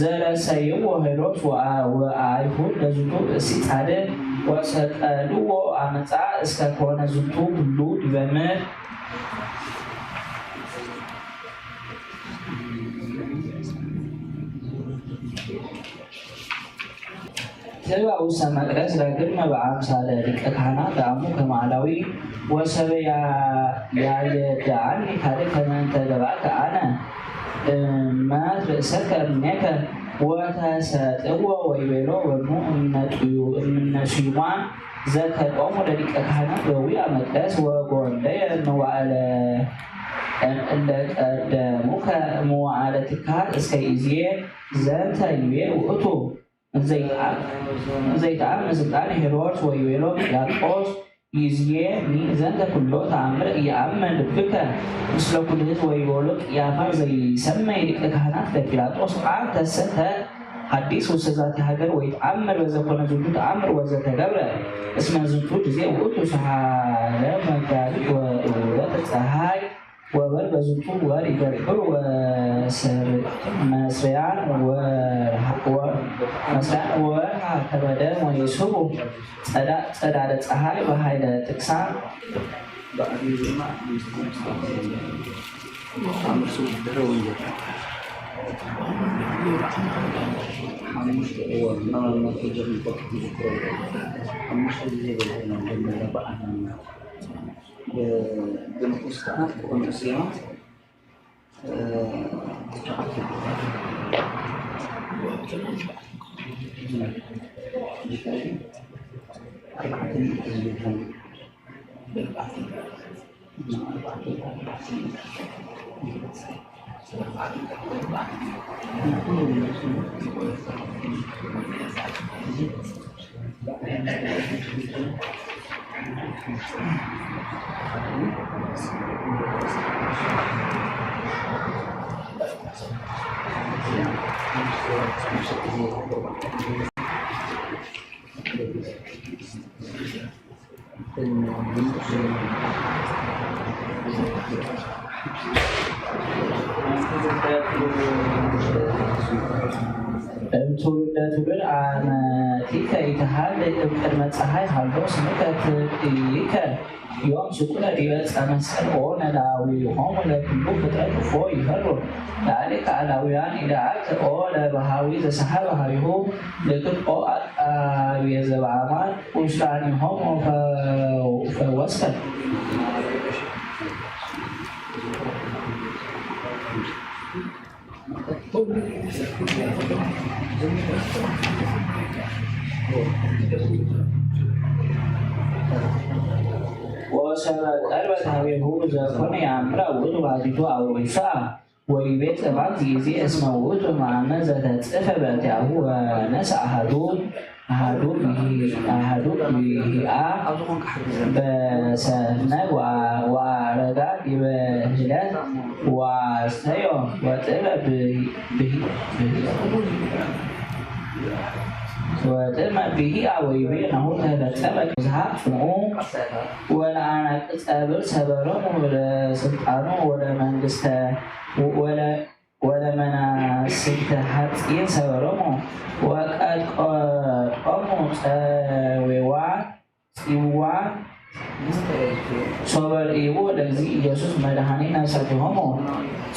Speaker 7: ዘረሰይዎ ሄሮድስ ወአይሁድ ለዝንቱ ብእሲ ጻድቅ ወሰቀልዎ አመፃ እስከ ኮነ ዝንቱ ሁሉ ዲበ ምድር ትብአ ውስተ መቅደስ ረግድመ በአምሳለ ሊቀ ካህናት ዳሙ ከማዕላዊ ወሰበ ያየድአኒ ካልእ ከመ እንተ ገባከ አነ እመት ርእሰከ እምኔከ ወተሰጥዎ ወይቤሎ ወኑ እምነ ስዩማን ዘከቆሙ ለሊቀ ካህናት በዊአ መቅደስ ወጎንደየ መዋዕለ እለ ቀደሙከ መዋዕለ ትካት እስከ ይእዜየ ዘንተ ይቤ ውእቱ ዘይተአምር ስልጣነ ሄሮድስ ወይቤሎ ጲላጦስ ይእዜኒ ዘንተ ኩሎ ተአምር ኢየአምን ልብከ ምስለ ኩሉ ሕዝብ ወይቤሎ ቅያፋ ዘይሰመይ ሊቀ ካህናት ለጲላጦስ አንተሰ ሐዲስ ውስተ ዛቲ ሀገር ወይተአምር በዘኮነ ዝንቱ ተአምር ወዘተገብረ እስመ ዝንቱ ጊዜ ውእቱ ሰሃለ መጋቢት ወዕለተ ፀሐይ ወበር በዝንቱ ወር ይገብሩ መስሪያን ወርሃ ከበደም ወይሱቡ ጸዳለ ፀሐይ በኃይለ ጥቅሳ
Speaker 8: በንቁስታት ቆንስያት
Speaker 7: ትውልደ ትውልድ አመቲከ ይትሃልቅ ቅድመ ፀሐይ ሃሎ ስምከ ትእይከ ዮም ስቁለ ዲበ ዕፀ መስቀል ኦ ነዳዊሆሙ ለኩሉ ፍጥረት እፎ ይፈሩ ላዕሌከ አላውያን ኢለአከ ኦ ለባሃዊ ዘሰሓበ ሀቢሁ ልክል ኦ አቃቤ ዘበአማን ውስጣኒሆሙ ፈወስከ ወሰበ ቀርበት ሀቤሁ ዘኮነ ያምራ ውእቱ ባሕቲቱ አውሪሳ ወይቤት እባት ጊዜ እስመ ውእቱ ማነ ዘተጽሕፈ በእንቲአሁ ወነስአ አሐዱ ብሂአ በሰፍነግ ወአረጋ ዲበ ህለት ወአስተዮ ወጥበብ ብሂአ ወይቤ ናሁ ተፈጸመ ዝሃብ ጽምዑ ወለአናቅጸ ብር ሰበሮሙ ወለስልጣኑ ወለመናስግተ ሐጺን ሰበሮሙ ወቀጥቀጦሙ ጸዌዋ ጽዋ ሶበልኢቡ ለእግዚእ ኢየሱስ መድኃኒነ ነፍሳቲሆሙ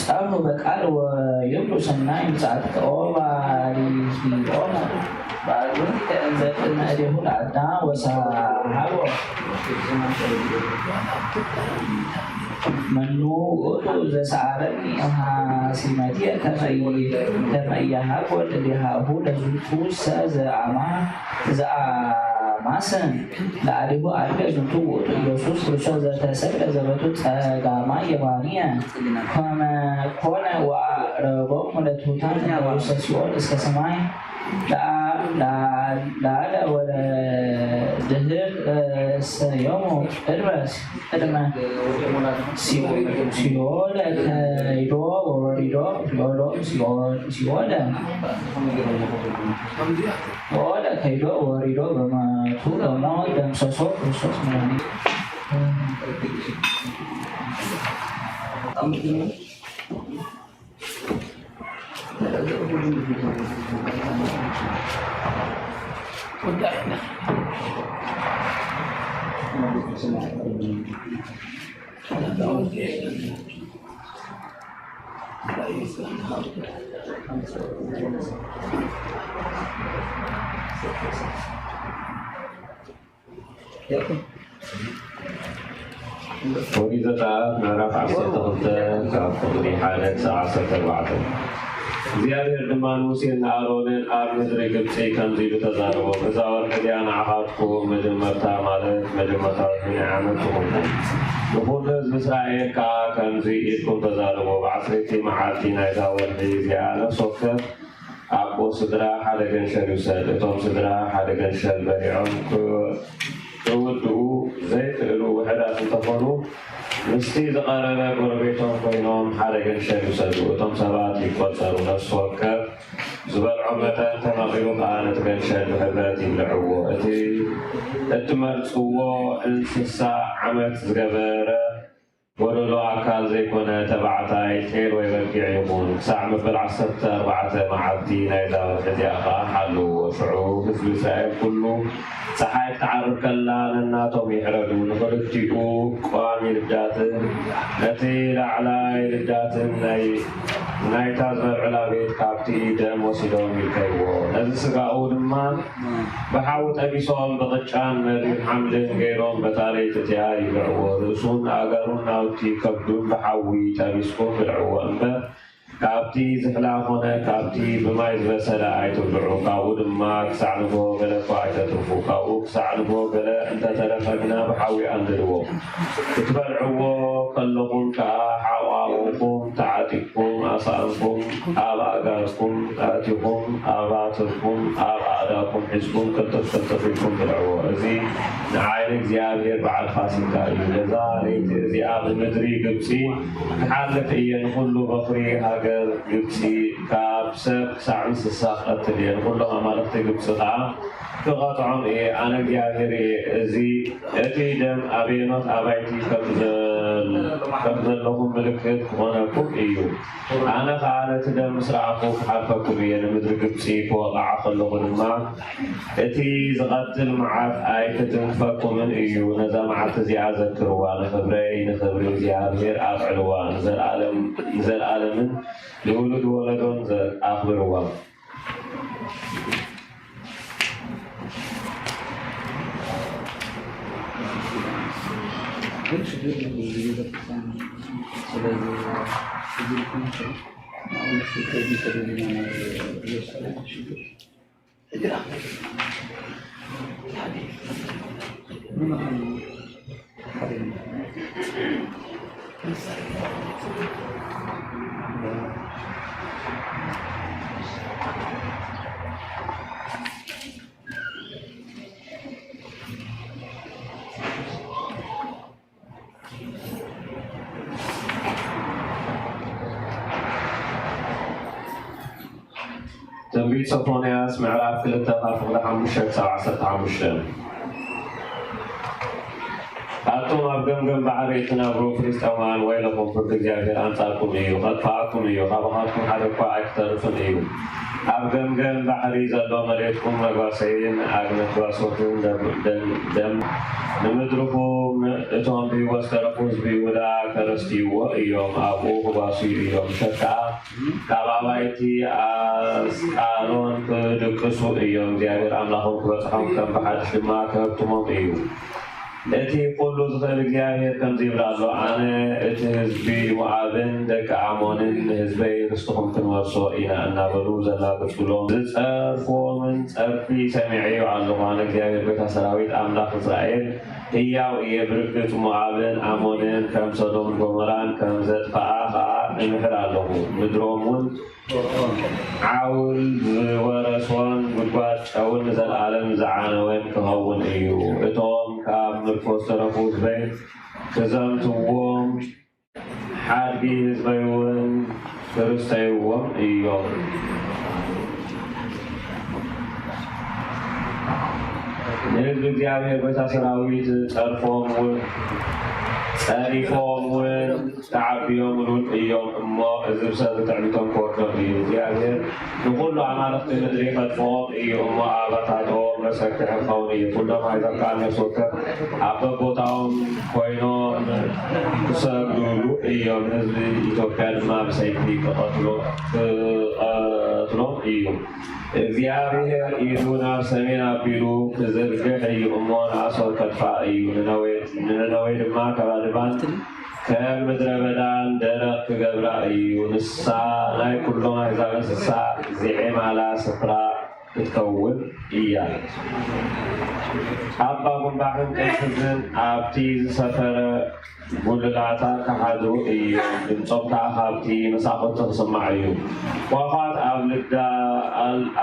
Speaker 7: ጸብሑ በቃል ወይብሉ ሰናይ ምጽአትከ ኦ ባሪኪኦሙ ባርኩኒ እንዘ ቅድመ እዴሁ ለአዳም ወሰሃቦ መኑ ውእቱ ዘሰዓረኒ እምኀሲመትየ ከመ ኢያሃብ ወለዲሃሁ ለዝንቱ ዘአማስን ለአዲሁ አድገ ዝንቱ ውእቱ ኢየሱስ ክርስቶስ ዘተሰቅለ ዘበቱ ጸጋማ የማንየ ከመ ኮነ ወአቅረቦሙ ለትሑታን ውስተ ሲኦል እስከ ሰማይ ለአለ ወለድኅር ሰዮሙ ቅድመ ሲኦል ከይዶ ወወሪዶ ሲኦል ከይዶ ወወሪዶ በሞቱ በሞት ደምሰሶ ክርስቶስ መድኃኒት
Speaker 5: ኦሪት ዘጸአት ምዕራፍ 12 ካብ ቁጥሪ 1 ክሳብ 14 እግዚአብሔር ድማ ሙሴን አሮንን ኣብ ምድሪ ግብፂ ከምዚ ኢሉ ተዛረቦም እዛ ወርሒ እዚኣ ንዓኻትኩም መጀመርታ ማለት መጀመርታዊ ናይ ዓመት ትኹንኩም ንኩሉ ህዝቢ እስራኤል ከዓ ከምዚ ኢልኩም ተዛረቦ ብዓሰርይቲ መዓልቲ ናይዛ ወርሒ እዚኣ ነፍሲ ወከፍ ኣቦ ስድራ ሓደ ገንሸል ይውሰድ እቶም ስድራ ሓደ ገንሸል በሊዖም ክውድኡ ዘይክእሉ ውሕዳት እንተኾኑ ምስቲ ዝቐረበ ጎረቤቶም ኮይኖም ሓደ ገንሸል ይውሰዱ እቶም ሰባት ይቆፀሩ ነፍሲ ወከፍ ዝበልዖ መጠን ተመቒሉ ከዓ ነቲ ገንሸል ብሕብረት ይብልዕዎ እቲ እትመርፅዎ እንስሳ ዓመት ዝገበረ ጎደሎ ኣካል ዘይኮነ ተባዕታይ ጤል ወይ በጊዕ ይኹን ክሳዕ መበል 14 መዓልቲ ናይዛ ወርሒ እዚኣ ከዓ ሓልዎ ሽዑ ህዝቢ እስራኤል ኩሉ ፀሓይ ክትዓርብ ከላ ነናቶም ይሕረዱ ንክልቲኡ ቋሚ ልዳትን ነቲ ላዕላይ ልዳትን ናይታ ዝበልዕላ ቤት ካብቲ ደም ወሲዶም ይልከይዎ ነዚ ስጋኡ ድማ ብሓዊ ጠቢሶም ብቅጫን መሪር ሓምድን ገይሮም በታለይቲ እትያ ይብልዕዎ ርእሱን ኣገሩን ናውቲ ከብዱን ብሓዊ ጠቢስኩም ብልዕዎ እምበር ካብቲ ዝሕላ ኮነ ካብቲ ብማይ ዝበሰለ ኣይትብልዑ ካብኡ ድማ ክሳዕ ንጎ ገለ እኳ ኣይተትርፉ ካብኡ ክሳዕ ንጎ ገለ እንተተረፈ ግና ብሓዊ ኣንድድዎ ክትበልዕዎ ከለኹም ከዓ ሓቋቑኩም ተዓጢቅኩም ኣሳእንኩም ኣብ ኣእጋርኩም ኣእቲኹም ኣብ ባትርኩም ኣብ ኣእዳኩም ሒዝኩም ክልጥፍ ኢልኩም ብልዕዎ እዚ ንዓይኒ እግዚኣብሔር በዓል ፋሲካ እዩ ነዛ ለይቲ እዚኣ ብምድሪ ግብፂ ክሓልፍ እየ ንኩሉ በኽሪ ሃገር ግብፂ ካብ ሰብ ክሳዕ እንስሳ ክቀትል እየ ንኩሎም ኣማልክቲ ግብፂ ከዓ ክቐጥዖም እየ ኣነ እግዚኣብሔር እየ እዚ እቲ ደም ኣበየኖት ኣባይቲ ከም ዘለኹም ምልክት ክኾነኩም እዩ ኣነ ከዓ ነቲ ደም ምስ ረኣኹ ክሓልፈኩም እየ ንምድሪ ግብፂ ክወቕዓ ከለኹ ድማ እቲ ዝቐትል መዓት ኣይክትንፈኩምን እዩ ነዛ መዓልቲ እዚኣ ዘክርዋ ንክብረይ ንክብሪ እግዚኣብሔር ኣብዕልዋ ንዘለኣለምን ንውሉድ ወለዶን ኣኽብርዋ ትንቢት ሶፎንያስ ምዕራፍ 2:5-15 ኣቶም ኣብ ገምገም ባሕሪ እትነብሩ ፍልስጤማውያን ወይለኹም ፍርዲ እግዚኣብሔር ኣንጻርኩም እዩ ከጥፍኣኩም እዩ ካብኻትኩም ሓደ እኳ ኣይክተርፍን እዩ ኣብ ገምገም ባሕሪ ዘሎ መሬትኩም መጓሰይን ኣግነት ጓሶትን ደም ንምድርኩም እቶም ብሂወት ዝተረፉ ህዝቢ ይሁዳ ከረስትይዎ እዮም ኣብኡ ክጓስዩ እዮም እሸት ከዓ ካብ ኣባይቲ ኣስቃሎን ክድቅሱ እዮም እግዚኣብሔር ኣምላኾም ክበፅሖም ከም ብሓድሽ ድማ ክህብትሞም እዩ እቲ ኩሉ ዝኽእል እግዚኣብሔር ከምዚ ይብላ ኣሎ ኣነ እቲ ህዝቢ ሞዓብን ደቂ ኣሞንን ህዝበይ ርስትኹም ክንወርሶ ኢና እናበሉ ዘላግፅሎም ዝፀርፍዎምን ፀርፊ ሰሚዐዮ ኣለኹ ኣነ እግዚኣብሔር ቤተ ሰራዊት ኣምላኽ እስራኤል ህያው እየ ብርግፅ ሞዓብን ኣሞንን ከም ሶዶምን ጎሞራን ከም ዘጥፍኣ ከዓ እምሕር ኣለኹ ምድሮም እውን ዓውል ዝወረሶን ጉድጓድ ጨውን ንዘለኣለም ዝዓነወን ክኸውን እዩ እቶም ካብ ምርኮ ዝተረፉ ህዝበይ ክዘምትዎም ሓድጊ ህዝበይ እውን ክርስተይዎም እዮም ንህዝቢ እግዚኣብሔር ቤተ ሰራዊት ፀሪፎም እውን ተዓቢዮም ሉል እዮም እሞ እዚ ብሰብ ትዕቢቶም ክወርዶም እዩ እግዚኣብሔር ንኩሉ ኣማልክቲ ምድሪ ከጥፍኦም እዩ እሞ ኣባታቶም መሰክዕ ክኸውን እዩ ኩሎም ሃይዘካ ነፍስወከፍ ኣብ በቦታኦም ኮይኖም ክሰግዱሉ እዮም ህዝቢ ኢትዮጵያ ድማ ብሰይፊ ክቐትሎም እዩ እግዚአብሔር ኢዱ ናብ ሰሜን ኣቢሉ ክዝርግሕ እዩ እሞ ንኣሶር ከጥፋእ እዩ ንነነዌ ድማ ከባልባን ከም ምድረ በዳን ደረቕ ክገብራ እዩ ንሳ ናይ ኩሎም ኣሕዛብ እንስሳ ዚዕማላ ስፍራ ክትከውን እያ ኣባ ጉንባሕን ቅልፍዝን ኣብቲ ዝሰፈረ ጉልላታ ክሓዱ እዮም ድምፆም ከዓ ካብቲ መሳኽንቲ ክስማዕ እዩ ኳኻት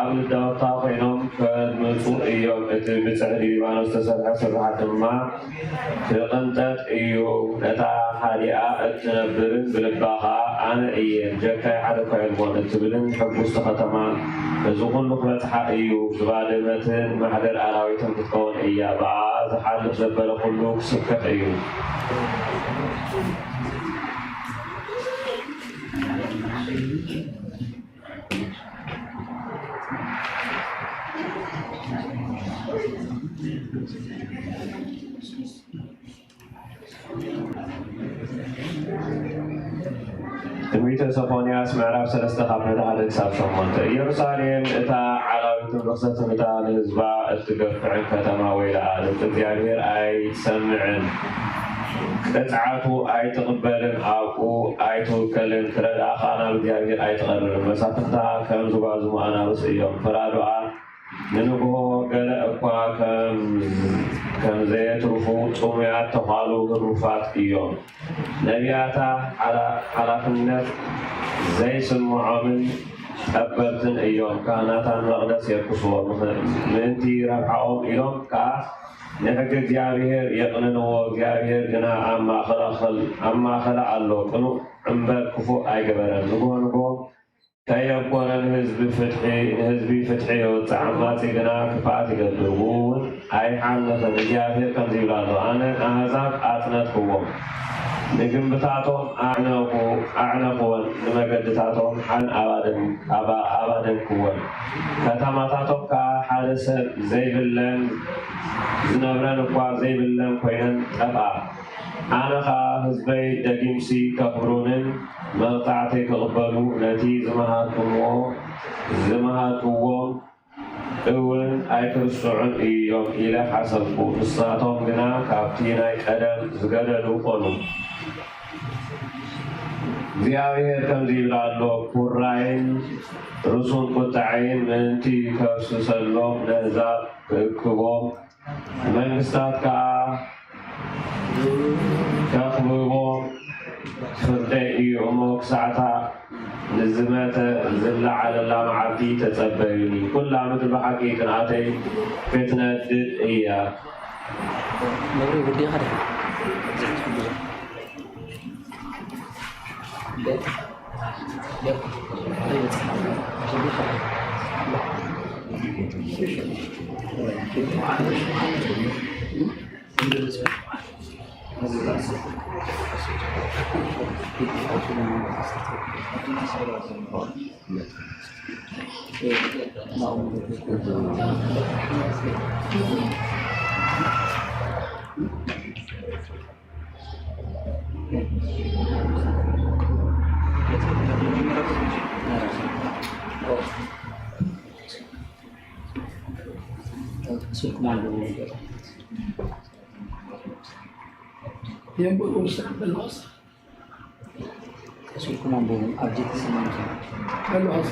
Speaker 5: ኣብ ልዳወታ ኮይኖም ከድምፁ እዮም እቲ ብፅሕዲ ሊባኖስ ዝተሰርሐ ስራሓት ድማ ክቕንጠጥ እዩ ነታ ሓዲኣ እትነብርን ብልባ ከዓ ኣነ እየ ጀካይ ሓደ እኳ የልቦን እትብልን ሕጉስቲ ከተማ እዚ ኩሉ ክበፅሓ እዩ ዝባደመትን ማሕደር ኣራዊትን ክትከውን እያ ብኣ ዝሓልፍ ዘበለ ኩሉ ክስክሕ እዩ ትንቢተ ሶፎንያስ ምዕራፍ 3:1-8 ኢየሩሳሌም እታ ዓላዊትን ርክሰትን እታ ንህዝባ እትገፍዕን ከተማ ወይለኣ ድምፂ እግዚኣብሔር ኣይትሰምዕን ቅፅዓቱ ኣይትቕበልን ኣብኡ ኣይትውከልን ክረድኣ ከዓ ናብ እግዚኣብሔር ኣይትቐርብን መሳፍንታ ከም ዝጓዝሙ ኣናብስ እዮም ፍራዶኣ ንንግሆ ገለ እኳ ከም ዘየትርፉ ጽሙያት ተዃሉ ህሩፋት እዮም ነቢያታ ሓላፍነት ዘይስምዖምን ጠበብትን እዮም ካህናታን መቕደስ የርክስዎም ምእንቲ ረብሓኦም ኢሎም ከዓ ንሕጊ እግዚኣብሔር የቕንንዎ እግዚኣብሔር ግና ኣብ ማእኸላ ኣሎ ቅኑዕ እምበር ክፉእ ኣይገበረን ንጎ ከየኮነን ህዝቢ ፍትሒ የወፅእ ዓማፂ ግና ክፍኣት ይገብርውን ኣይሓነኸን እግዚኣብሔር ከምዚ ይብላ ኣሎ ኣነ ኣሕዛብ ኣፅነትክዎም ንግንብታቶም ኣዕነኽዎን ንመገድታቶም ሓን ኣባደንክዎን ከተማታቶም ከዓ ሓደ ሰብ ዘይብለን ዝነብረን እኳ ዘይብለን ኮይነን ጠፍኣ ኣነ ከዓ ህዝበይ ደጊምሲ ከኽብሩንን መቕፃዕተይ ክቕበሉ ነቲ ዝመሃርክዎም እውን ኣይክርስዑን እዮም ኢለ ሓሰብኩ ንሳቶም ግና ካብቲ ናይ ቀደም ዝገደሉ ኮኑ እግዚአብሔር ከምዚ ይብላ ኣሎ ኩራይን ርሱን ቁጣዕይን ምእንቲ ከብስሰሎም ንህዛብ ክእክቦም መንግስታት ከዓ ከኽብቦም ፍርደይ እዩ እሞ ክሳዕታ ንዝመተ ዝለዓለላ መዓልቲ ተጸበዩኒ ኩላ ምድሪ ብሓቂ ቅንኣተይ ክትነድድ እያ
Speaker 4: Yang berusaha belas.
Speaker 8: Suku mampu abjad semangka.
Speaker 4: Belas.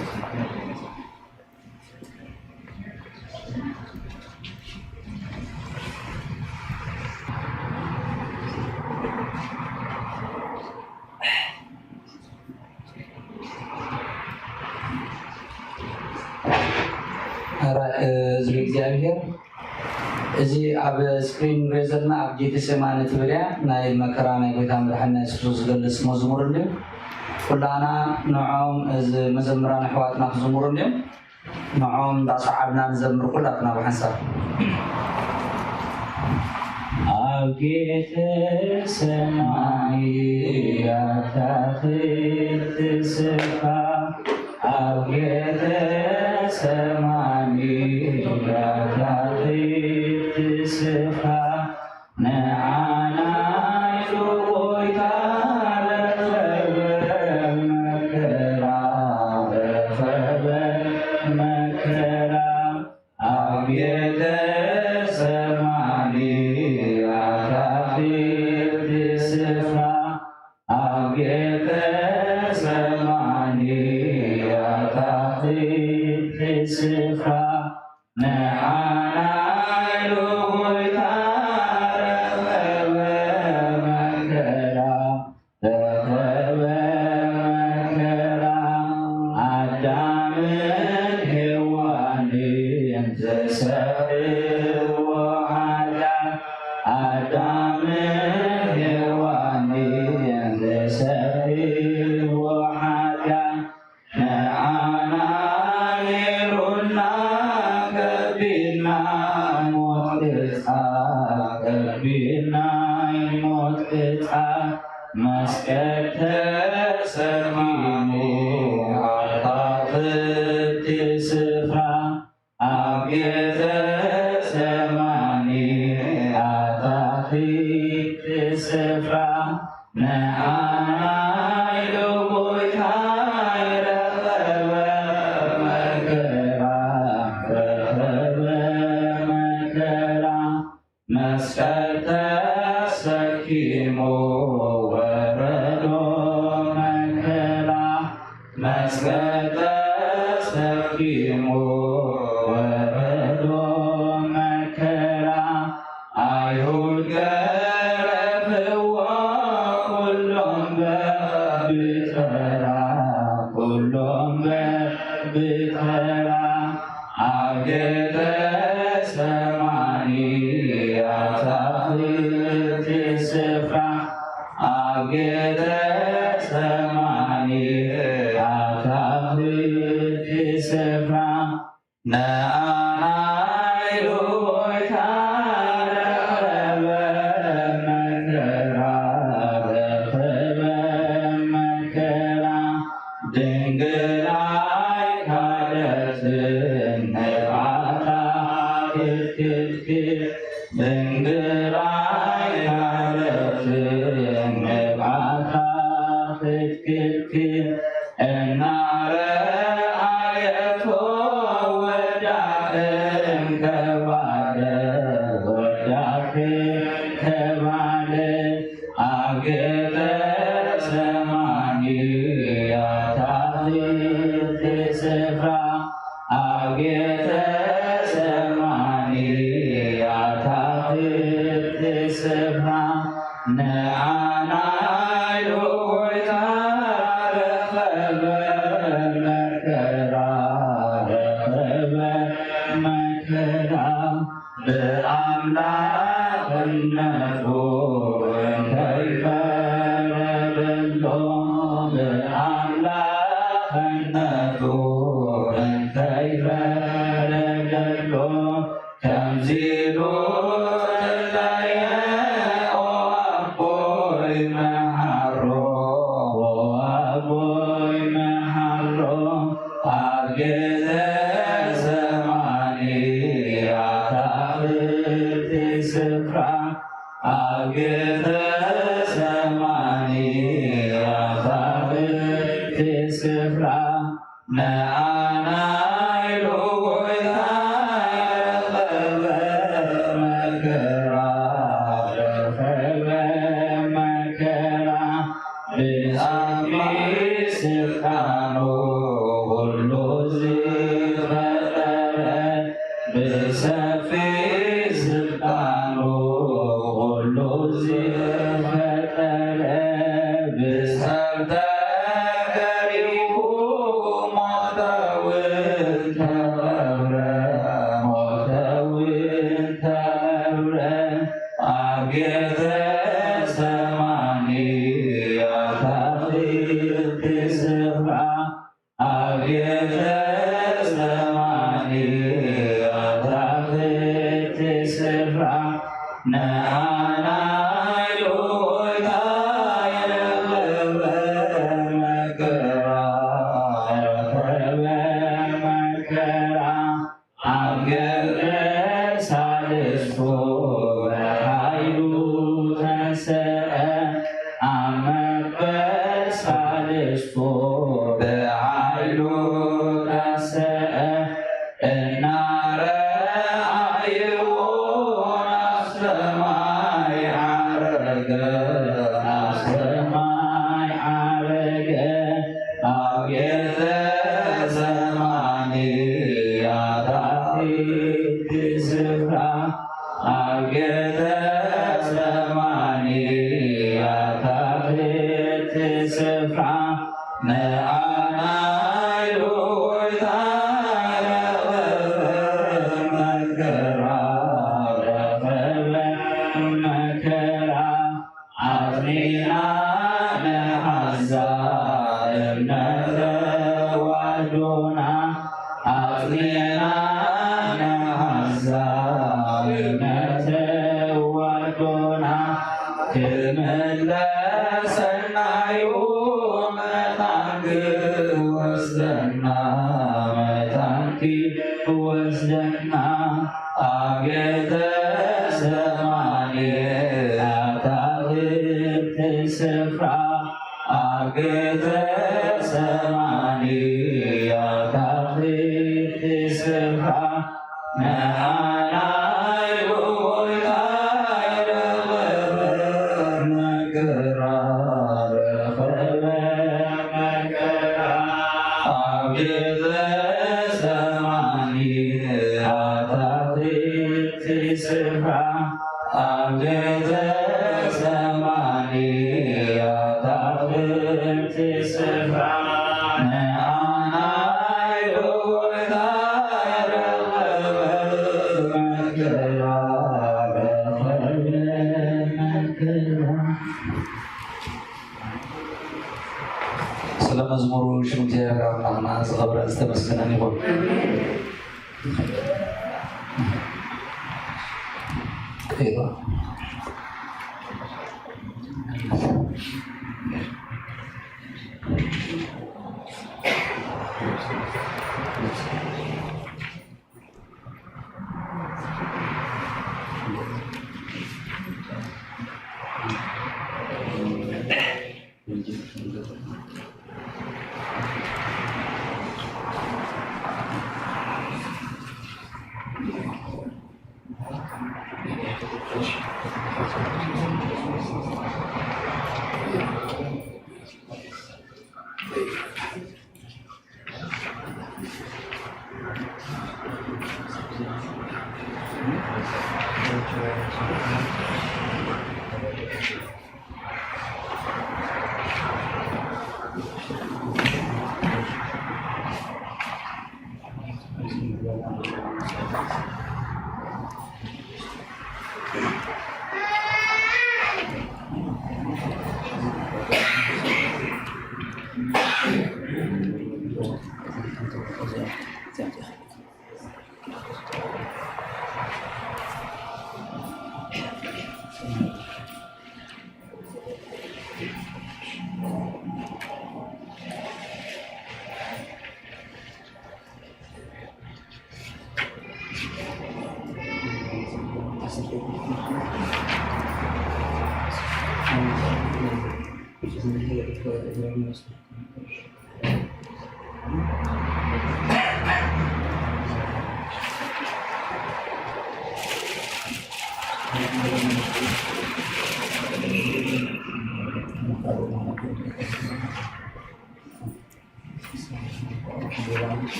Speaker 6: እግዚአብሔር እዚ ኣብ ስክሪን ሬዘርና ኣብ ጌቴሴማኒ ትብልያ ናይ መከራ ናይ ጎይታ መድሓኒና ኢየሱስ ዝገልጽ መዝሙር እዩ ኩላና ንዖም እዚ መዘምራን ኣሕዋትና ክዝምሩ እዮም ንዖም እንዳሰዓብና ንዘምር ኩላትና ብሓንሳብ ኣብ ጌቴሴማኒ ያታኽልቲ ስፍራ ኣብ ጌቴሴማኒ ያታኽልቲ ስፍራ ንዓና ኢሉ ጎይታ ረኸበ መከራ ኣብ ጌቴሴማኒ ያታኽልቲ ስፍራ ኣብ ጌቴሴማኒ ያታኽልቲ ስፍራ ንዓና ኢሉ ጎይታ ረኸበ መከራ ኣዳምን ሔዋንን ዘሰርሕዎ ሓጢኣት ኣዳምን ሔዋንን ዘሰርሕዎ ሓጢኣት ንዓና ነይሩና ከቢድና ሞት ቅፅዓት ከቢድና ሞት ቅፅዓት መስቀል ተሰኪሙ ኣታኽልቲ ስፍራ ኣብ ጌቴሴማኒ ኣታኽልቲ ስፍራ ንዓና ኢሉ ጎይታ ረኸበ መከራ መስቀል ተሰኪሙ ወረዶ መከራ መስቀል ተሰኪሙ ወረዶ መከራ አይሁድ ገረፍዎ ኩሎም በብተራ ኩሎም በብተራ ኣብ ጌቴሴማኒ ኣታኽልቲ ስፍራ ኣብ ጌቴሴማኒ ኣታኽልቲ
Speaker 7: አጌተ ሰማንያት አክሊል ስፍራ አጌተ ሰማንያት አክሊል ስፍራ ነአናይሎ ሆይታ ረኸበ መከራ በአምላክነቱ እንተይፈረድሎ በአምላክነቱ እንተይፈረድሎ ከምዚሉ ተለየ አቦይ መሃሮ አቦይ መሃሮ አጌተ ሰማንያት አክሊል ስፍራ አጌተ ሰማንያት አክሊል ስፍራ ነአናይሎ ሆይታ ረኸበ መከራ ረኸበ መከራ ብአቢ ስልጣኑ ሁሉ ዝፈጠረ ብሰፊ ስልጣኑ ሁሉ ዝፈጠረ ብሰብተ ገሪሁ ሞተውን ተቀብረ ሞተውን ተቀብረ አጌተ ሰማንያት አክሊል ስፍራ አጌተ ሰማንያት አክሊል ስፍራ ነአናይሎ ሆይታ ረኸበ መከራ ረኸበ መከራ አገረ ሳልስቶ በኃይሉ ተንሥአ አመበ ሳልስቶ በኃይሉ ተንሥአ እናረአይዎ ናሰማይ ዓረገ ናሰማይ ዓረገ አጌተ ሰማንያት አክሊል ስፍራ አጌተ ሰማንያት አክሊል ስፍራ ነአናይሎ ሆይታ ረኸበ መከራ ረኸበ መከራ አጽኒና ነሐዛ እምነተ ዋዶና አጽኒና ነሐዛ እምነተ ዋዶና ክምለሰናዩ መታንክ ወስደና መታንክ ወስደና አጌተ ሰማንያት አክሊል ስፍራ አጌተ ሰማንያት አክሊል ስፍራ ነአናይሎ ሆይታ ረኸበ መከራ ረኸበ መከራ አጌተ ሰማንያት አክሊል ስፍራ አጌተ ሰማንያት አክሊል ስፍራ ነአናይሎ ሆይታ ረኸበ መከራ ረኸበ መከራ። ስለ መዝሙሩ ሽም እግዚአብሔር አምላክና ዝኸብረ ዝተመስገነ ይሁን።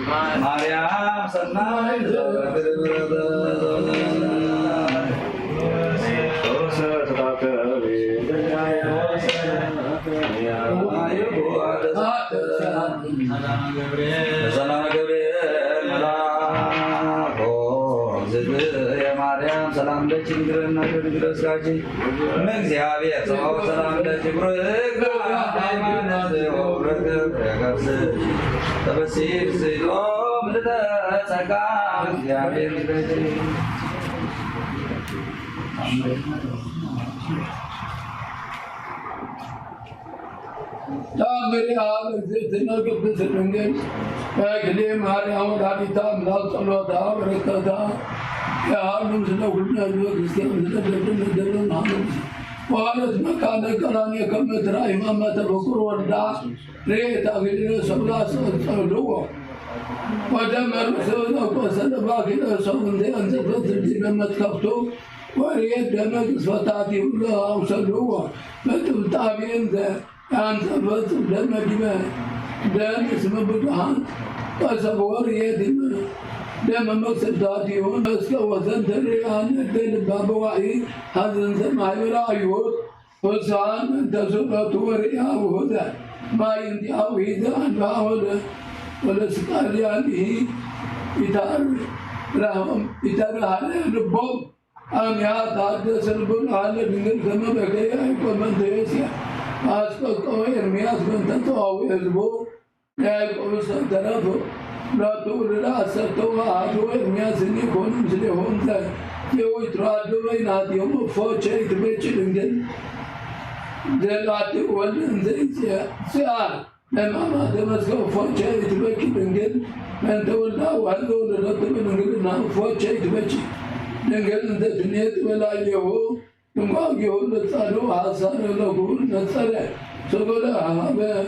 Speaker 6: Maryam Sanai Maryam salam da chingran na chingran saji እግዚአብሔር ሰው ሰላም ለጅብሮ ሃይማኖት ወብረከ ያጋስ ተበሲር ሲሎ ምልተ ጸጋ እግዚአብሔር ይበጅ
Speaker 4: ታምሪያ ለዘይትና ቅድስት ድንግል በግሌ ማርያም ወላዲተ አምላክ ጸሎታ በረከታ ያሉ ስለ ሁሉ ክርስቲያን ስለደረን ደረን አሁን ዋለት መካነ ቀራኔ ከምድራ ኢማመተ በኩር ወልዳ ሬታ ግድረ ሰብላ ጸልዎ ወደ መርሰው ነው ሰለባኪ ሰው እንደ አንዘበት ዲበመት ከፍቶ ወሬት ደመቅ ስፈታት ይብሎ አውሰልዎ በጥብጣቤን አንዘበት ደመዲበ ደም እስመ ብርሃን ቀሰቦር የዲመ دم مقصدات يهون اسكا وزن دريان دل بابوائي هزن سماي رايوت وسان تسوق وريا وهذا ما يندي او هذا ولا سكاليانه يدار راهم يدار على البوم ام يا داد سلبن على دين كما بكاي كمان ديسيا اسكا كوي ارمياس بنت تو او يزبو يا كوس درافو لا تقول لا ستوها عدوه المياسني كون مثلي هون ذا يو يترادو بين هاتيهم فوتشي تبيتشي لنجل دلاتي ولن زي سيار لما ما دمسكو فوتشي تبيتشي لنجل من تولى وهذو لنطب لنجل نام فوتشي تبيتشي لنجل انت دنيت ولا يهو نماغ يهو نتصالو حسان لغول نتصالي سقولا هابا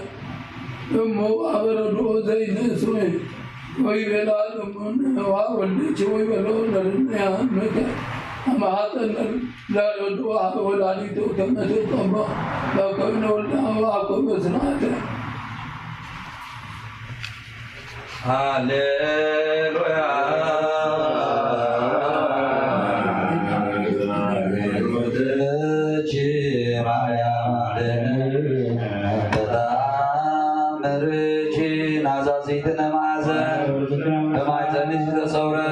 Speaker 4: أمو أبردو زي نسوي وي بلال من وولد وي بلال لنا مك أما هذا لا يدعو ولا يدعو كما تقوم لا كون ولا واقوم بسناته
Speaker 6: هاليلويا زيتنا معزة بمعزة نجد صورة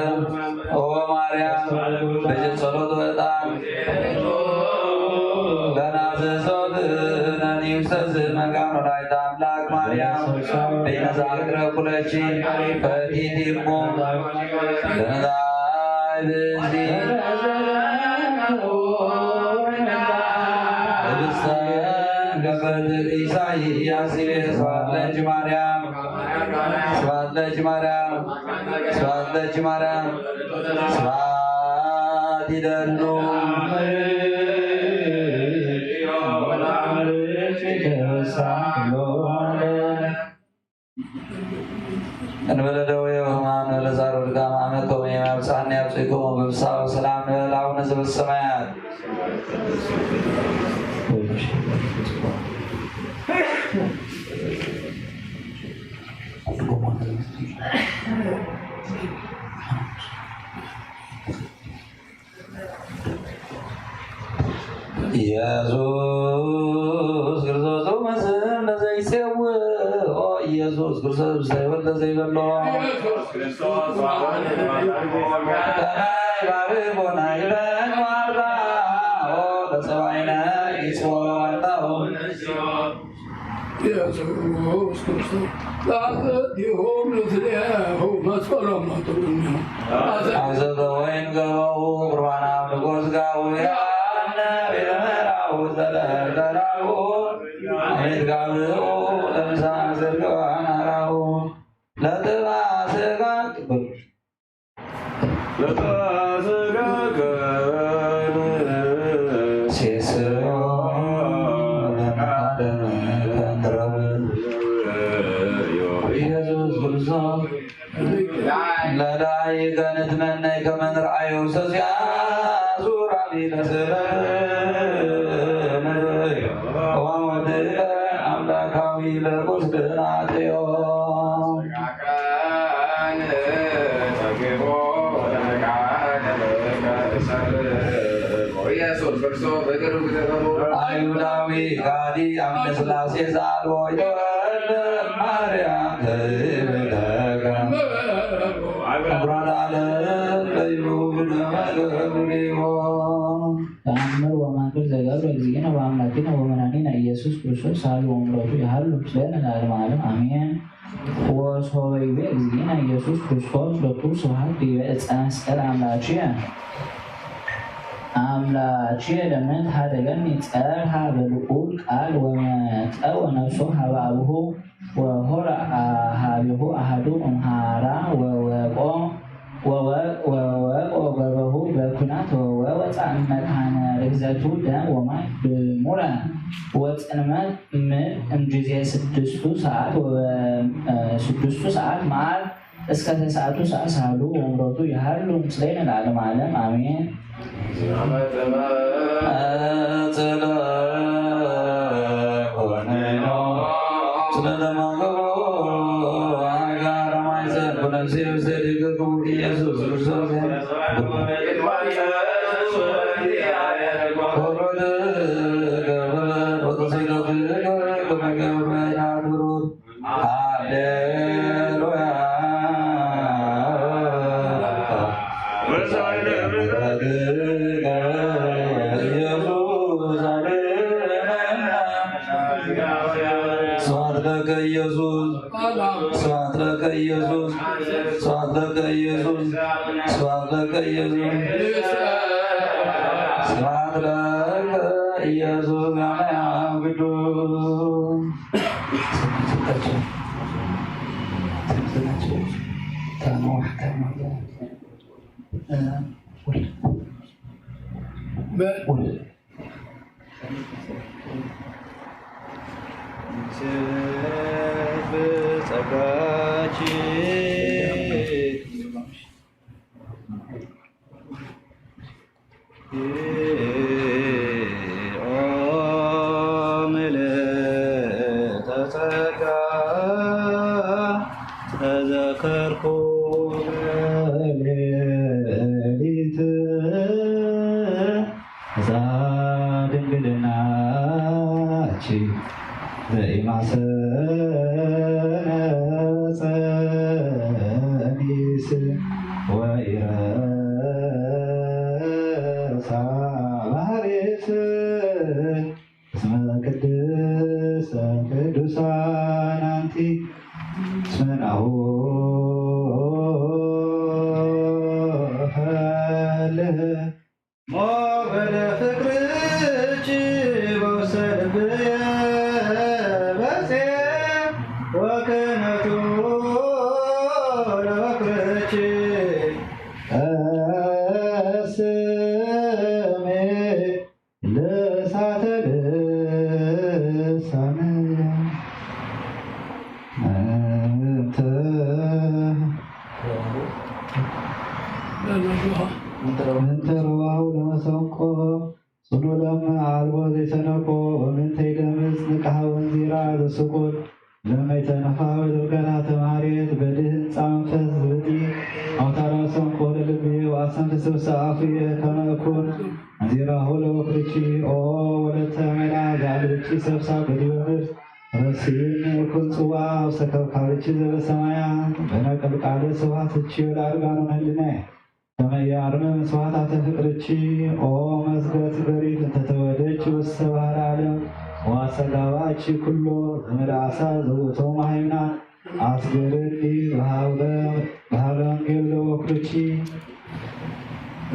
Speaker 6: هو مريم بجد صلوة وإطعام لنعزة صوتنا نيوستز مقام رأيت أملاك مريم بين زاكرة كل شيء فتيتي الموم لنضاي بزي قبل الإساء ياسير سواد لنج مريم سواد لنج مريم سواد لنج مريم سواد دلو أن بلدوا يومان ولزار ولقام عملكم إمام سعني أبسيكم وببصاء وسلام لله ونزل السمايات ኢየሱስ ክርስቶስ መስል ለዘይሴው ኢየሱስ ክርስቶስ ዘይወል ለዘይበሎ ባርቦና ይበን ዋርዳ ለሰባይነ ይስወጣው
Speaker 4: ኢየሱስ ክርስቶስ ላትዲሆም ለዝሌሁ መስቀሎም ነጥሩኛ
Speaker 6: አዘዘ ወይን ገባው ቁርባና ንጎስ ጋውያ ኮነ ቤተመራው ዘለተራው አይትጋብኡ ለምሳ ዘርገዋን አራው ለጥባ ስጋ ለዳይ ገነት መናይ ከመንርአዩ ሰሲያ ዙራቢ ለስለ ወወድለ አምላካዊ ለቁስድናትዮ አይሁዳዊ ጋዲ አምደ ሥላሴ ዛልቦ ይተወልድ ማርያም ትብለከ አብራን ዓለም ለይሁድ መገብሪዎ
Speaker 7: ተአምር ወማንክር ዘገብረ እግዚእነ ወአምላክነ ወመድኃኒነ ኢየሱስ ክርስቶስ ሳሉ ወምሕረቱ ያህሉ ምስሌነ ለዓለመ ዓለም አሜን። ወሶበ ይቤ እግዚእነ ኢየሱስ ክርስቶስ ሎቱ ስብሐት ዲበ ዕፀ መስቀል አምላችየ ለምን ሀደገኒ ጸርሃ በልዑል ቃል ወመጠወ ነፍሶ ሀበ አብሁ ወሆረ ሀቢሁ አሐዱ እምሃራ ወወቆ ገበሁ በኩናት ወወፃ እመድኃነ ርግዘቱ ደም ወማይ ድሙረ ወጽልመት እምጊዜ 6 ሰዓት ወበ6 ሰዓት መዓል እስከ 9 ሰዓት ሳሉ ወምሕረቱ ያህሉ ምስሌነ ለዓለመ ዓለም አሜን።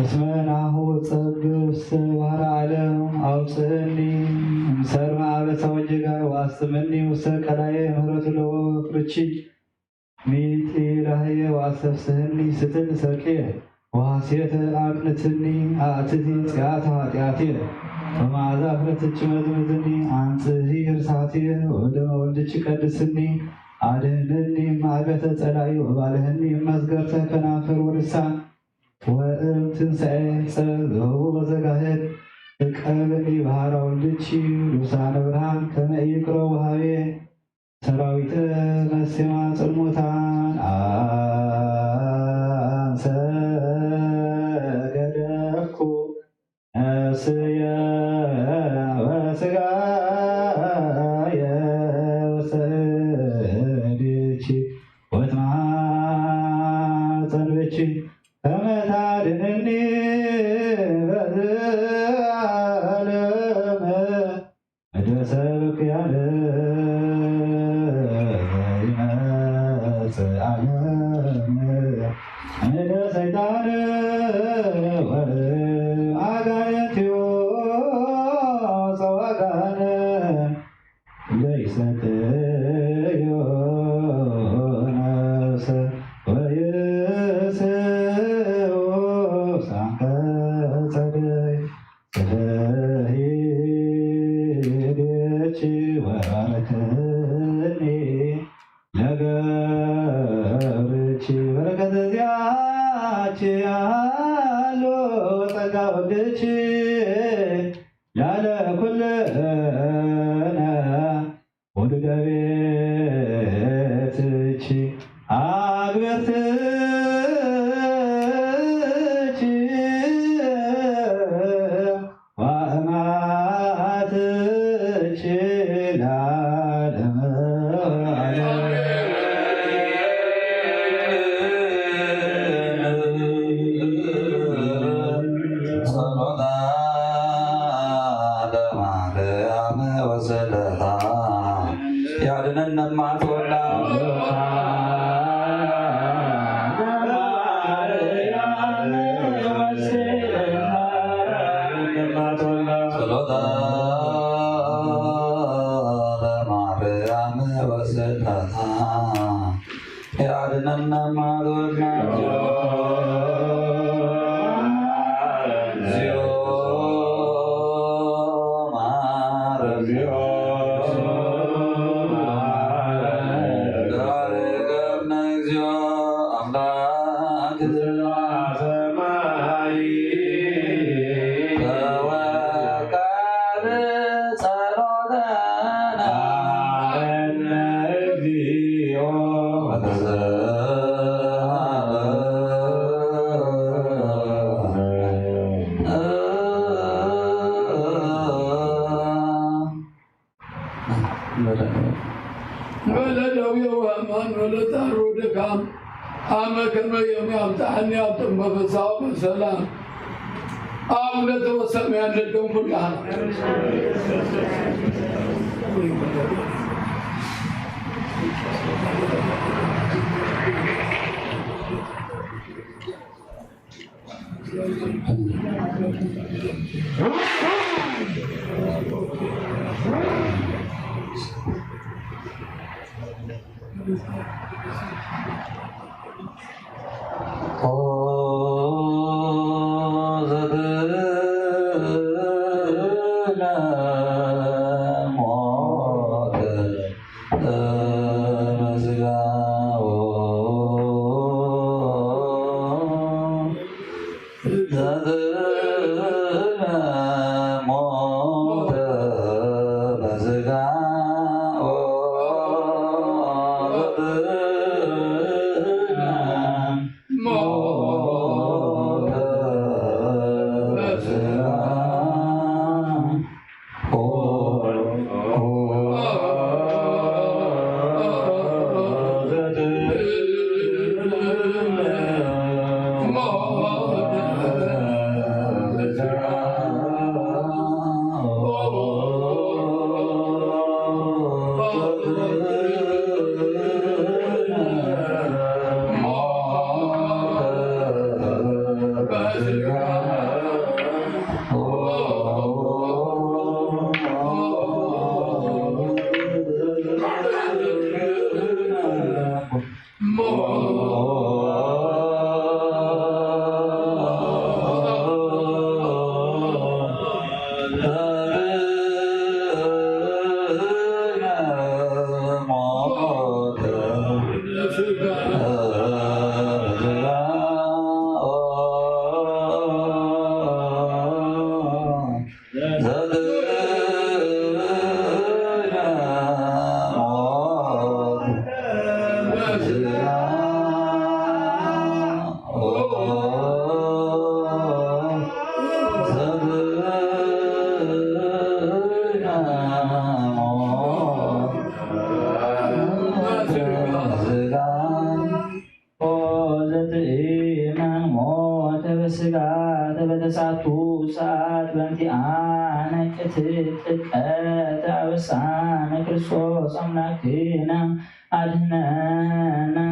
Speaker 3: እስመ ናሁ ጸግብ ባህረ ዓለም أوصلني مسر معبة وجهك وأستمني وسكلاي مهرة لو كرتشي ميتي رهي وأستفسهني ستن سكيه وحسيت أقنتني أعتدي سياتها تياتي ومع ذاكرة تجمدني عن تهير ساعتي ودم ولدك قدسني عدهنني معبة تلاي وبالهني مزقرت كنافر ولسان وتنسعي سلو وزقاهد تقابلني بحار ولدك لسان برهان كما يقرأ وهاوي سراويت مسيمات الموتان أنسى قدفكو أسيا وسقايا وسديتي وتمعاتن بيتي أمتعدنني بذلم أدسلك يا
Speaker 4: ولدوا يوهمان ولداروا دكام أما كما يوم يمتحني أبتم بفصاق السلام أبنى توسمي أن لدهم كلها
Speaker 7: ክርስቶስ አምላክና አድነና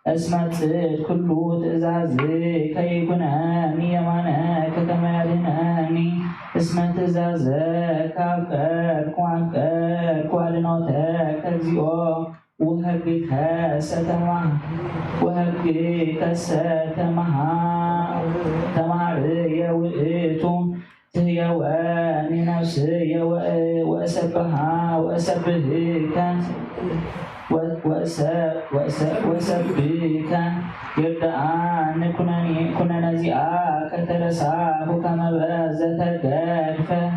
Speaker 7: اسمت كل تزاز كيكونني يمانك كما يدنني اسمت تزاز كافر كوالنوتك تزيو وهبك ستمع وهبك ستمها تمار يوئتم تيواني نفسي وأسبها وأسبهك وسبك يدعان كنا نزيعا كترساه كما بازت كادفة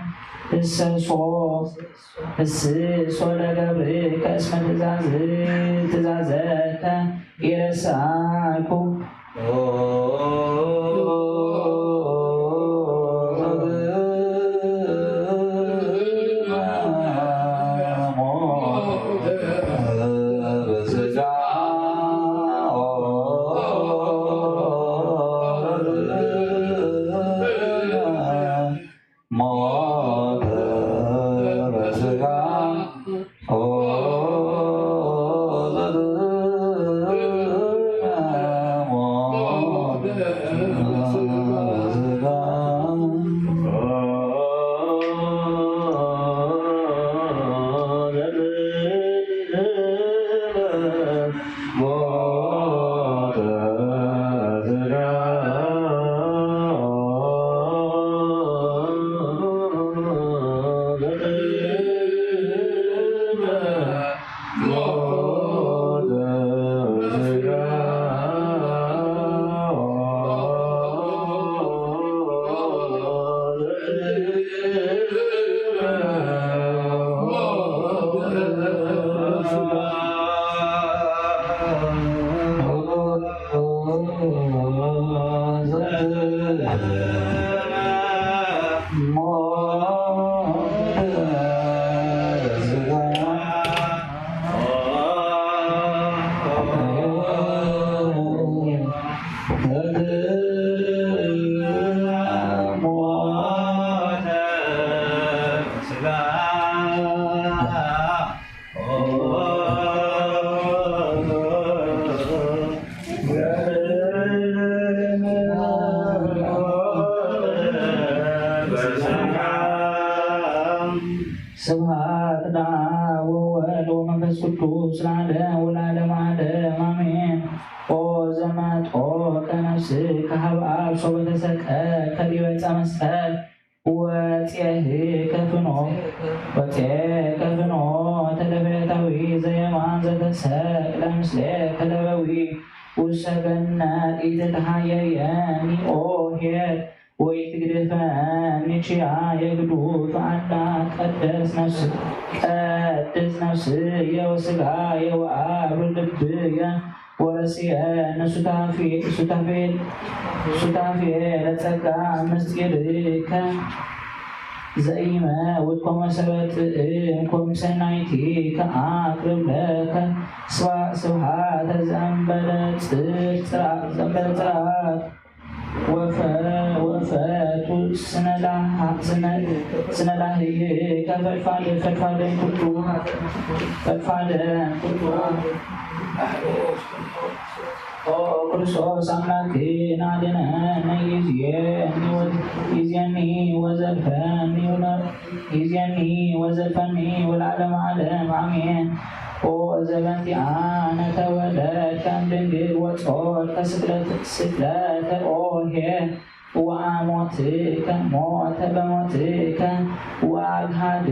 Speaker 7: السيسو لقبرك اسم تزازك يرساكو ስብሐት ለአብ ወወልድ ወመንፈስ ቅዱስ ለዓለሙ ለዓለመ ዓለም አሜን። ኦ ዘመጥኦ ከነፍስከ ኀበ አብ ሶበ ተሰቅልከ ዲበ ዕፀ መስቀል ወፄከ ፍኖተ ለፈያታዊ ዘየማን ዘተሰቅለ ምስሌከ ለበዊ ውስተ ገነት ኢትትሃየየኒ ኦ ኄር ወኢትግድፈኒ ቺአየ ግዱፍ አላ ቀድስ ነፍስየ ወሥጋየ ወአብ ልብየ ወረስየነ ሱታፌ ለጸጋ ምስጢርከ ዘኢመውት ኮመ ሰበጥእም ኮነ ሰናይቲከ አቅርብ ለከ ስብሐተ ዘእንበለ ጽርዓት ወፈቱ ስነላህይከ ፈድፋደን ኩሉ ኦ ክርስቶስ አምላክነ አድኅነነ ይእዜኒ ወዘልፈኒ ወለዓለመ ዓለም አሜን። ኦ ዘበንቲአነ ተወለድከ እምድንግል ወጾርከ ስቅለተ ኦ ኄር ወአሞትከ ሞተ በሞትከ ወአግሃድከ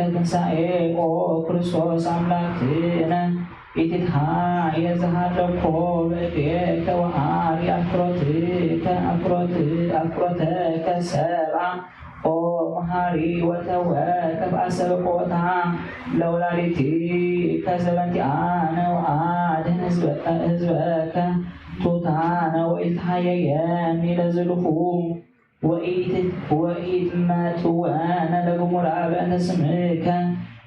Speaker 7: ትንሣኤ ኦ ክርስቶስ አምላክነ ኢትትሃየ ዘሃለኮ በእዴከ ወአርያ አፍሮተከ ሰብአ ኦ መሐሪ ወተወከፍ አሰብሖታ ለወላዲትከ ዘበንቲአነ ወአድኅን ሕዝበከ ቱታነ ወኢትሃየየኒ ለዝልፉ ወኢትመትወነ ለግሙራ በእንተ ስምከ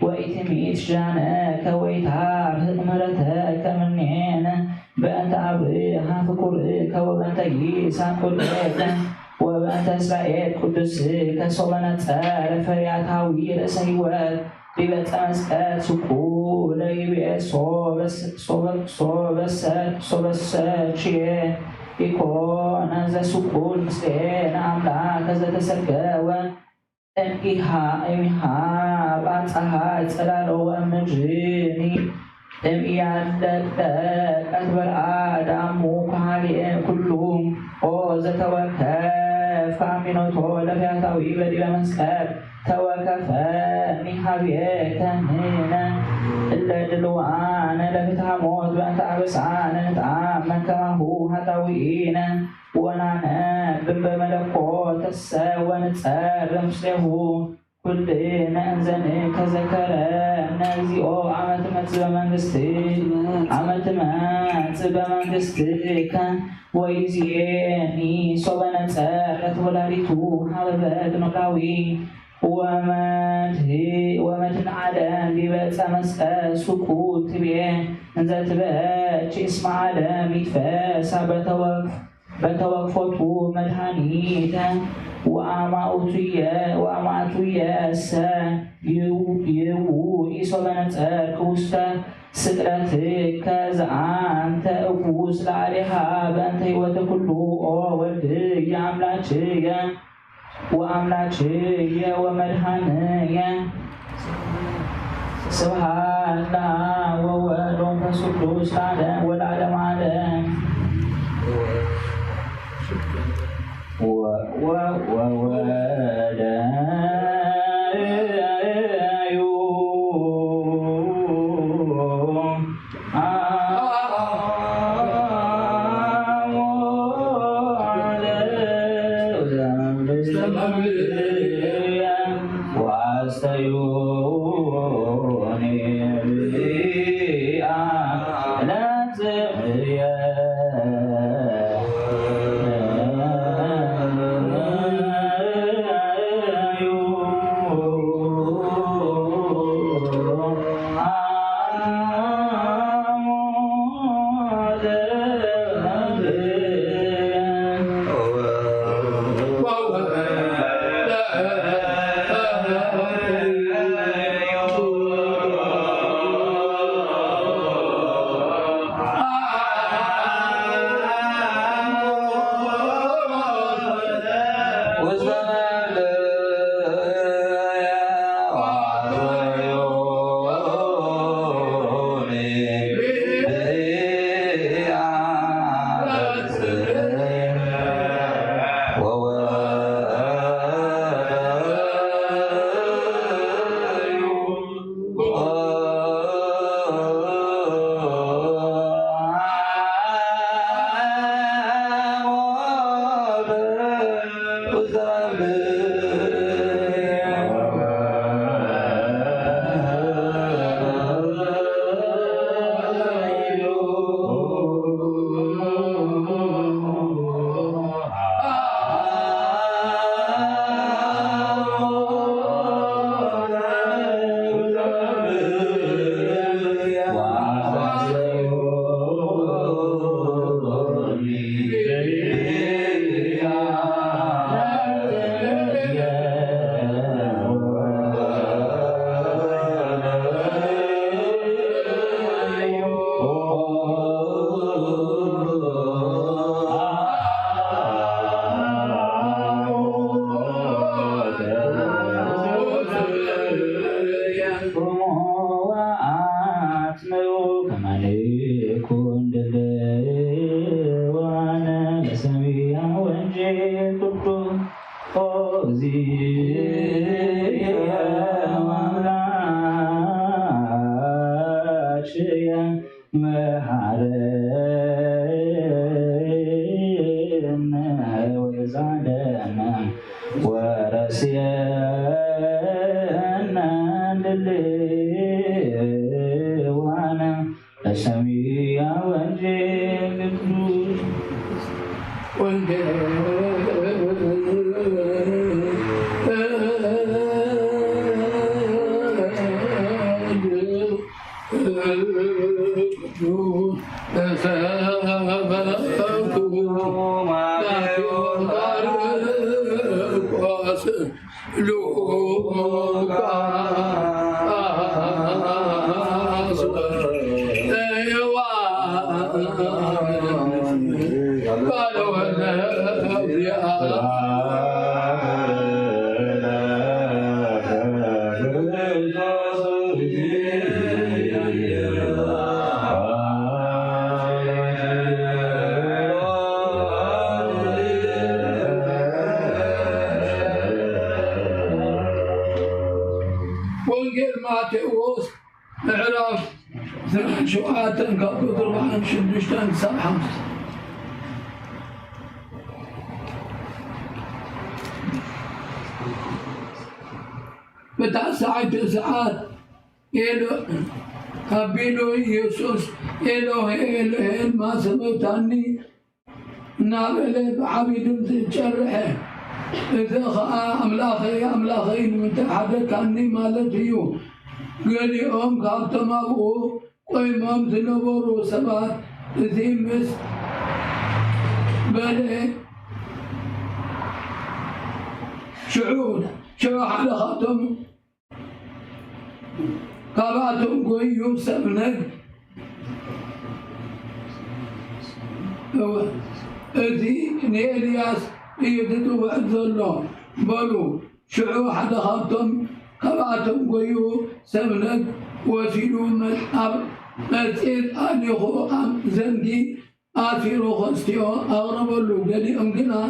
Speaker 7: ወኢትሚት ዣነከ ወኢታርህቅ ምሕረተከ እምኔነ በእንተ አብርሃ ፍቁርከ ወበእንተ ይስሐቅ ወልደከ ወበእንተ እስራኤል ቅዱስከ ሶበ ነጸረ ፈያታዊ ርእሰ ሕይወት ዲበ ዕፀ መስቀል ስቁለ ይቤሶ ሶበሰችየ ኢኮነ ዘስቁል ምስሌነ አምላከ ዘተሰገወ እምኢሃ በፀሐይ ጸላሎወ ምድርኒ እምያለቀት በልአዳሙ ካህልየ ኩሉ ኦ ዘተወከፈ አሚኖቶ ለፈያታዊ በዲበ መስቀል ተወከፈኒ ኀቤከ ንሕነ እለ ድልዋነ ለፍትሐ ሞት በእንተ አበሳነ ንትአመን ከማሁ ኃጣውኢነ ወናነብር በመለኮትሰ ወንጸር ምስሌሁ ኩልነ እንዘ ንተዘከረነ እግዚኦ አመ ትመጽእ በመንግሥትከ ወይእዜኒ ሶበ ነጸረት ወላዲቱ ኀበ በግ ኖላዊ ወመድኅን ዓለም ዲበ ዕፀ መስቀል ስቁል ትቤ እንዘ ትበች እስመ ዓለም ይትፈሳ በተወክፎቱ መድኃኒተ ወአማእቱየሰ ይውኢ ሶበ ነጸርክ ውስተ ስቅለትከ ዘአንተ እኩስ ለአሌሃ በእንተ ሕይወተ ኩሉ ኦ ወልድየ ወአምላክየ ወመድኃኒየ ስብሐት ለአብ ወወልድ ወመንፈስ ቅዱስ ወለዓለመ ዓለም
Speaker 4: بتسعة ساعات أبينو يسوس إله ما سمعتني نابل بعبيد تجرحه إذا أملاخي من تحدث عني مالتيو قال يوم قابت ما هو وإمام زنبور وسبات ذيمس بلي شعور على خاتم قاباتهم قويهم سبنك إذي نيلياس يدتو وعدلو بلو شعور على خاتم قاباتهم قويهم سبنك وفيلو مسير آليخو زنكي آثيرو خستيو أغرب اللو قالي أمكنا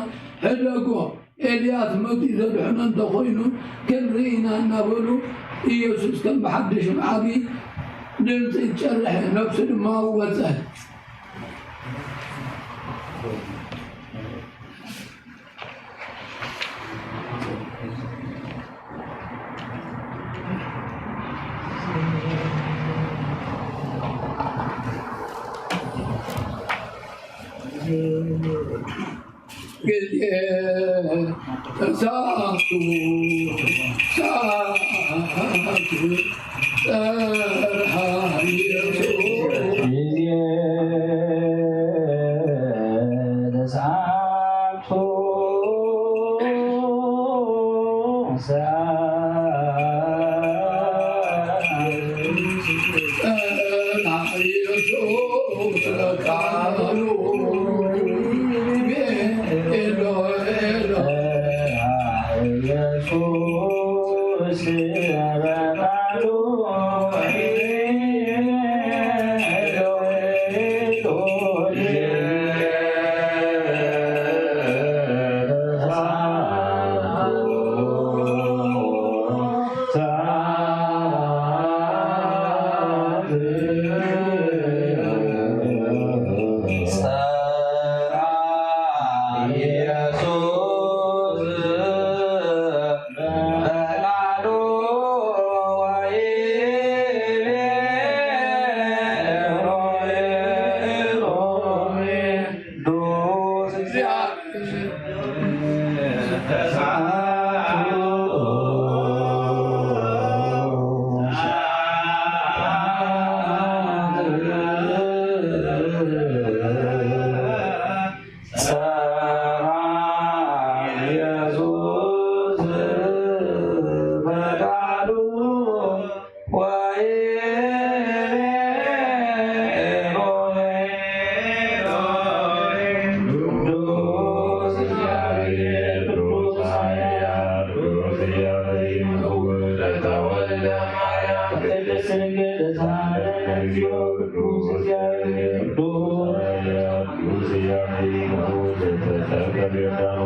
Speaker 4: حدقو إلياس موتي ذبحنا انتخوينو كرينا نابلو يسوس كان محدش معابي دلت يتشرح نفس ما هو سهل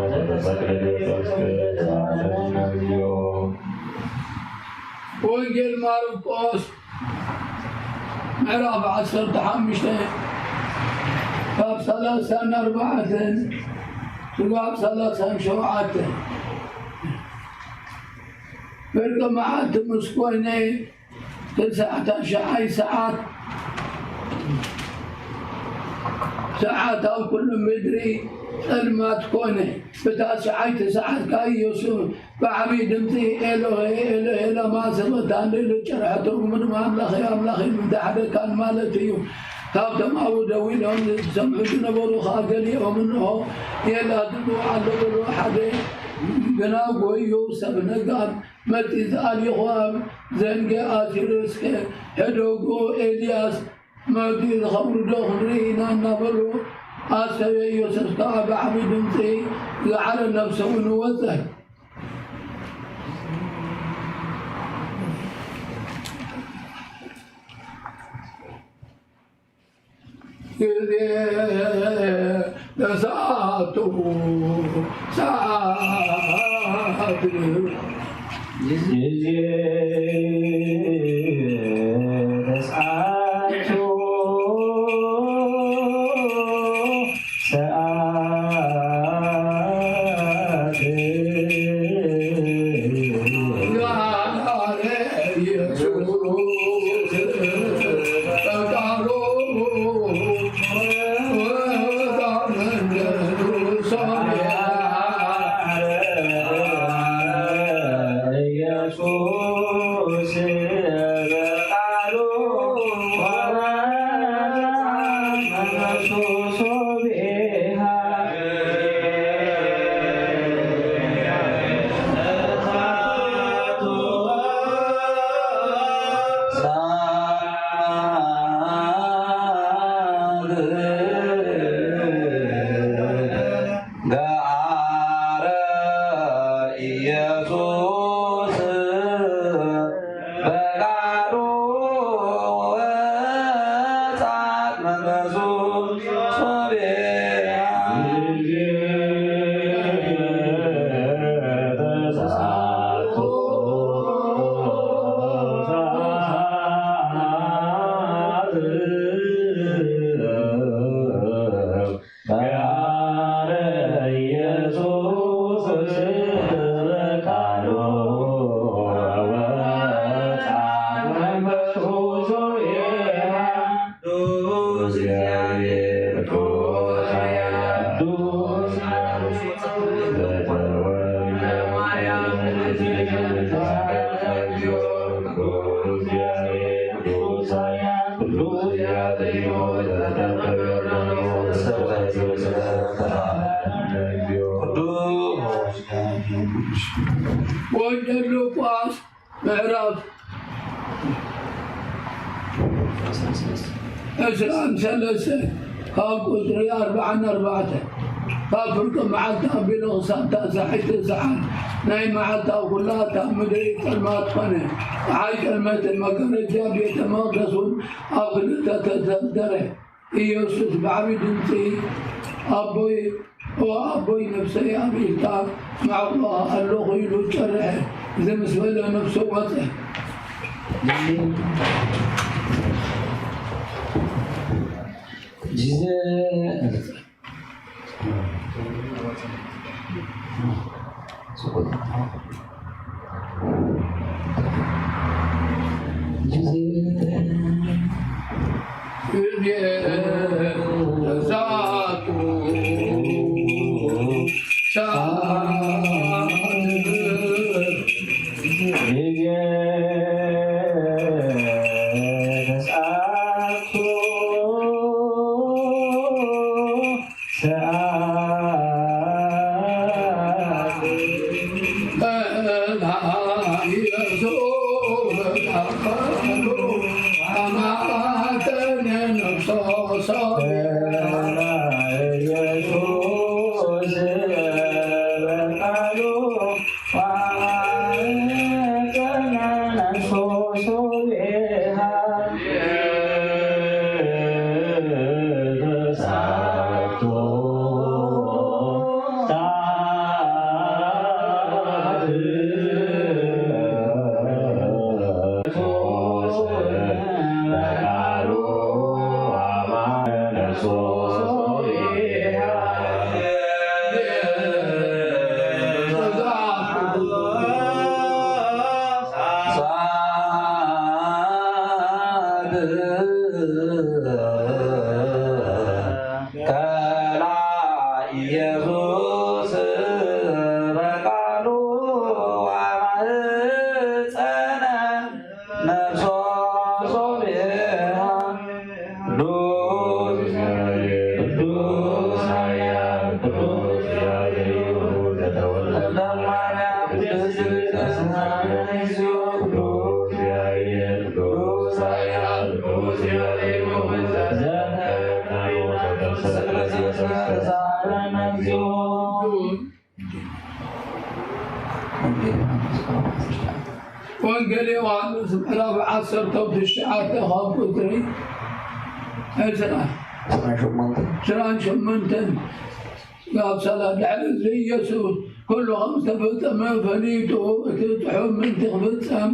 Speaker 5: Hallelujah.
Speaker 4: ወንጌል ማርቆስ ምዕራፍ 15 ካብ 34 ክሳብ 37 ፍርቂ መዓልቲ ምስ ኮነ 19 ሰዓት ኣብ ኩሉ ምድሪ ጸልማት ኮነ። በታስዓይተ ሰዓት ከኢየሱስ بعمي دمتي إلهي إلهي لما سبتان للجرحة من أملاخي أملاخي من تحت كان مالتي تابتم أو دوين هم سمعتنا بروخ أقلي ومنه يلا دلو على بروح حدي بناقو يوسف نقام متيز آلي خوام زنقى آتيرسك هدوغو إلياس متيز خمر دخرينا نبلو آسوي يوسف كعب عمي دمتي على نفسه ونوزه وجد لوقاس معراف أسلام ثلاثة قدري 4 فرق معلتا بلغسان تاسحيت ساعات ناي معلتا كلها مدري كلمات فنه هاي كلمات المكان جاب يتماقصون أغلطة تتدره يوسف بعبد انتي أبوي نفسي أبي التاب مع الله اللغة يلوشره إذا مسؤول نفسه وطه
Speaker 6: ኢየሱስ በቃሉ አማህፀነ ነፍሶ ሶብሃ ቅዱስ ኃያል ቅዱስ ለማርያም ቅድስት
Speaker 4: ወንጌል ዮሐንስ ምዕራፍ 19 ካብ ቁጥሪ 28 قال صلاة العرس يسوع كل خمسة فتمة فنيته تتحب من تغفتهم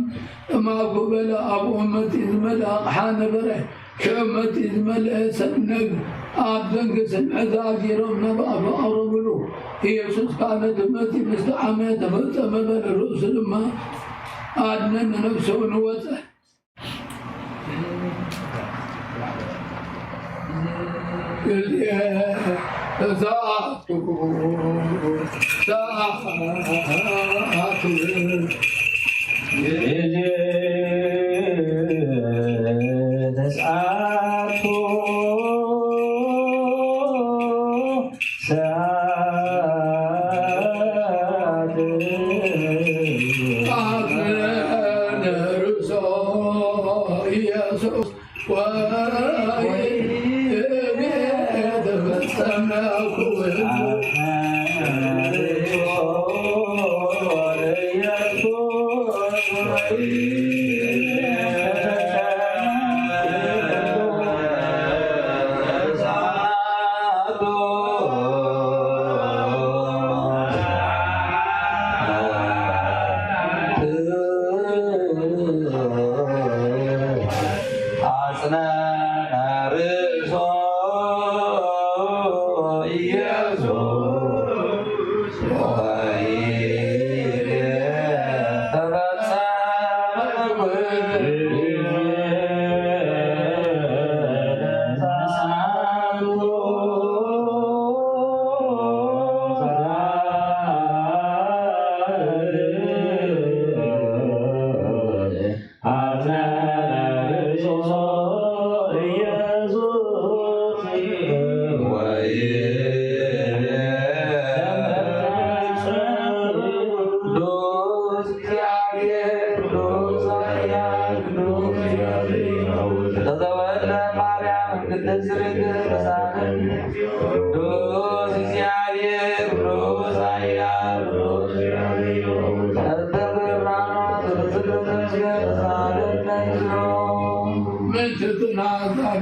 Speaker 4: ما قبل أبو أمتي الملأ حان بره شو أمتي الملأ سنق أبدنك سمعت أجيرهم نبأ فأرملوا هي يسوع كانت أمتي مستحمية فتمة بل الرسل ما أدنن نفسه نوته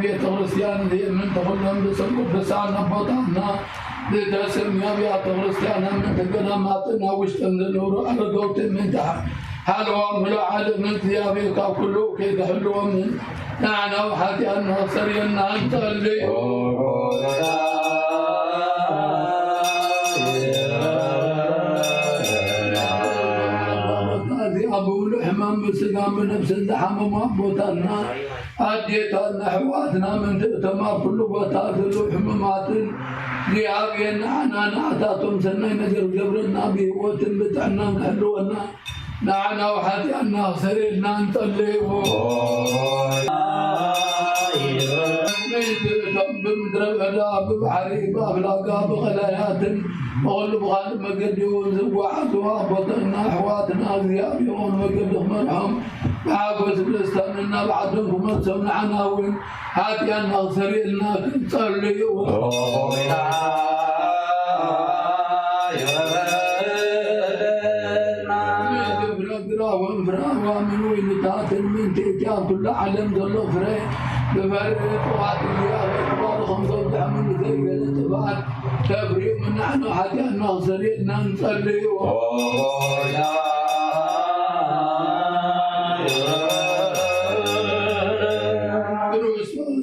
Speaker 4: ቤተ ክርስቲያን ምን ተሆነም በሰንቆ በሳና ቦታና ለተሰም ያቢያተ ክርስቲያን ምን ተገናማትና ውስጥ እንደኖሩ አረዶት ምን ታህ حالهم ملو عالم انتيابي كله كيد حلوهم نعنى وحاتي أنه سرينا أنت اللي أبو الحمام بسقام بنفس اللحم ومحبوتنا أديتنا حواتنا من تأتما كل بطاط الحمامات ليابين عنا نعتاتهم سنين نجر جبرنا بيوتن بتعنا نحلونا نعنا وحاتي أنه سرينا نطلي بمدرى بدا ببحري بأبلاقا بغلايات وغل بغال مقدي وزواحد وابطنا حواتنا أغذيابي ومقد مرحم بعاقوس بلستاننا بعدهم ومرسونا عناوين هاتي أنه سرينا كنصلي ومن وين تات من تيجا كل عالم ظلوا فري بفرق وعد يا اخبار خمسة من زي تبعت تفريق من نحن حتى نصلينا نصلي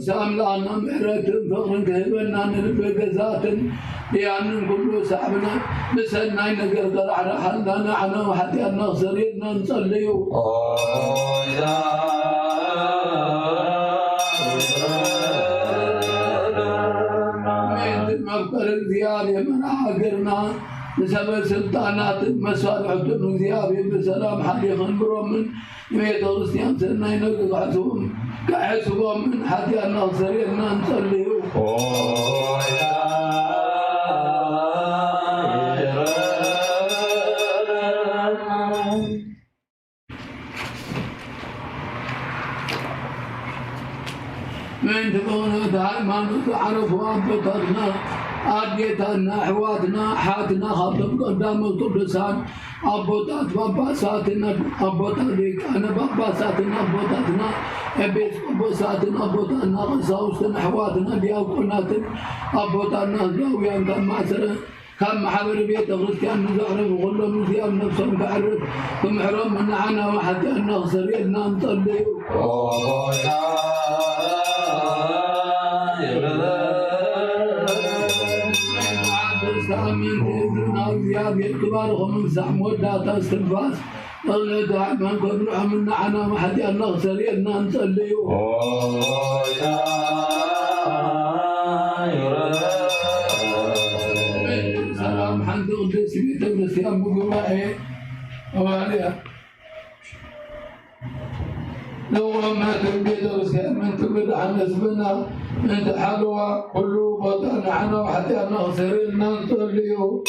Speaker 4: ساملانا محرة فقر كهبنا نلبق ذات لأن كل سحبنا مسنا نقدر على حالنا عنا وحتى نصلينا نصلي مفكر زيادة من عاقرنا بسبب سلطانات مسالحة زيادة بسلام حديث برم من ميت غرسيان سنة ينقض حسوهم كحسوهم من حتى الناصرين نصليه من تكون هايمانوت عرفوا أبطالنا أديتنا حواتنا حاتنا خطب قدام القدسان أبوتات باباساتنا أبوتات أنا باباساتنا أبوتاتنا أبيت أبوساتنا أبوتاتنا قصاوستنا حواتنا دياقوناتنا أبوتاتنا زاويان كم معسرة كم حبر بيت غرسكان نزعرف وغلو مزيام نفسهم تعرف كم حرام من عنا وحتى أن نغسر يدنا نصلي من إذن أولياء الكبار ومن زعم وداتا استنفاس طلعت من كل عملنا عنا وحتى أن نغسر يدنا نصلي سلام حمد قدس بيت الصيام بقوائه وعليها لو ما تبيد الصيام من تبيد عن نسبنا من حلوى قلوبنا عنا وحتى أن نغسر لنا نصليه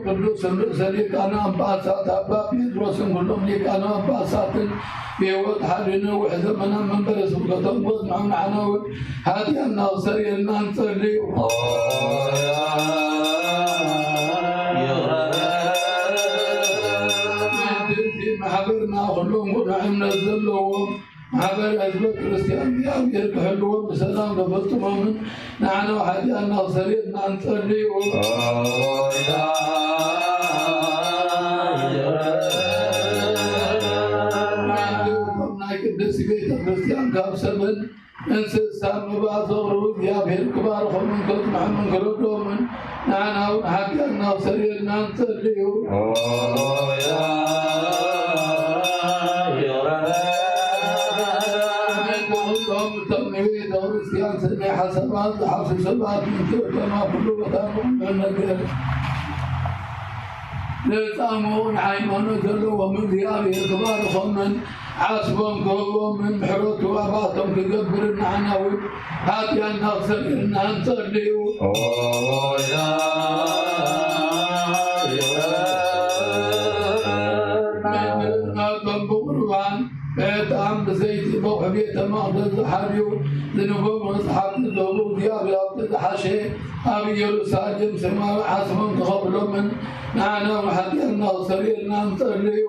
Speaker 4: قدوس لك أنا أنباسات أباب يدرسون كلهم لك أنا أنباسات بيوت حالنا وحزمنا من برس وقدم وضع من عناوين هذه الناصر يلنا نصلي محبرنا كلهم ونعم نزلهم محبر أزبط كريستيان يركح اللهم بسلام لفظتهم من نعنى وحدي الناصر يلنا نصلي قدس بيت الكريستيان كاب سبن انسان مبعث غروب يا بير كبار خمن كنت محمد كرودو من نعنى ونحكي الناصر يلنا نصلي حسبات حافظ سبات من كما كل وطن من النجار لتامون حيمان جلوا ومن ثيابه كبار خمن عاصبهم كوبهم من محروت واباتهم كقبر العناوي هاتي ان نغسل ان نصلي من بقربان بيت عم بزيت بوح بيت مقدس حريو ذنوبهم واصحاب الذنوب دياب يابتد حشي ابي يرساجم سما حسبهم تخبلوا من معنا وحتى الناصر يلنا نصلي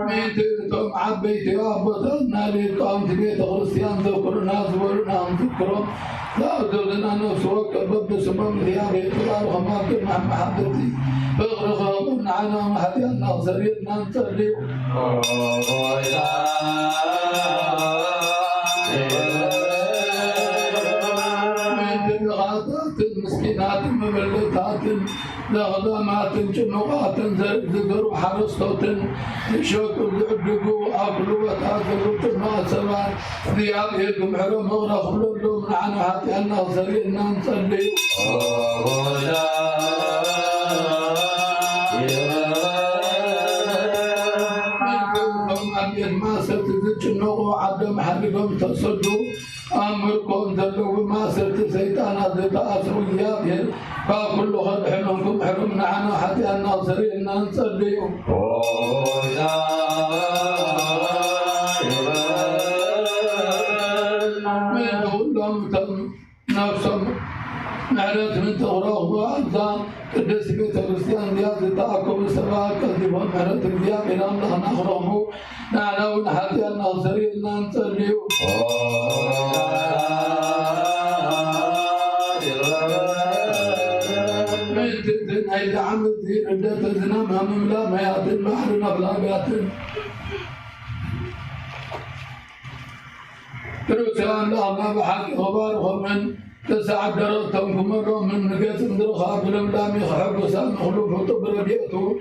Speaker 4: من تلتم عبيت وابطلنا للقوم بيت غرسيان ذكرنا زورنا ذكرهم لا أدرنا نفسك بب سبب ثيابي طلال وخمامك مع محبتي اغرق من عنا حتى الناصر يلنا نصلي من غاطات المسكينات المبلغات لغضامات جنوقات ذكر وحرصت شوك الدقو أكلوا وتأكلوا تناسبا ثيابهم حرم مغرق لولو من عنا حتى الناصر يلنا نصلي ما ستزجنوا عدم حدكم تصدوا أمركم ذلوا بما ست سيطانا ذات أسرية فكل خد حلمكم حرمنا عنه حتى الناصر يلنا نصلي من دولهم نفسهم معرفة من تغرق وأنزام قدس بيت الكريستيان ديال تاكم السماء كذبهم معرفة ديال إلى الله نخرجوا نعنون حتى الناصر يلنا نصلي من تنزل هيدا عمل في عدة تزنمها مملا ميات البحر نبلاقات تروسان الله ما بحق غبار ومن تسعدرتهم كمرهم من نقاط مدرخة بلمدام يخحب وسام خلوف وطبر بيئته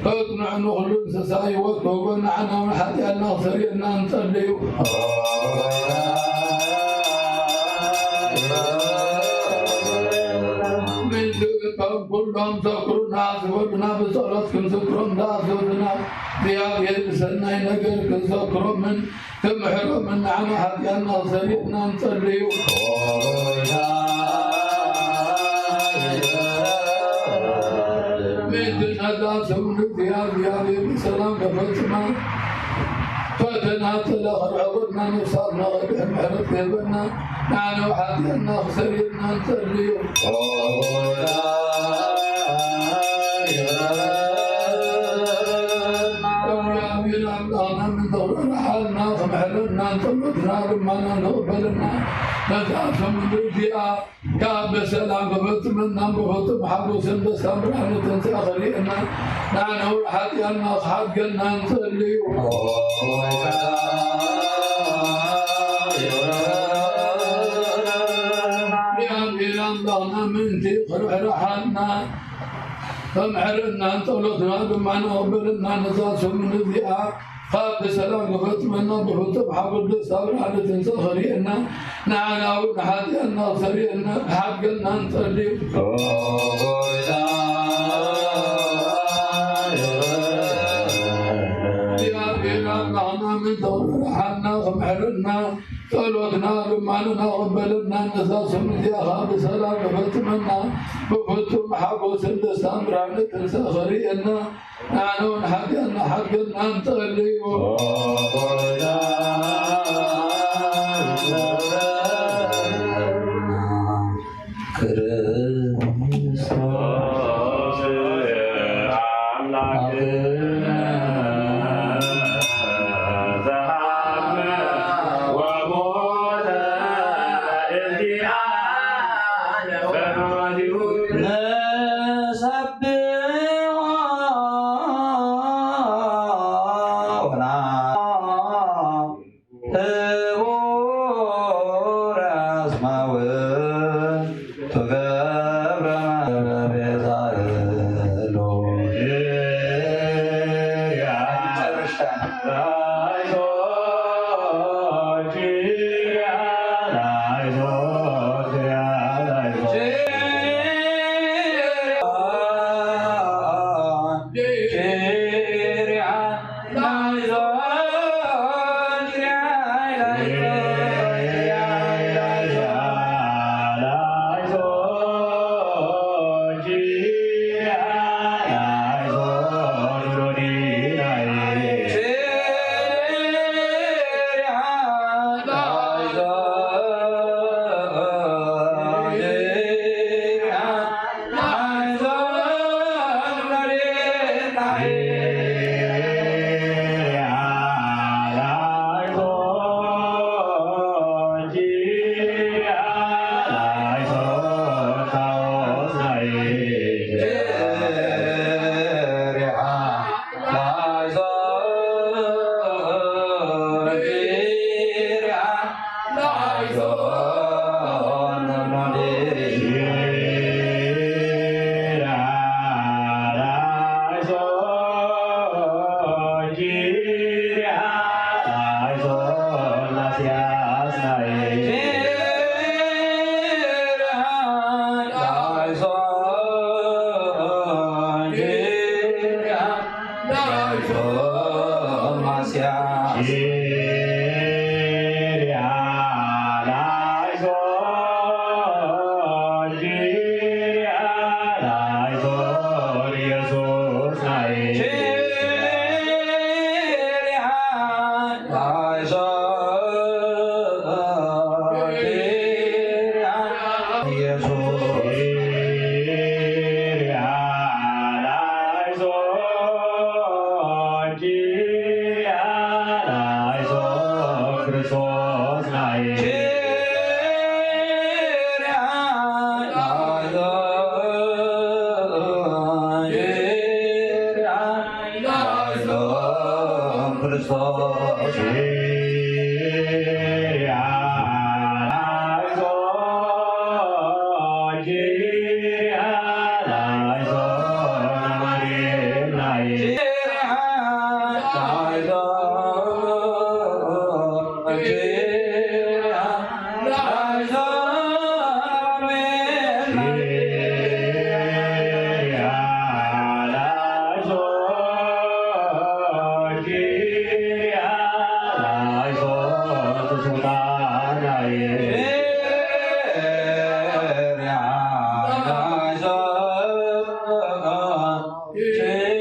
Speaker 4: فاقنع نخلو سساي وطوبنا عنهم حتى نغفر لنا نصلي من دقيقهم كلهم ذكروا ناس وابنا بصلاتكم ذكرهم ناس وابنا بياب يلبسنا نقر كذكرهم من تمحرم من عم حتى نغفر لنا نصلي هذا سمن فيها بسلام كفتنا فتنا تلاخر عبرنا نصابنا غير محرق يبنا نعنى وحدينا خسرنا نصلي من دور حالنا خمحلنا نطلقنا رمانا نقبلنا نتعفم من الفئة كعب سلام بفتمنا بفتم حبوس بسامرنا تنسى خريئنا نعنى وحدينا حقنا نصلي الله من تقر رحلنا فمحرنا انطلقنا بمعنى وبلنا نزاس من الذئاب خاب سلام بفتمنا بفتم حبل صبر على تنسى خريئنا نعنا ونحدينا خريئنا حقنا نصلي من دور رحلنا ومحرنا طلوتنا بمعنى وبلدنا نزاس من ذئاب سلام بفتمنا بفتم حبوس الدستان رعنة تنسى خريئنا نعنون حقنا حقنا نصلي
Speaker 6: Kriya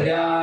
Speaker 5: Yeah.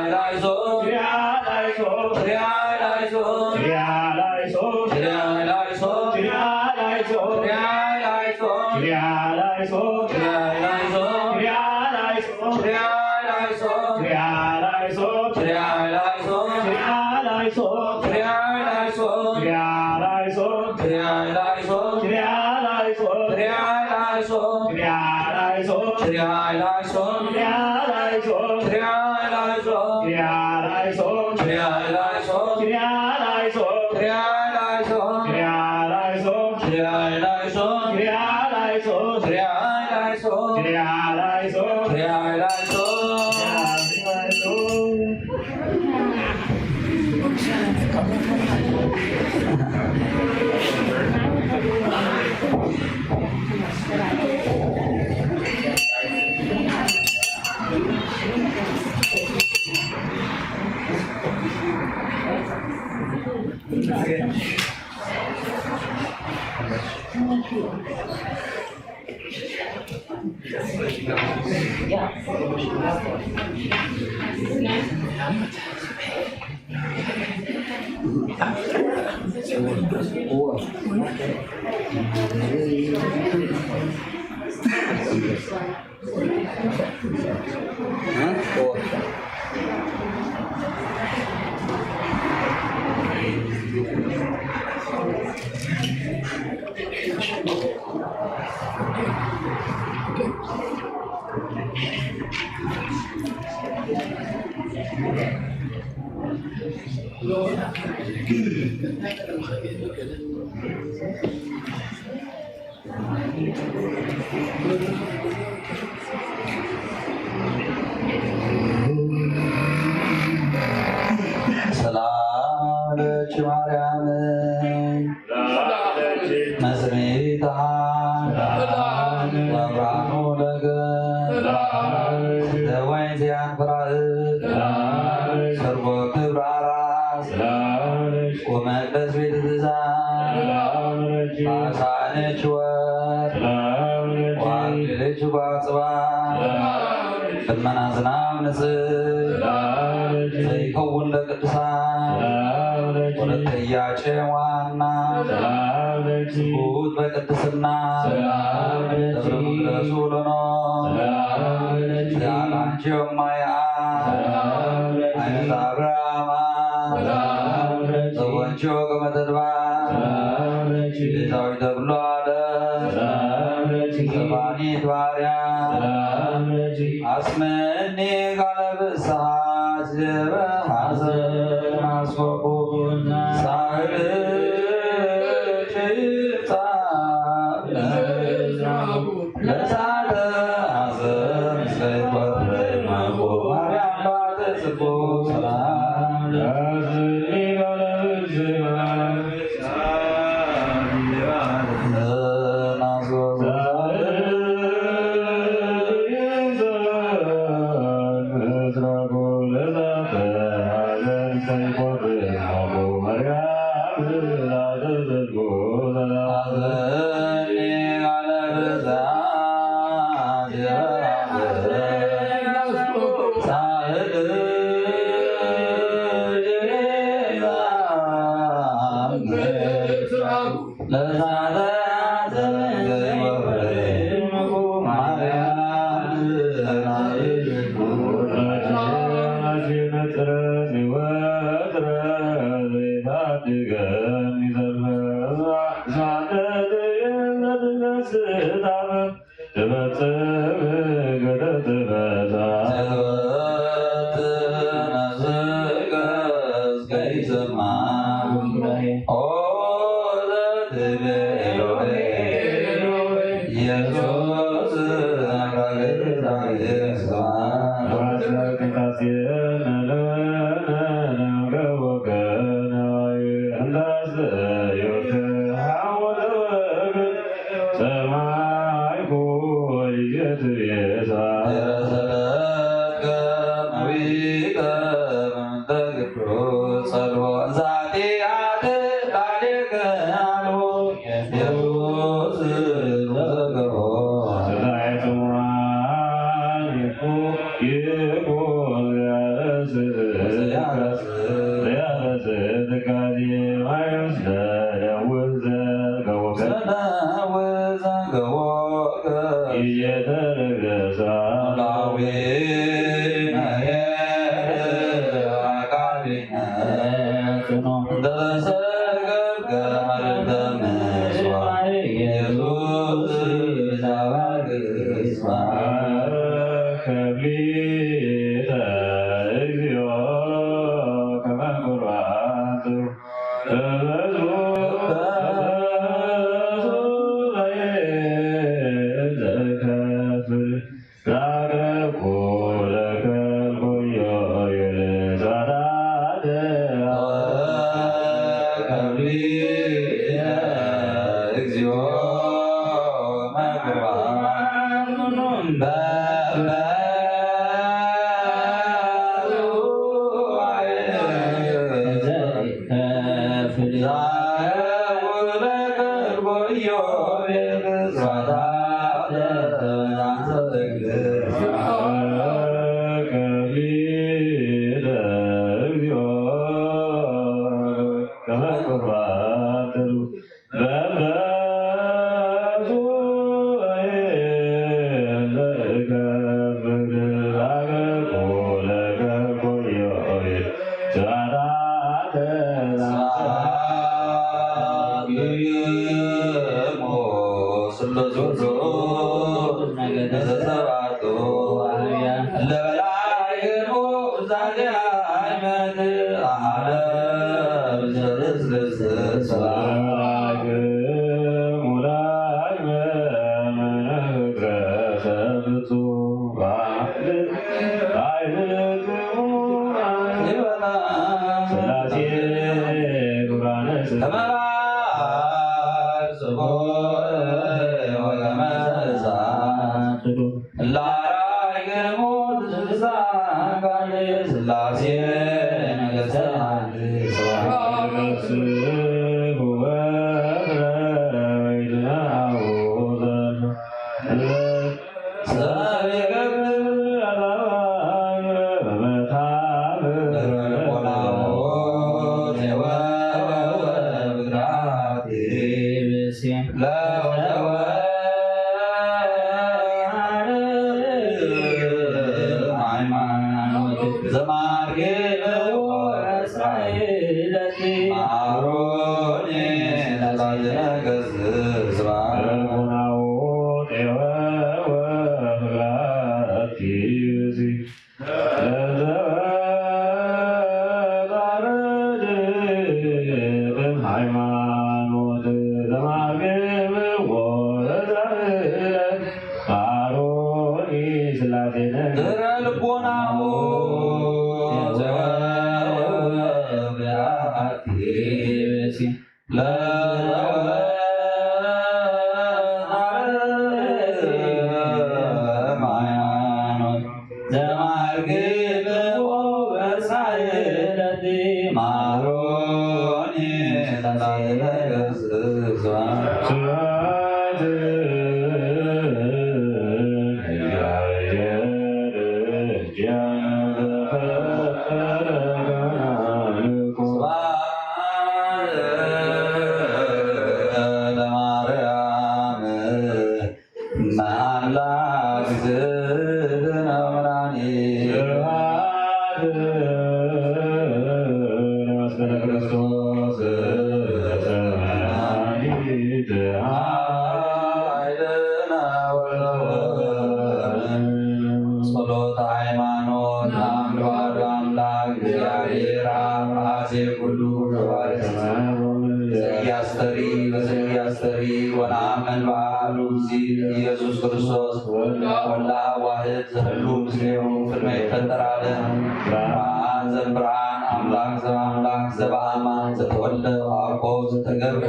Speaker 6: ኢየሱስ ክርስቶስ ወላ ዋህድ ዘህሉ ምስሌሁ ቅድመ ይፈጠር ዓለም ብርሃን ዘእምብርሃን አምላክ ዘእምአምላክ ዘበአማን ዘተወልደ ወአኮ ዘተገብረ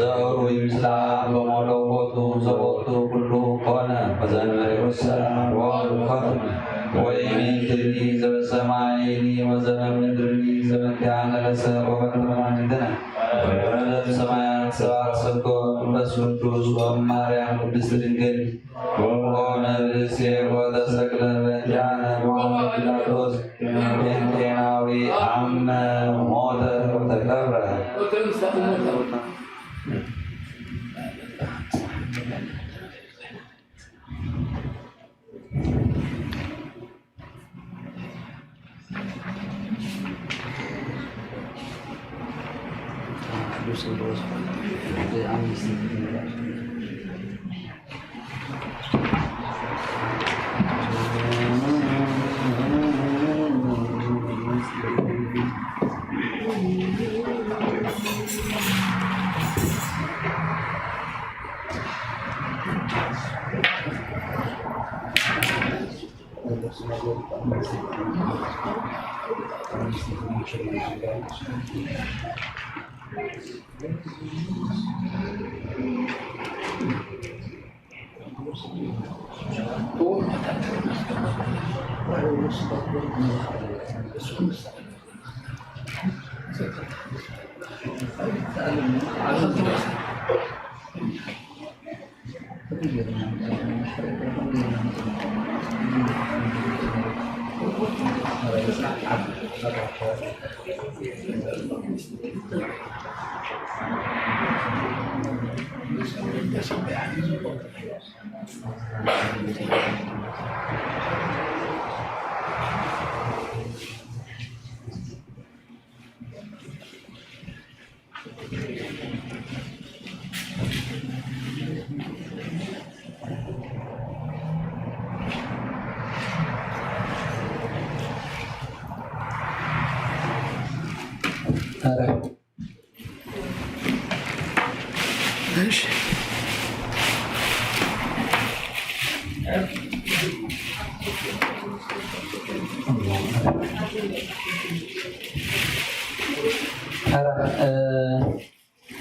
Speaker 6: ዘእሩ ይምስላ በመለኮቱ ዘቦቱ ኩሉ ኮነ ወዘእንበሌውሰ ኮነ ወይእዜኒ ዘበሰማይኒ ወዘበምድርኒ ዘበንቲአነ ለሰብእ ወበትረማንትነ ወረደ ሰማያት ሰባት ሰብኮ መንፈስ ቅዱስ ወማርያም ቅድስት ድንግል ወኮነ ብእሴ ወተሰቅለ በእንቲአነ በሞተ ጲላጦስ ጤናዊ አመ ሞተ ወተቀብረ
Speaker 4: وتنسى أمته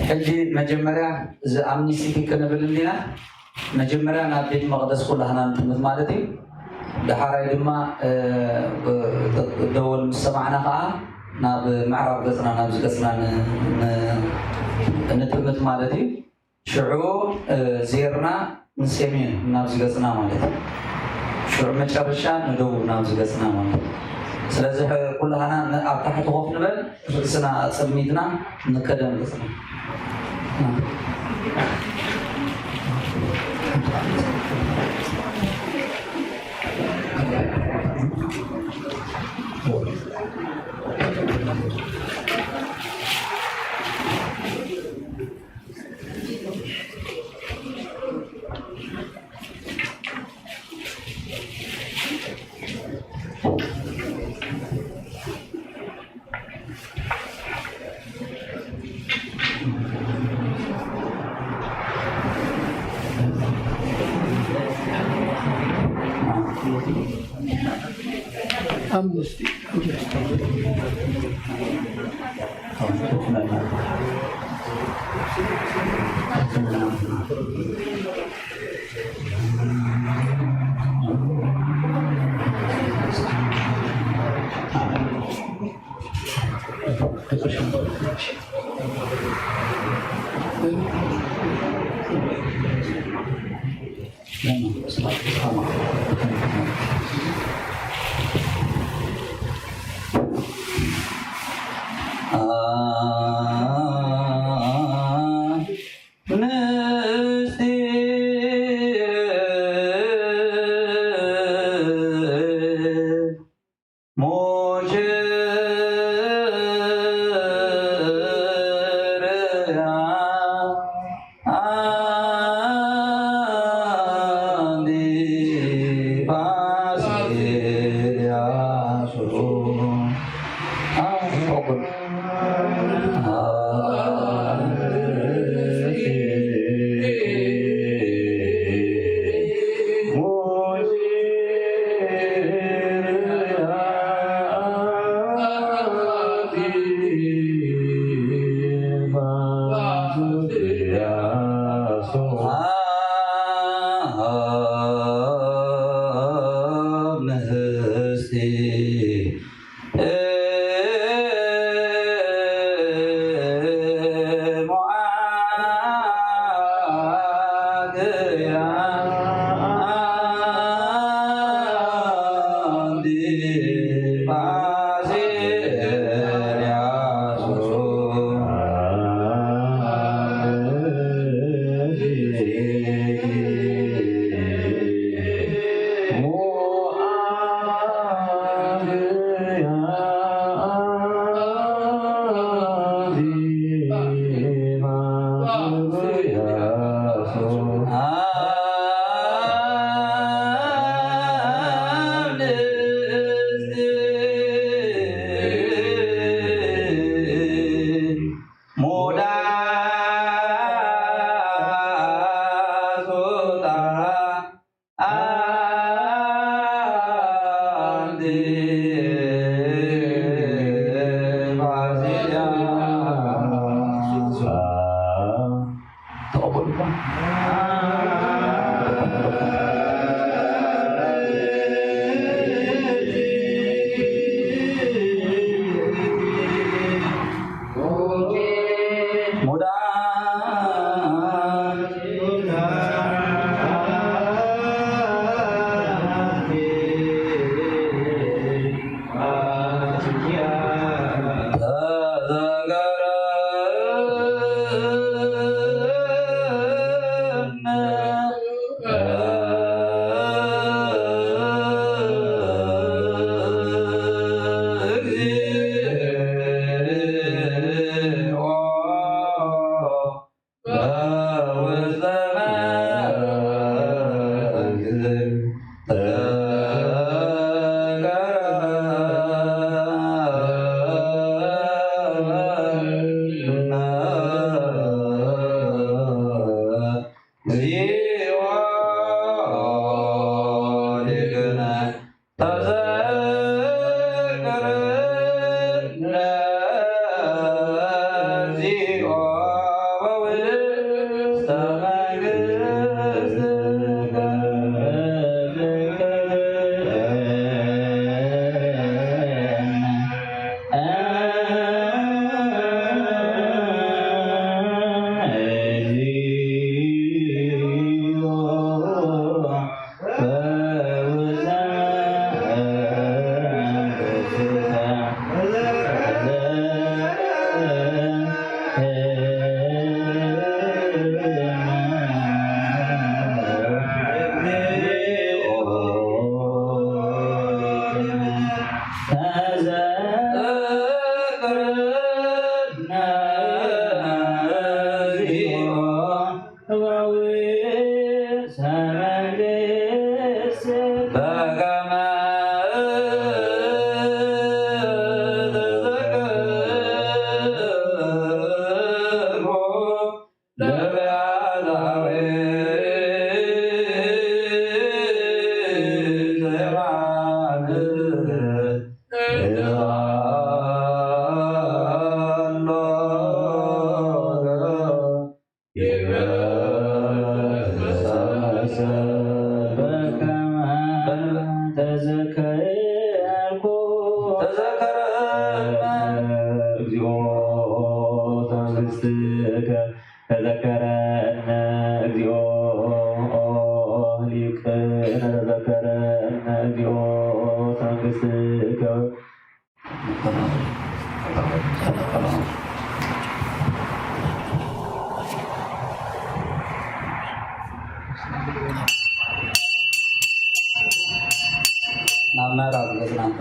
Speaker 6: ሕጂ መጀመርያ ዝኣምኒስቲ ክንብል እንዲና መጀመርያ ናብ ቤት መቅደስ ኩላህና ንጥምት ማለት እዩ ድሓራይ ድማ ደወል ምስ ሰማዕና ከዓ ናብ ምዕራብ ገፅና ናብ ዝገፅና ንጥምት ማለት እዩ ሽዑ ዜርና ንሰሜን ናብ ዝገፅና ማለት እዩ ሽዑ መጨረሻ ንደቡብ ናብ ዝገፅና ማለት እዩ ስለዚ ኩላህና ኣብ ታሕቲ ኮፍ ንበል ርእስና ፀሚድና ንቀደም ገፅና
Speaker 4: أمنستي
Speaker 5: እግዚኦ ተንግሥትከ ተዘከረነ እግዚኦ ሊቅነ ተዘከረነ እግዚኦ ተንግሥትከ
Speaker 6: ናመራ ለዝናንተ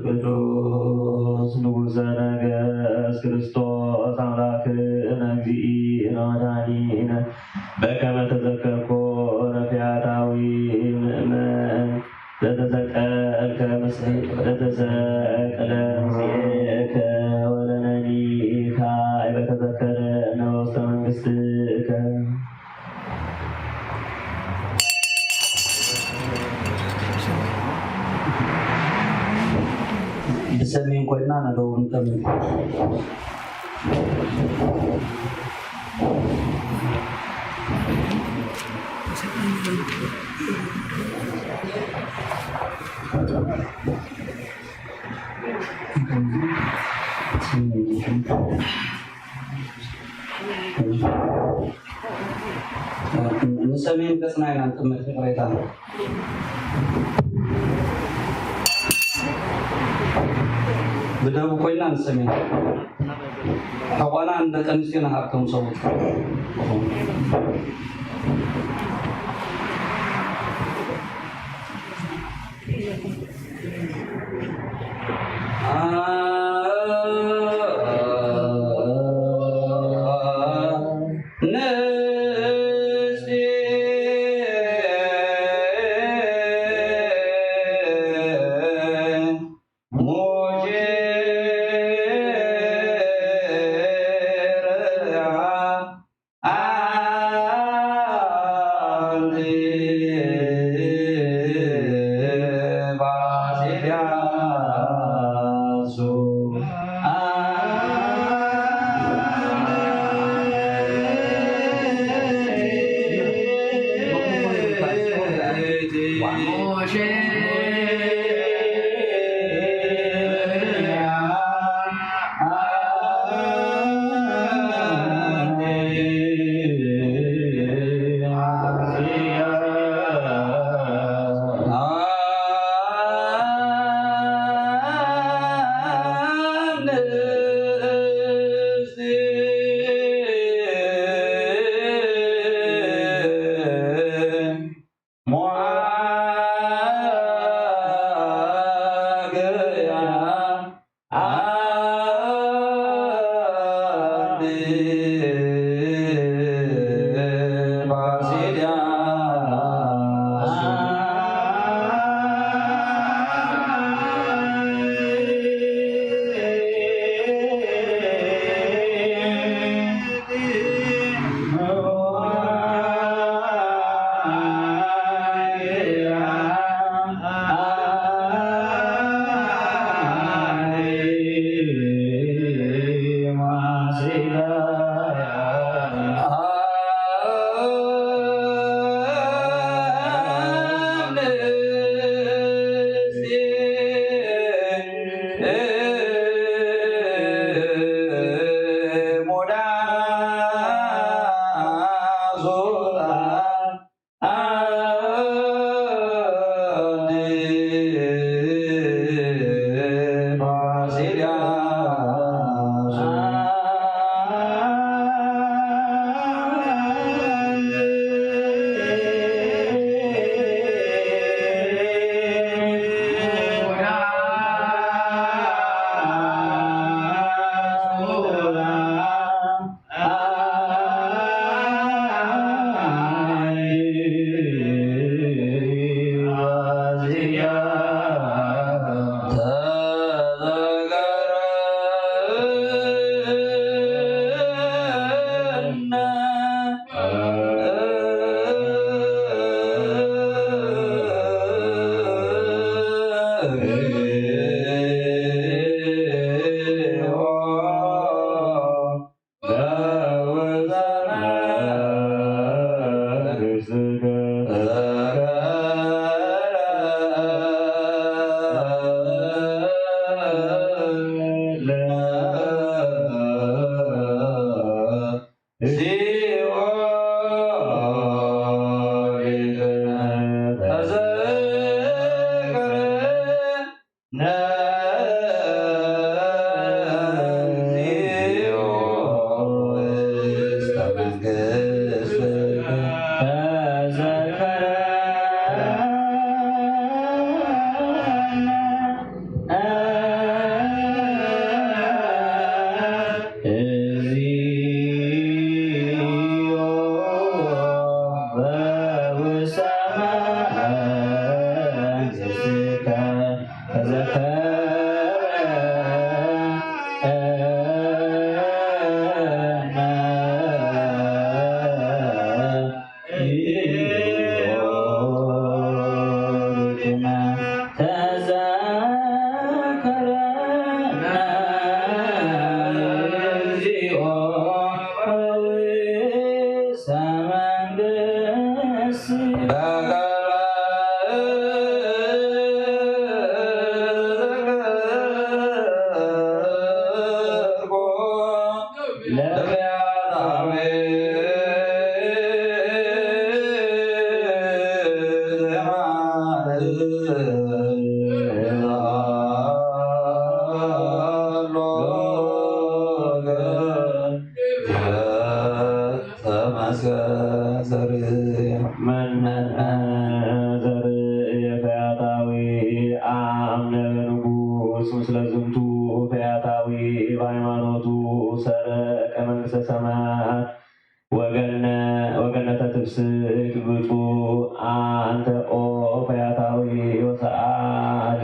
Speaker 5: ቅዱስ ንጉሠ ነገሥት ክርስቶስ አምላክነ እግዚእነ መድኃኒነ በከመ ተዘከርኮ ነፊያታዊ ምእመን ዘተሰቀልከ ዘተሰቅለ ምስሌከ ወለነኒ ካዕበ ተዘከረነ ውስተ መንግሥትከ
Speaker 7: بسمين كوينا ندور نكمل بسمين بسنا نكمل قريتا بدأوا كلنا نسمع حوانا عندك أنسينا هاتهم صوت
Speaker 5: ዘርእየ ፈያታዊ አምነ በንጉሥ ምስለ ዝንቱ ፈያታዊ በሃይማኖቱ ሰረቀ መንግሥተ ሰማያት ወገነተ ትብስት ብፁዕ አንተ ኦ ፈያታዊ ወሰዓሊ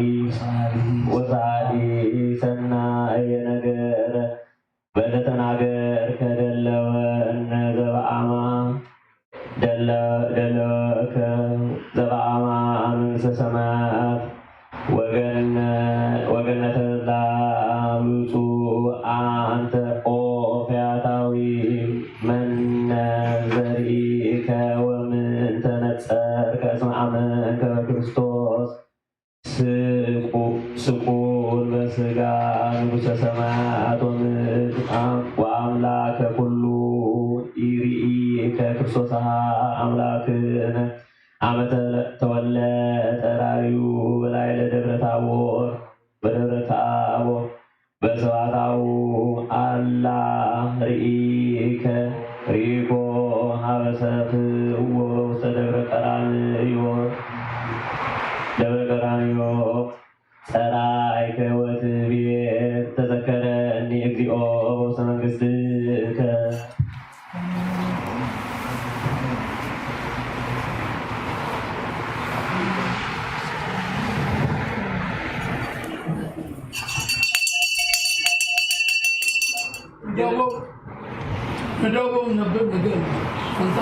Speaker 5: ሰናየ ነገር በዘተናገር ከደለወ እነ ዘበአማ ደለወከ ዘበአማ መንግሥተ ሰማያት ወገነተ ብፁዕ አንተ ኦ ፈያታዊ መነ ዘርኢከ ወምንተ ነጸርከ እስመ አመንከ በክርስቶስ ስቁል በሥጋ ንጉሠ ሰማያት ወምድር ወአምላከ ኩሉ ኢርኢከ ክርስቶስ አምላክነ አመ ተወለጠ ራእዩ በላዕለ ደብረ ታቦር በሰባታው አላ ርኢኮ ሀበ ሰፍሕዎ ውስተ ደብረ ቀራንዮ ጸራይከ ወትቤ ተዘከረኒ እግዚኦ በውስተ መንግሥትከ
Speaker 4: እንደውም ነበር ነገር አንተ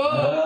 Speaker 1: Oh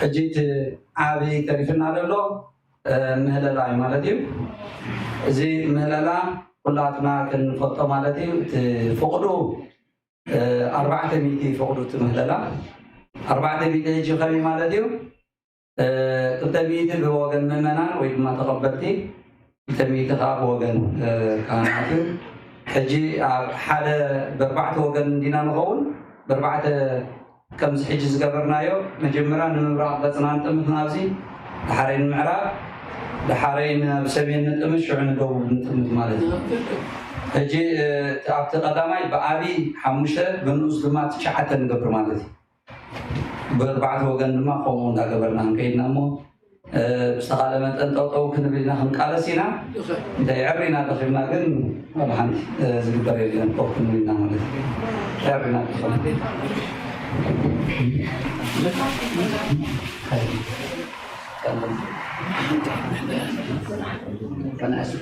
Speaker 6: እጂት ዓብይ ተሪፍና ደሎ ምህለላ ማለት እዩ እዚ ምህለላ ኩላትና ክንፈልጦ ማለት እዩ ፍቅዱ 400 ፍቅዱ ምህለላ 400 እጂ ከመይ ማለት እዩ 200 ብወገን ምእመናን ወይ ድማ ተቐበልቲ 200 ከዓ ብወገን ካህናት እዩ ሕጂ ኣብ ሓደ ብ4 ወገን እንዲና ንኸውን ብ4 كم حج زقبرنا يو مجمرا نمرق بسنا نتمت نابزي لحرين معراب لحرين بسبين نتمت شو عنا دو نتمت مالتي هجي تعبت قدامي بأبي حمشة بنوز لما تشحت نقبر مالتي بعد وقن ما قومون دا قبرنا كيدنا مو بستقالة أنت أو كنا بدنا خنقالة سينا دا يعرينا دخلنا قن ولا حنت زقبر يلين أو كنا بدنا مالتي يعرينا دخلنا
Speaker 8: Karena asal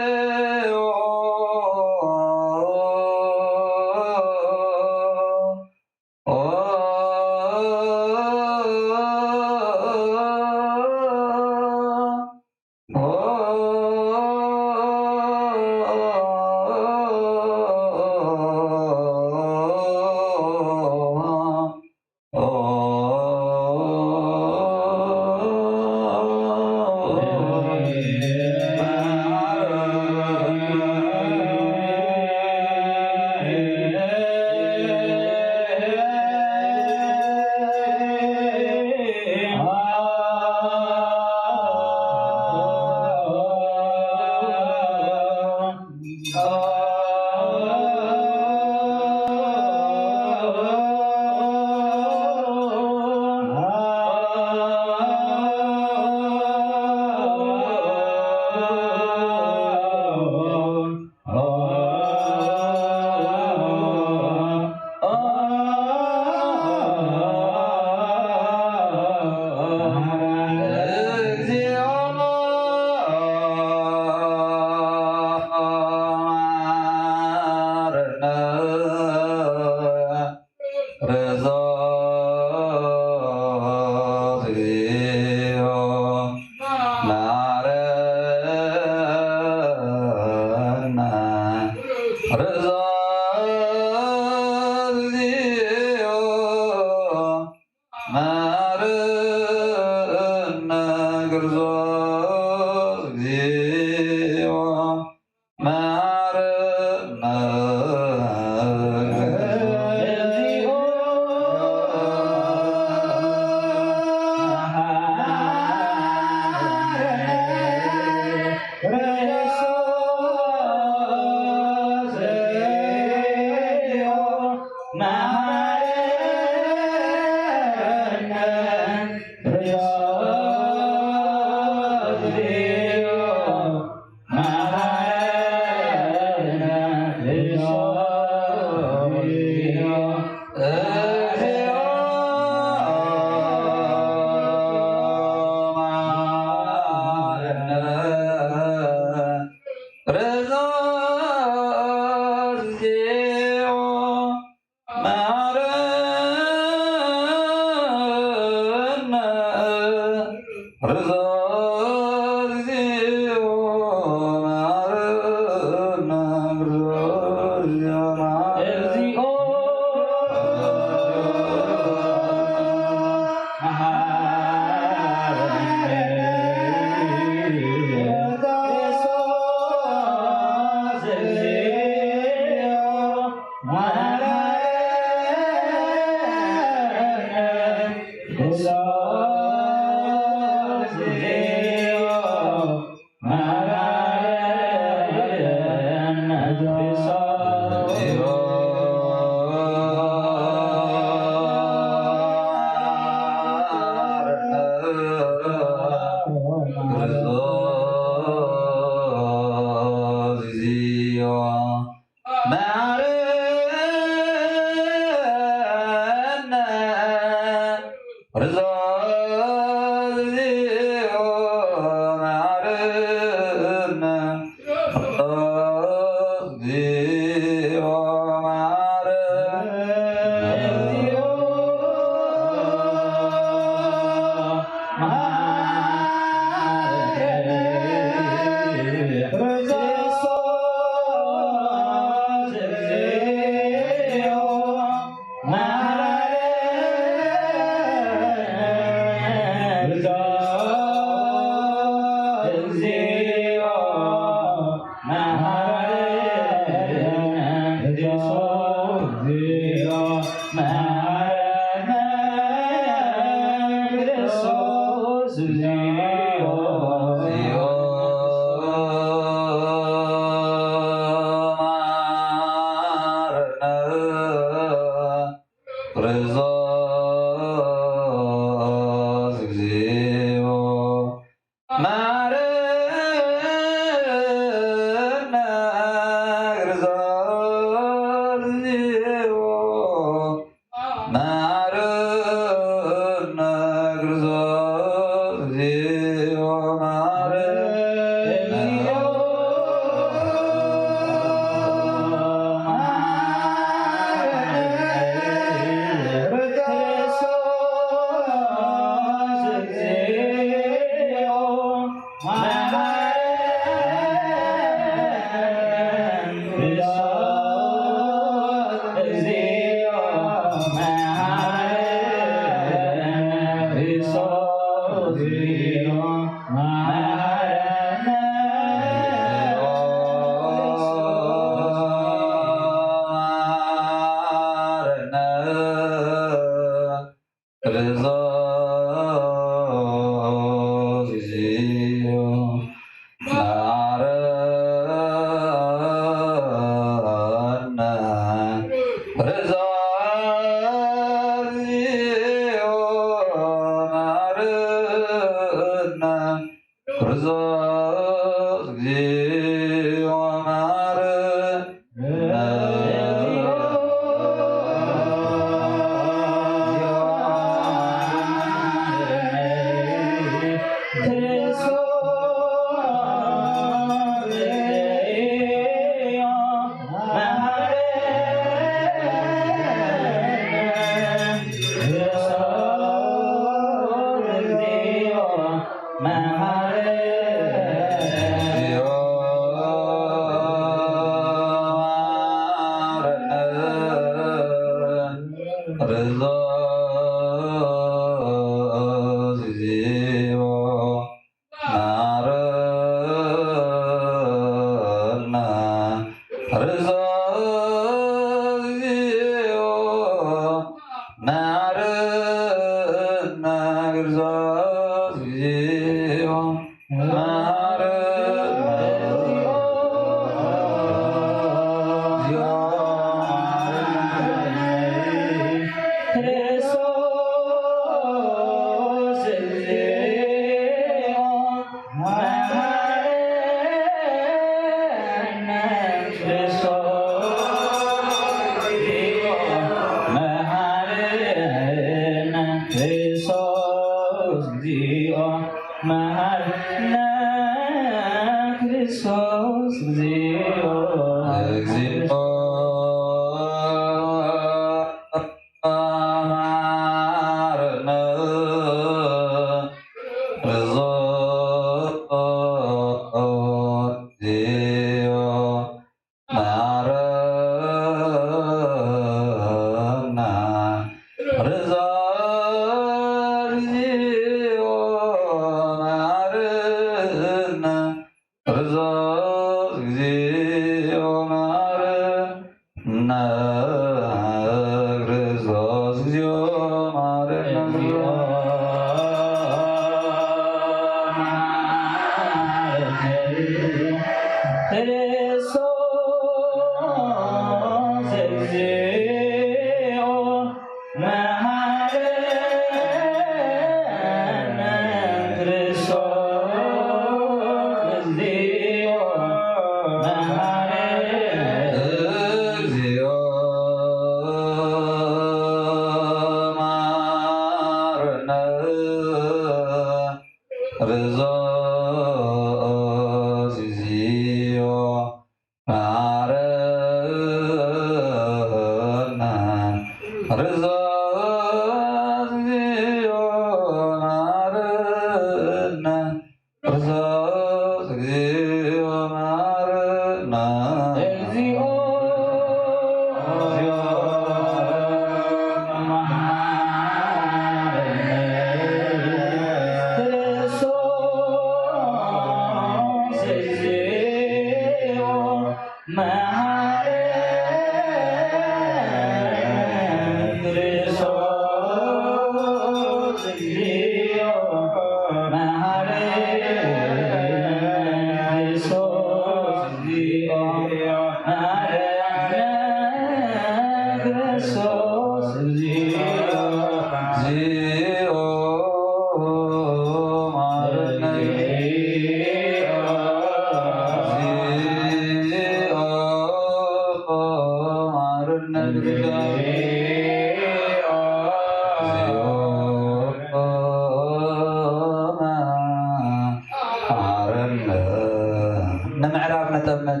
Speaker 6: ንምዕራፍ ነተመን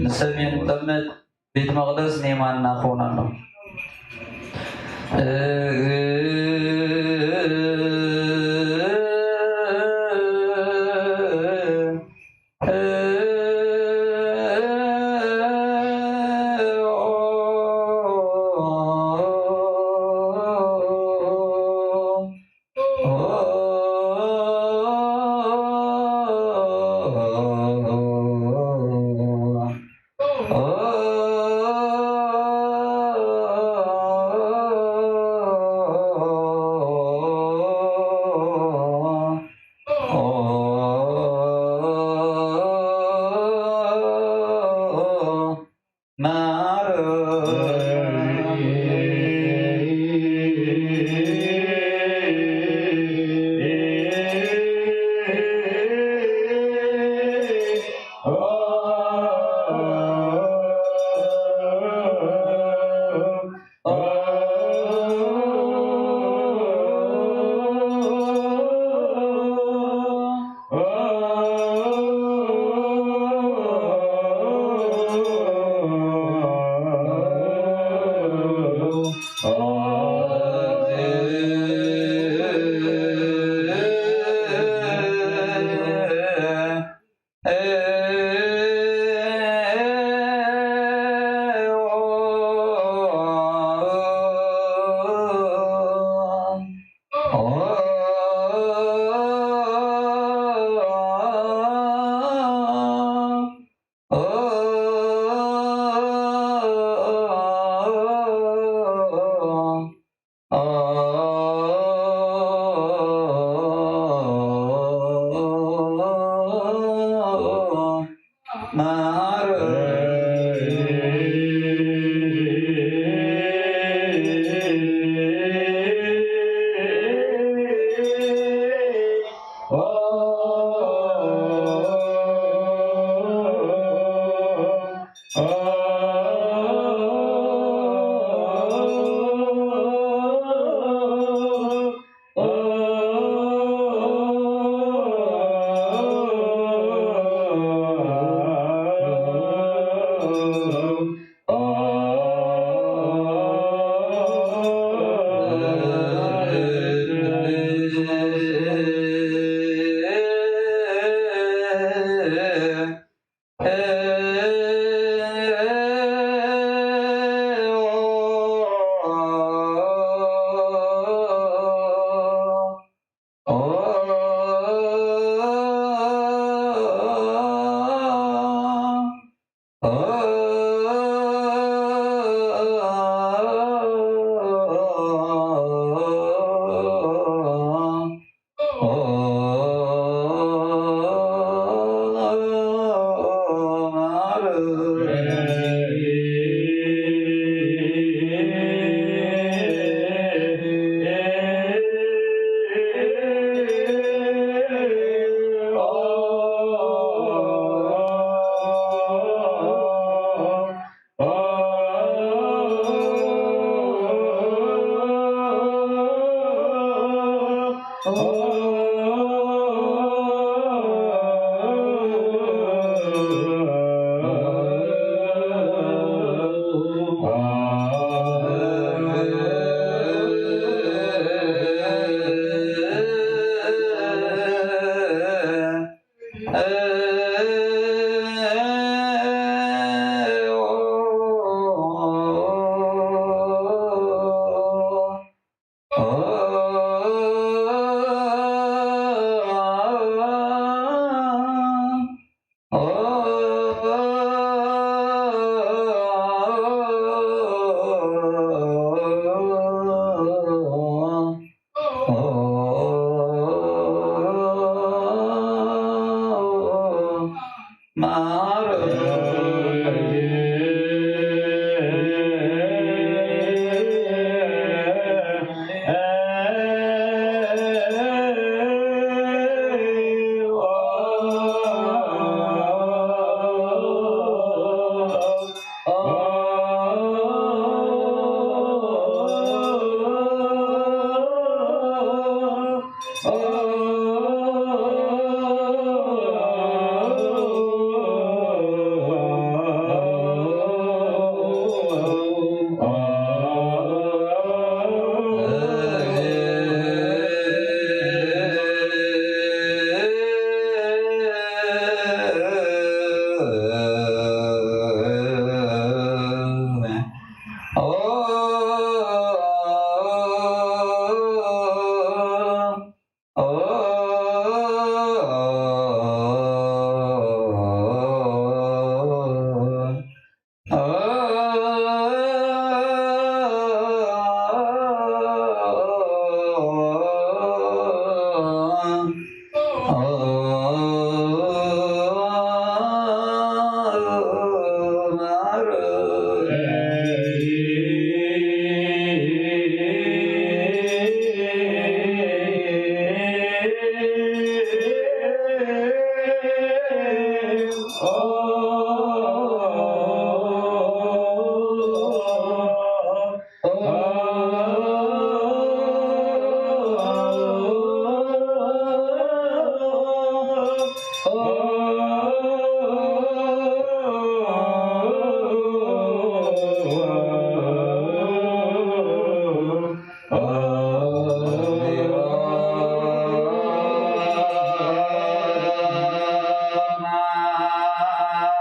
Speaker 6: نسمين تمت بيت مقدس نيمان ناخونا له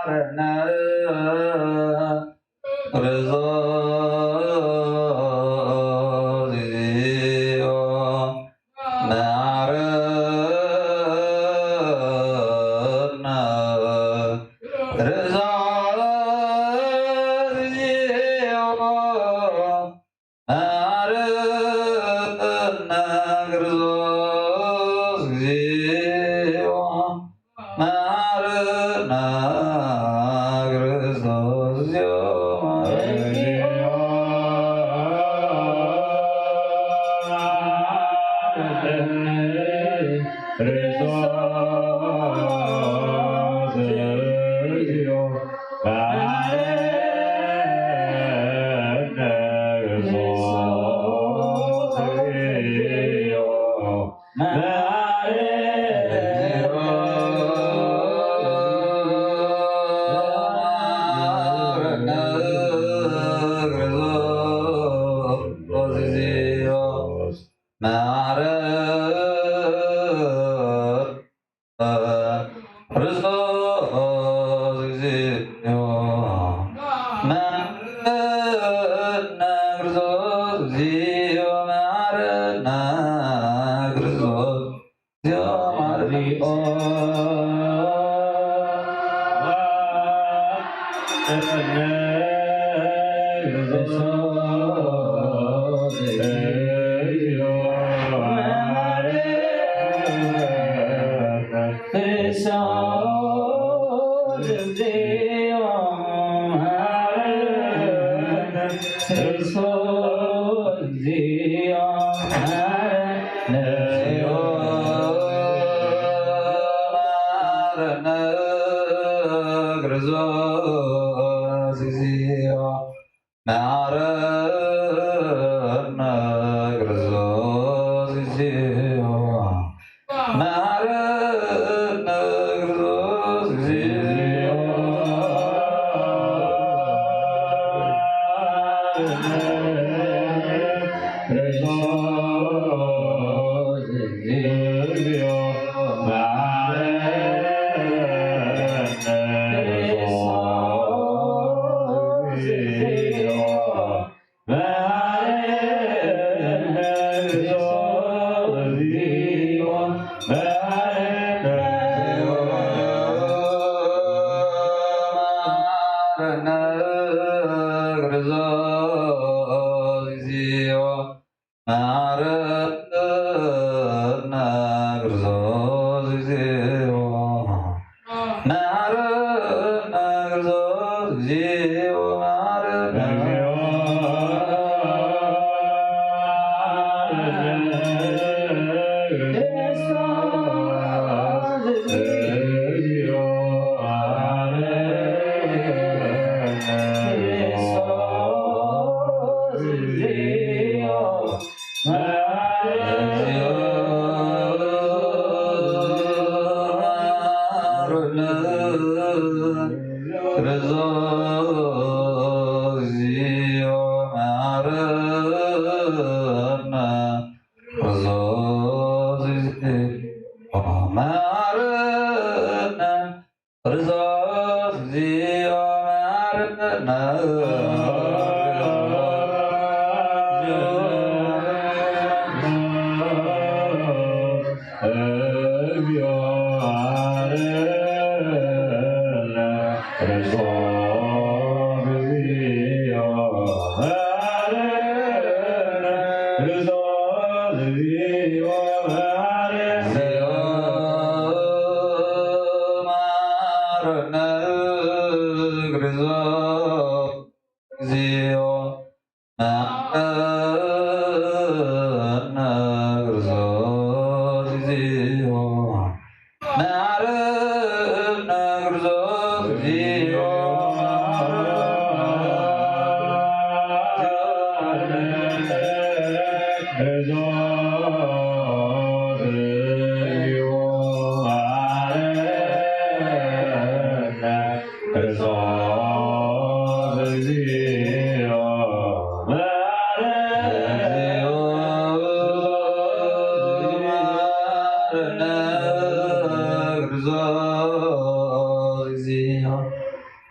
Speaker 5: Resolve.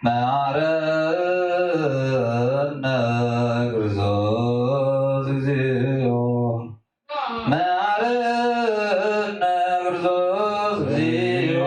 Speaker 6: መሐረነ ክርስቶስ እግዚኦ መሐረነ ክርስቶስ እግዚኦ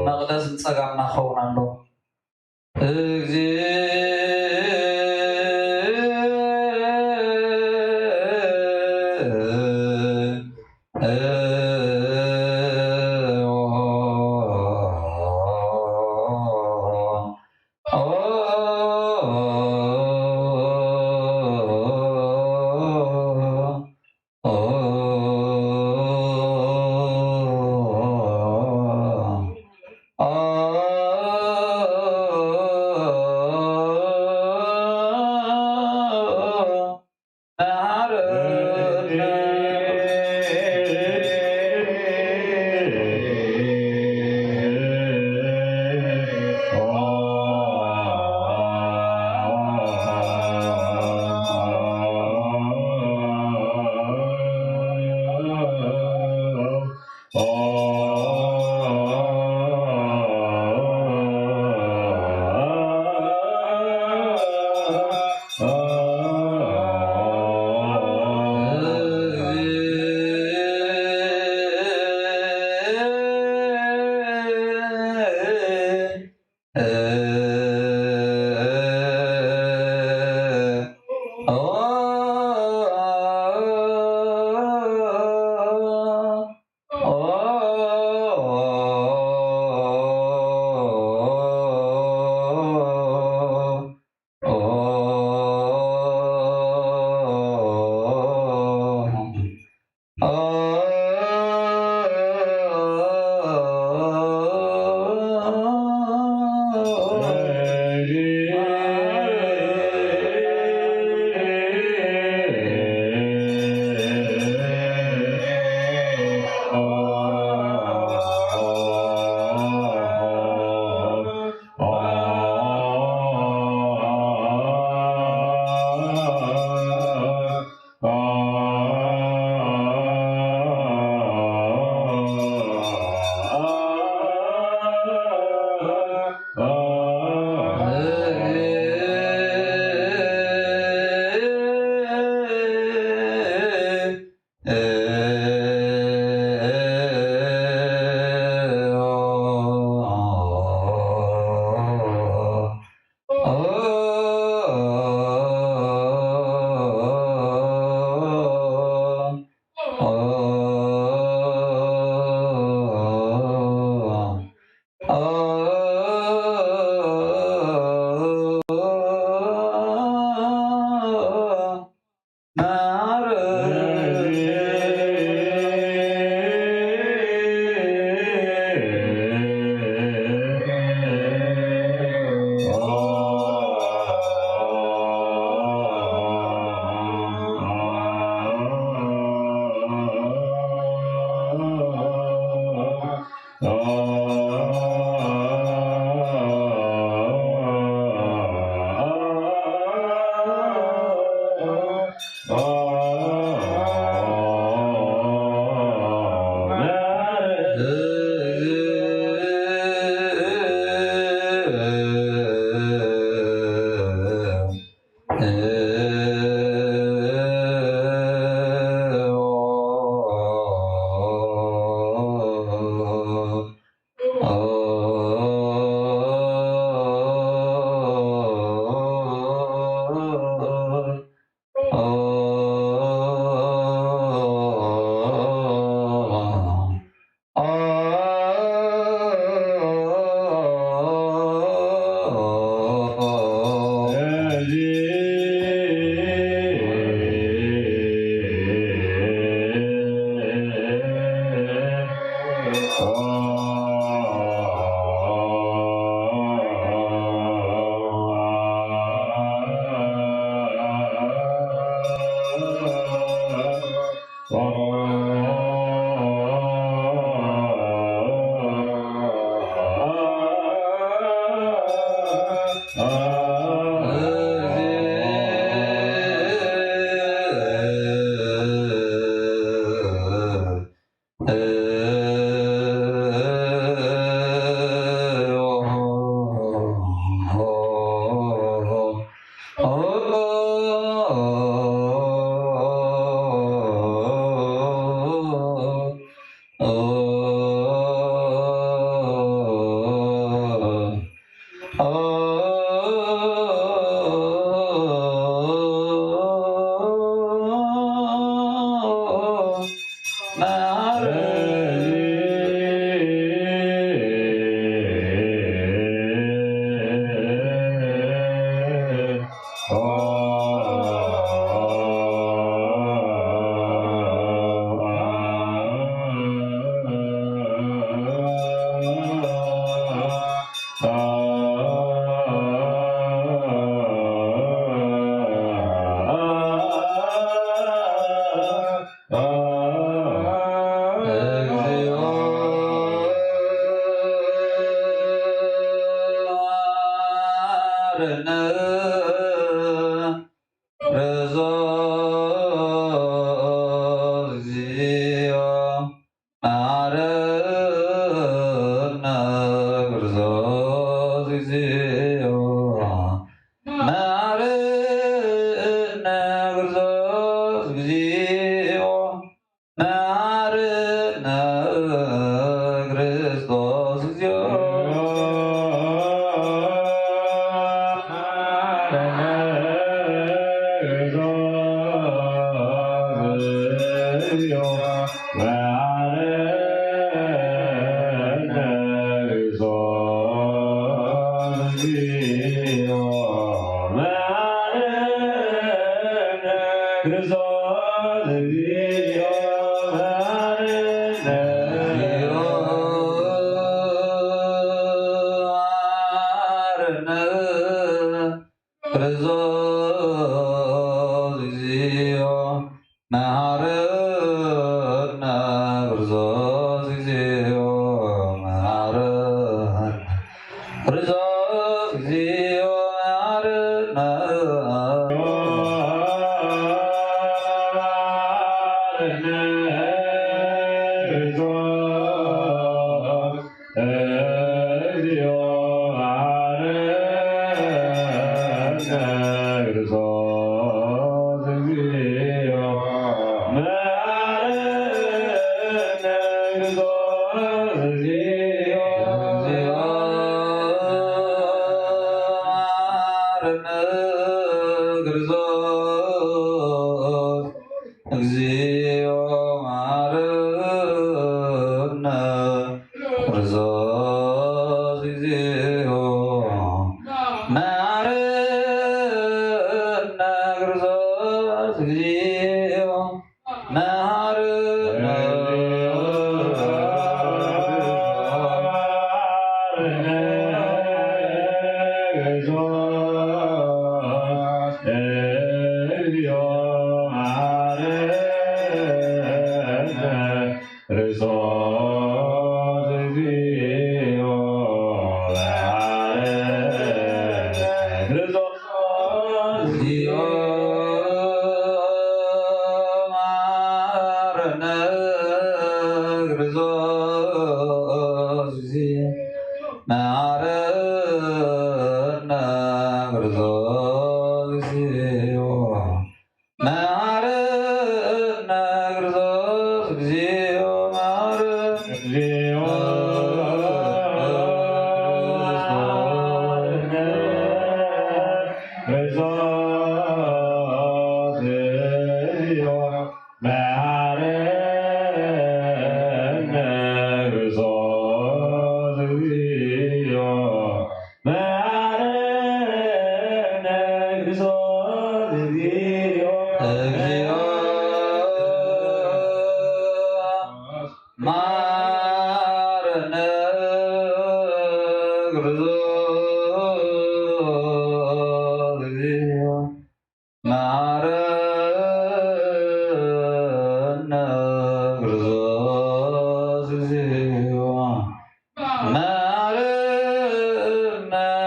Speaker 6: መቅደስ ፀጋምና ኸውን ኣሎ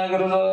Speaker 6: Nagro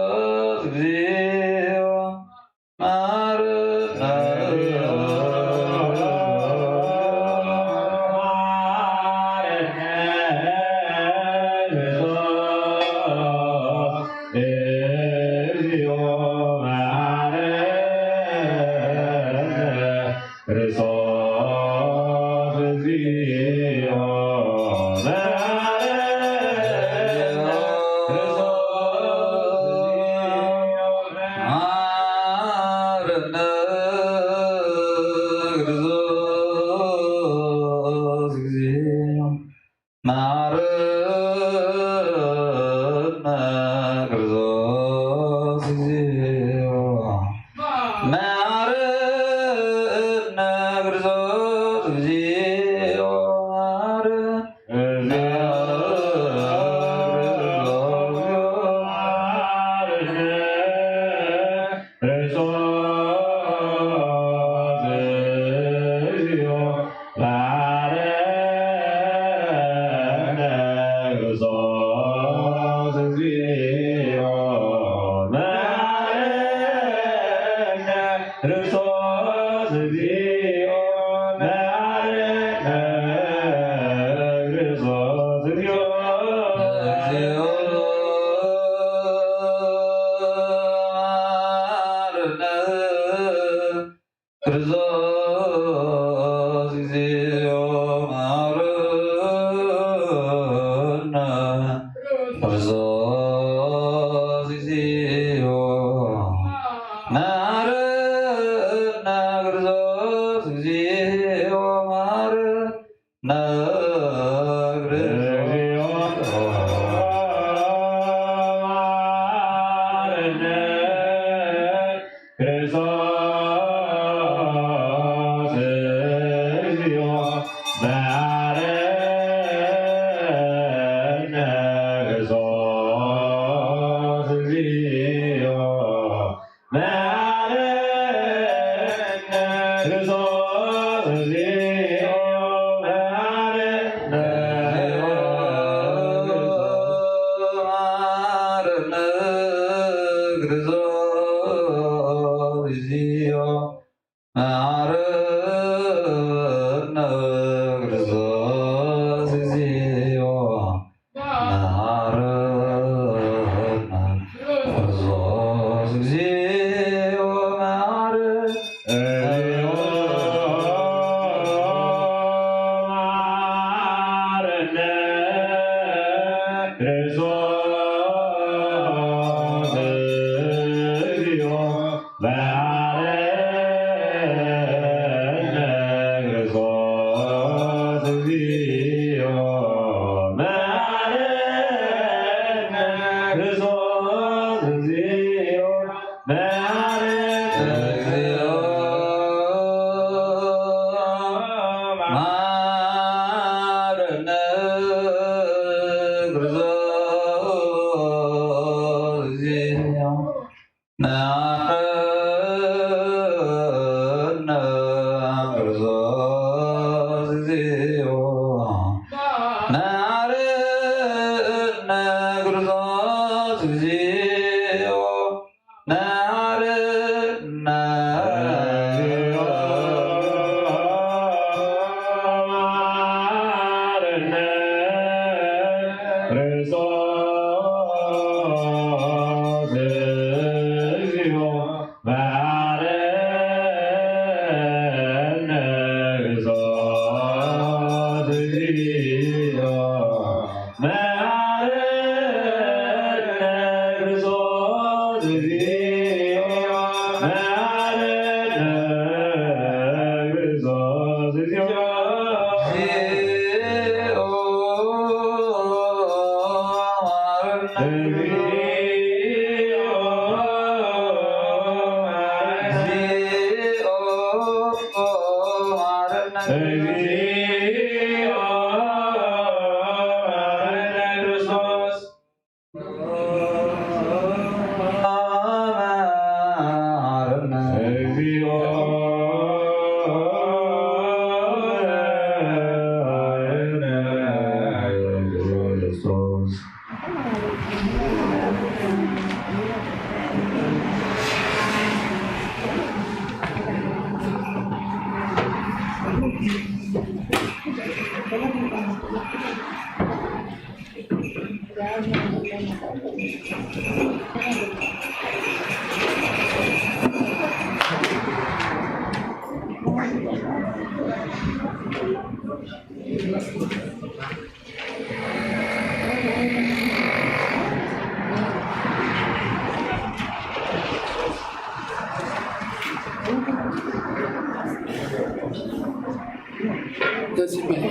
Speaker 4: That's it, man.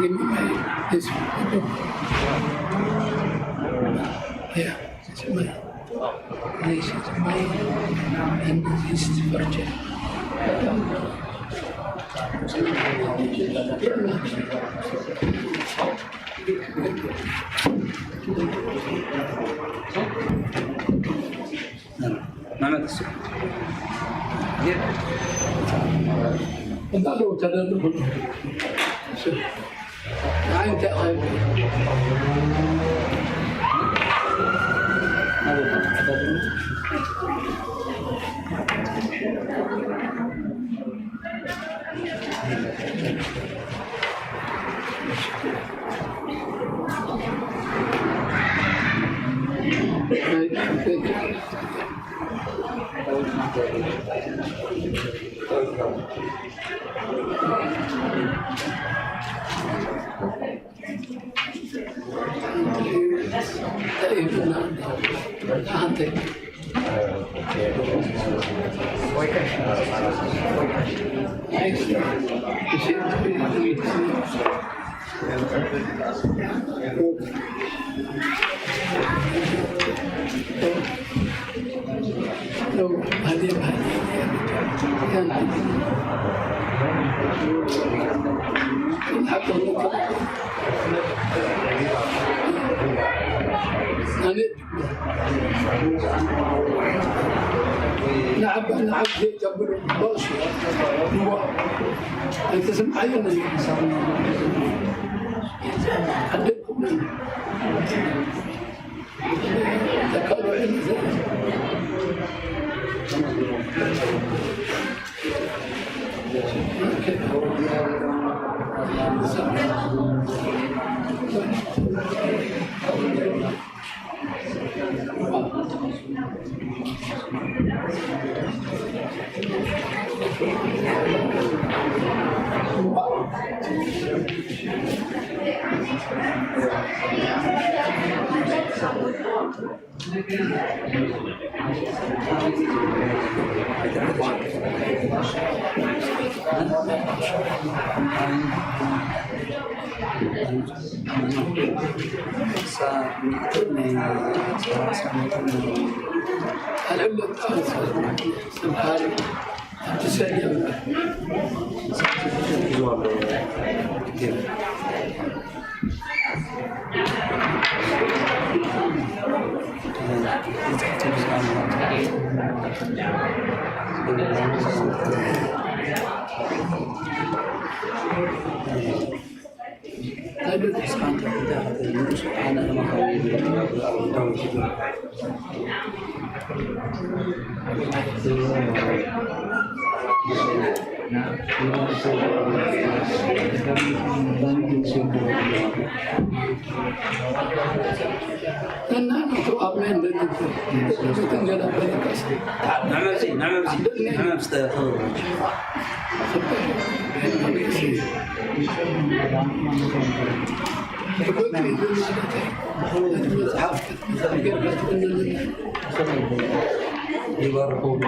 Speaker 4: Give me this one. Yeah, that's it, man. This is mine, and this is virgin. Lalu cara tu pun, lain tak saya. نعم زي جبر باش انت سمع ايوه حدكم تكالوا علم
Speaker 1: يباركوا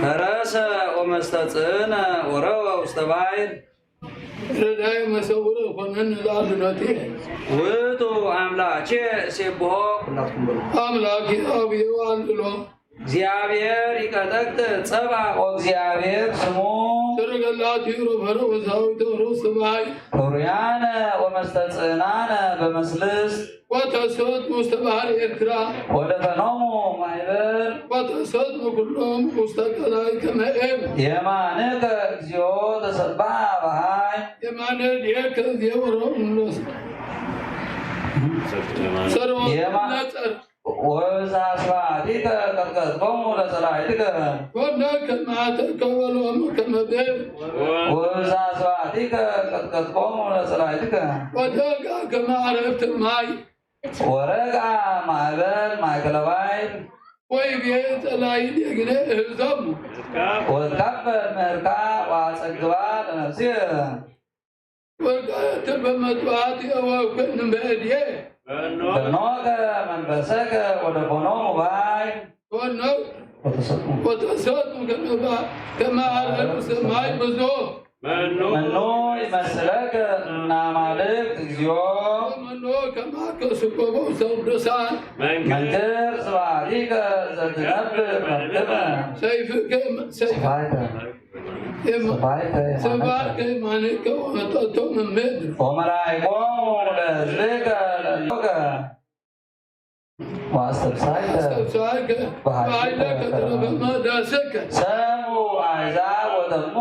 Speaker 6: فرس ومستطعنا وروى واستبعد
Speaker 4: رداي مسؤول كونن لالناتي
Speaker 6: وتو أملاكي سبه
Speaker 4: أملاكي أبي والله
Speaker 6: እግዚአብሔር ይቀጠቅጥ ጸባ ወእግዚአብሔር ስሙ
Speaker 4: ሰረገላት ይሮፈረ ወዛውት ሮስ ባይ
Speaker 6: ኦርያነ ወመስተጽናነ በመስልስ
Speaker 4: ወተሰጥ ሙስተባህር ኤርትራ
Speaker 6: ወደ ፈኖሙ ማይበር
Speaker 4: ወተሰጥ ኩሎም ሙስተቀላይ ከመኤም
Speaker 6: የማንከ እግዚኦ ተሰባ በሃይ
Speaker 4: የማነ ዲከ የወሮንሎስ ሰሮ የማነጸር ወዛስዋቲከ ቀጥቀጦሙ ለሰራዊትከ ወነከ ማተከወሎም ከመቤም
Speaker 6: ወዛስዋቲከ ቀጥቀጦሙ ለሰራዊትከ
Speaker 4: ወደጋ ከማረፍት ማይ
Speaker 6: ወረጋ ማዕበል ማዕከለባይ
Speaker 4: ወይ ቤት ላይ ደግነ ህዝቡ
Speaker 6: ወትቀበል ምህርካ ወአጸግባ ለነፍስየ
Speaker 4: ወቃት በመጥዋት የወክን በእድየ
Speaker 6: በኖከ መንፈሰከ ወደ ኮኖሙ ባይ
Speaker 4: ወነው ወተሰጡ ከማረፍ ሰማይ ብዙ
Speaker 6: መኖ ይመስለከ እናማልክት እግዚኦ
Speaker 4: መኖ ከማከሱ ቆበው ሰው ድሳን
Speaker 6: መንክር ጽባሪከ ዘትነብር መክብበ
Speaker 4: ሰይፍከ ሰባከ ማንከ ወመጠቶ መምድር
Speaker 6: ወመራይቆሙ ለሕዝብከ ለሎከ ወአስተብሳይከ
Speaker 4: ሰብሳከ ባይለከ ተረበመ ዳሰከ
Speaker 6: ሰሙ አሕዛብ ወደሙ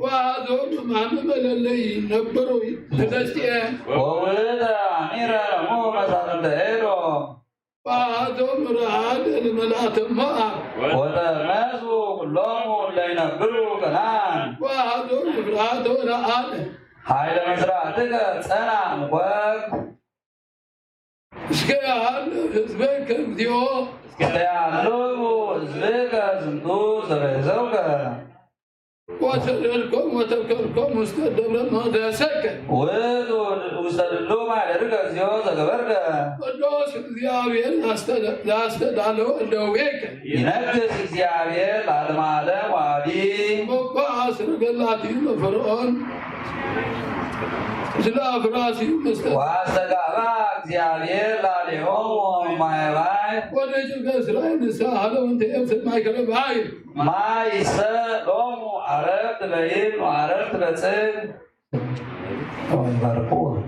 Speaker 4: وهذول ما مللي نبروا تدسيه
Speaker 6: وولد أمير لمو مسافة إيرو
Speaker 4: وهذول رعاد الملات معه
Speaker 6: وتمازوا كلهم اللي ينبروا كنان
Speaker 4: وهذول رعاد رعاد
Speaker 6: حيث مزرعتك سنة مقوك
Speaker 4: اسكيال حزبك ديو
Speaker 6: استيعلوا حزبك زندو سبيزوك
Speaker 4: وسللكم وتوكلكم مستدبر ماذا سكن
Speaker 6: وستدلوا مع الرقة زيوزة كبركة
Speaker 4: ودوس زياوية لا استدعلوا الدويك
Speaker 6: ينقص زياوية العالم عالم وعلي
Speaker 4: وقع سرق اللاتين وفرعون سلا فراسي مستدبر
Speaker 6: واستقابا زياوية لاليهم وما يباي
Speaker 4: ونجل إسرائيل نساهل وانت يمسك مايكل باي
Speaker 6: ما يسألهم عرفت بهين وعرفت بسين ويباركوه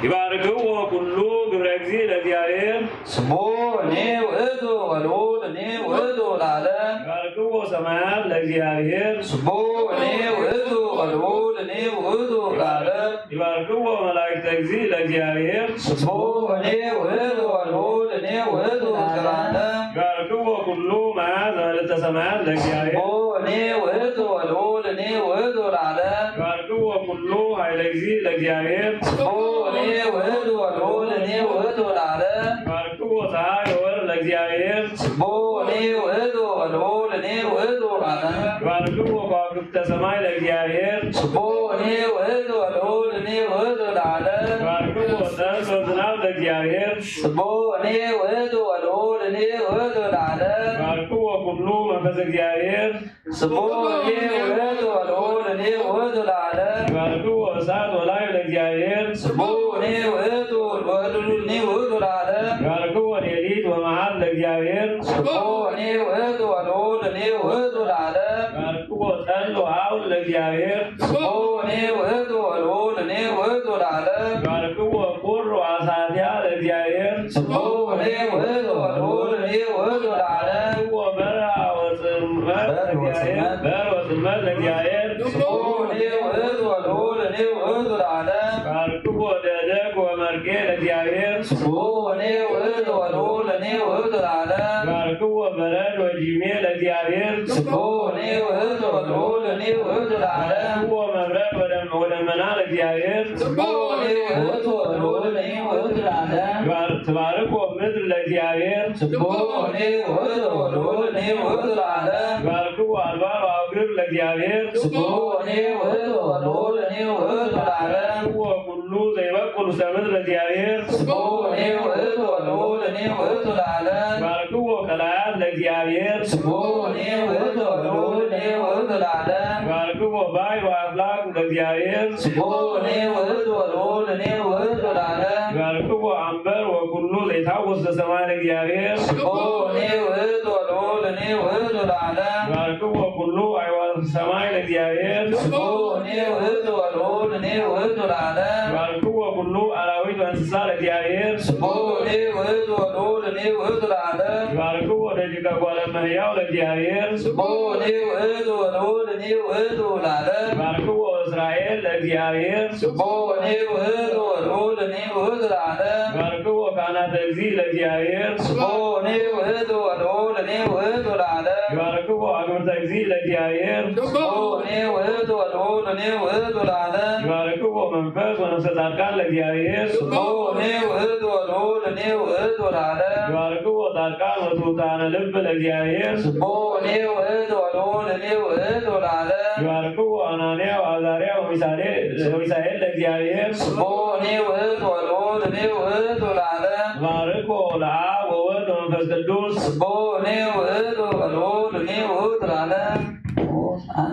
Speaker 5: يباركوه كله قبل أجزيل أديارين
Speaker 6: سبوني وإدو ولولني وإدو العالم
Speaker 5: يباركوه سماء لأديارين
Speaker 6: سبوني وإدو ولولني وإدو العالم
Speaker 5: يباركوه ملائكة أجزيل أديارين
Speaker 6: سبوني وإدو ولولني وإدو العالم
Speaker 5: يباركوه كله مع ذلك سماء لأديارين
Speaker 6: سبوني وإدو ولولني وإدو العالم
Speaker 5: يباركوه كله على أجزيل أديارين
Speaker 6: سبوني وإدو ولولني وإدو العالم
Speaker 5: يباركوه تعالى لأديارين
Speaker 6: سبوني وإدو ولولني وإدو العالم
Speaker 5: يباركوه قاقبت سماء لأديارين
Speaker 6: سبوني وإدو ولولني وإدو العالم
Speaker 5: يباركوه الناس والزناب لأديارين
Speaker 6: سبوني وإدو ولولني وإدو العالم
Speaker 5: يباركوه كله منفذ أديارين
Speaker 6: سبوني وإدو ولولني وإدو العالم
Speaker 5: يباركوه أسعد ولايب لأديارين
Speaker 6: سبوني وإدو ولولني وإدو العالم
Speaker 5: يباركوه اليليد ومعاد لأديارين
Speaker 6: سبوني وإدو ولولني وإدو العالم
Speaker 5: يباركوه تل وعاول لأديارين
Speaker 6: سبوني وإدو ولولني وإدو العالم
Speaker 5: يباركوه قر وعساديا لأديارين
Speaker 6: سبوني وإدو ولولني وإدو العالم
Speaker 5: يباركوه برع وصلمات لأديارين بر وصلمات لأديارين
Speaker 6: سبوني وإدو ولولني وإدو العالم
Speaker 5: يباركوه دادك ومركي لديابير
Speaker 6: سبوني وهد ولولني وهد العالم
Speaker 5: باركوا بلد وجيمي لديابير
Speaker 6: سبوني وهد ولولني وهد العالم
Speaker 5: ومبرد ودمنا لديابير
Speaker 6: سبوني وهد ولولني وهد العالم
Speaker 5: تباركوا مثل لديابير
Speaker 6: سبوني وهد ولولني وهد العالم
Speaker 5: باركوا الباب وأقرب لديابير
Speaker 6: سبوني وهد ولولني وهد العالم
Speaker 5: وكلو زي ما كل سمد لديابير
Speaker 6: سبوني وهد ولولني وهد العالم
Speaker 5: باركوا كلام لديابير
Speaker 6: سبوني وهد ولولني وهد العالم
Speaker 5: باركوا باي وأفلاك لديابير
Speaker 6: سبوني وهد ولولني وهد العالم
Speaker 5: باركوا عنبر وكلو زي تاوس لسماء لديابير
Speaker 6: سبوني وهد ولولني وهد العالم
Speaker 5: باركوا كلو أيوة السماء لديابير
Speaker 6: سبوني وهد ولولني وهد العالم
Speaker 5: باركوا كلو أراويت وانسسا لديابير
Speaker 6: سبوني وهد ولولني وهد العالم
Speaker 5: باركوا رجيكا قوالا مهياو لديابير
Speaker 6: سبوني وهد ولولني وهد العالم
Speaker 5: باركوا إسرائيل لديابير
Speaker 6: سبوني وهد ولولني وهد العالم
Speaker 5: باركوا كانت تجزي لديابير
Speaker 6: سبوني وهد ولولني وهد العالم
Speaker 5: باركوا أقوم تجزي لديابير
Speaker 6: سبوني وهد ولولني وهد العالم
Speaker 5: باركوا منفذ ونفسد أركان لديابير
Speaker 6: سبوني وهد ولولني وهد العالم
Speaker 5: باركوا أركان وتوتان لب لديابير
Speaker 6: سبوني وهد ولولني وهد العالم
Speaker 5: باركوا أنانيا وأزاريا وميسائيل لديابير
Speaker 6: سبوني وهد ولولني وهد العالم
Speaker 5: باركوا الآب وولد ومنفذ قدوس
Speaker 6: سبوني وهد ولولني وهد العالم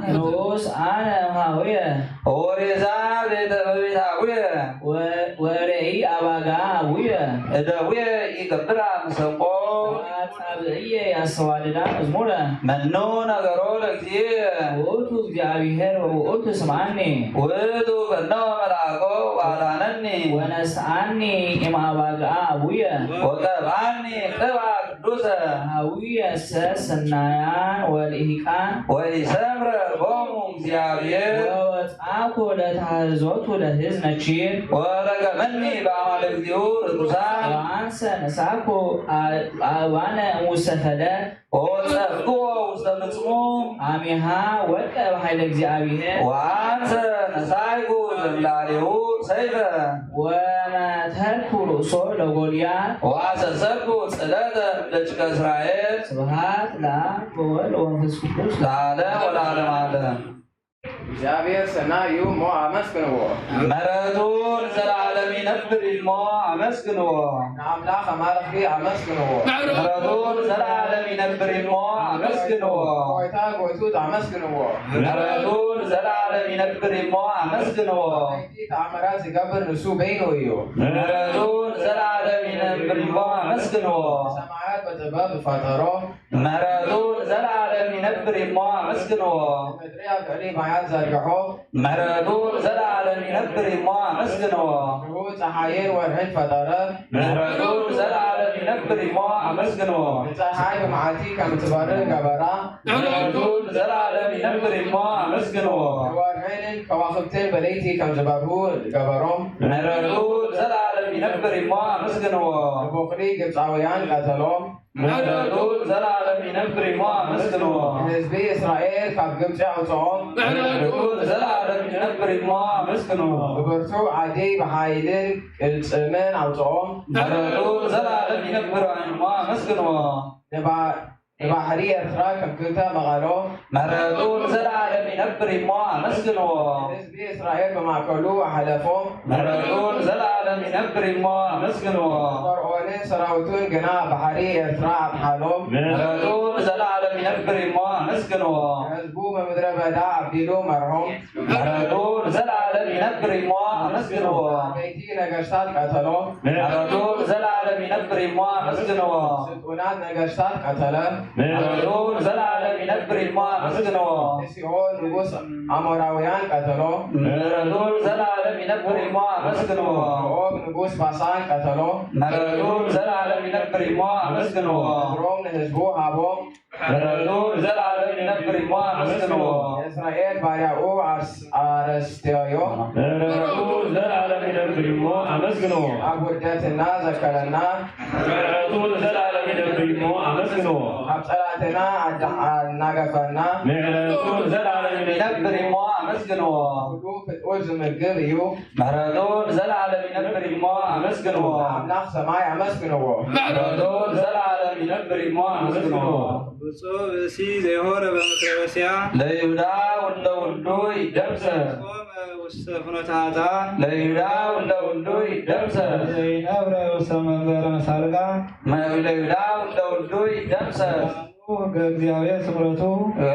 Speaker 7: نوس أنا هاوية
Speaker 6: ورزا بيت هاوية
Speaker 7: ورئي أباقا هاوية
Speaker 6: داوية يكبرا مسقو
Speaker 7: واتابعية يا سوالنا مزمورة
Speaker 6: منو نغرو لكزيه
Speaker 7: وأوتو بجابيهر وأوتو سمعني
Speaker 6: ودو بنو ملاقو وعلانني
Speaker 7: ونسعني إما أباقا هاوية
Speaker 6: وقبعني قبع قدوسة
Speaker 7: هاوية سنايان والإهكان
Speaker 6: ويسمر بوم زيابيه
Speaker 7: وواتعاكو لتعزوتو لهزنشير
Speaker 6: ورقمني بعمل الديور القصان
Speaker 7: وعنسى نساكو وانا مستفدات
Speaker 6: وصفقوا وصفقوا
Speaker 7: عميها وكا بحيل እግዚአብሔር
Speaker 6: وعنسى نسايقو زملاريو سيفا
Speaker 7: وما تركوا رؤسو لغوليات
Speaker 6: وعسسكو صلاة لجك إسرائيل
Speaker 7: سبحات لا بول ومنفس قدوس
Speaker 6: لعالم والعالم عالم
Speaker 9: እግዚአብሔር ሰናዩ ሞ አመስግንዎ
Speaker 6: مراتون زلعالم ينبر المو عمسكنو
Speaker 9: ንኣምላኽ ኣማልኽቲ ኣመስግንዎ
Speaker 6: مراتون زلعالم ينبر المو عمسكنو
Speaker 9: ጎይታ ጎይቱት ኣመስግንዎ
Speaker 6: مراتون زلعالم ينبر المو عمسكنو
Speaker 9: እቲ ተኣምራት ዝገብር ንሱ በይኑ እዩ
Speaker 6: مراتون زلعالم ينبر المو عمسكنو
Speaker 9: ሰማያት በጥበብ ዝፈጠሮ
Speaker 6: مراتون زلعالم ينبر المو عمسكنو
Speaker 9: ምድሪ ኣብ ልዕሊ ማያት ዘርግሖ
Speaker 6: مراتون زلعالم ينبر المو عمسكنو
Speaker 9: ንሁ ፀሓይን ወርሕን ፈጠረ
Speaker 6: مراتون زلعالم ينبر المو عمسكنو
Speaker 9: ንፀሓይ ብመዓልቲ ከም ትበርህ ገበራ
Speaker 6: مراتون زلعالم ينبر المو عمسكنو
Speaker 9: ወርሕንን ከዋኽብትን በለይቲ ከም ዝበርሁ ገበሮም
Speaker 6: مراتون زلعالم ينبر المو عمسكنو
Speaker 9: ንቡኽሊ ግብፃውያን ቀተሎም
Speaker 6: مراتون زلعالم ينبر المو عمسكنو
Speaker 9: ህዝቢ እስራኤል ካብ ግብፂ ኣውፅኦም
Speaker 6: مراتون زلعالم ينبر المو عمسكنو
Speaker 9: ብብርቱ ዓዲ ብሓይልን ቅልፅምን ኣውፅኦም
Speaker 6: مراتون زلعالم ينبر المو عمسكنو
Speaker 9: ንባሕሪ ኤርትራ ከም ክልተ መቐሎ
Speaker 6: مراتون زلعالم ينبر المو عمسكنو
Speaker 9: ህዝቢ እስራኤል ብማእከሉ ኣሕለፎም
Speaker 6: مراتون زلعالم ينبر المو عمسكنو
Speaker 9: ፈርዖንን ሰራዊቱን ግና ባሕሪ ኤርትራ ኣጥሓሎም
Speaker 6: مراتون زلعالم ينبر المو عمسكنو
Speaker 9: ህዝቡ ብምድረ በዳ ኣቢሉ መርሖም
Speaker 6: مراتون زلعالم ينبر المو عمسكنو
Speaker 9: በይቲ ነገስታት ቀተሎም
Speaker 6: مراتون زلعالم ينبر المو عمسكنو
Speaker 9: ስልጡናት ነገስታት ቀተለ
Speaker 6: مراتون زلعالم ينبر المو عمسكنو
Speaker 9: ንሲሆን ንጉስ ኣሞራውያን ቀተሎ
Speaker 6: مراتون زلعالم ينبر المو عمسكنو
Speaker 9: ኦግ ንጉስ ባሳን ቀተሎ
Speaker 6: مراتون زلعالم ينبر المو عمسكنو
Speaker 9: ምድሮም ንህዝቡ ሃቦም
Speaker 6: مراتون زلعالم ينبر المو عمسكنو
Speaker 9: የእስራኤል ባርያኡ ኣረስትዮ
Speaker 6: مراتون زلعالم ينبر
Speaker 5: يدبرمو أمسكنو
Speaker 9: أبودتنا ذكرنا
Speaker 5: معرضون زلالم يدبرمو أمسكنو
Speaker 9: أبصلاتنا ناقفنا
Speaker 5: معرضون زلالم
Speaker 6: يدبرمو أمسكنو
Speaker 9: وزم القريو
Speaker 6: معرضون زلالم يدبرمو أمسكنو
Speaker 9: أملاك سماي أمسكنو
Speaker 6: معرضون زلالم يدبرمو أمسكنو
Speaker 10: ብፁዕ ብእሲ ዘይሆረ በምክረ በሲያ
Speaker 6: ለይሁዳ ወልደ ወልዱ ይደምሰስ
Speaker 10: ቆመ ውስተ ፍኖተ ኃጥኣን
Speaker 6: ለይሁዳ ወልደ ወልዱ ይደምሰስ
Speaker 3: ዘይነብረ ውስተ መንበረ መሳልቃ
Speaker 6: ለይሁዳ ወልደ ወልዱ ይደምሰስ
Speaker 3: ሕገ እግዚአብሔር ስምረቱ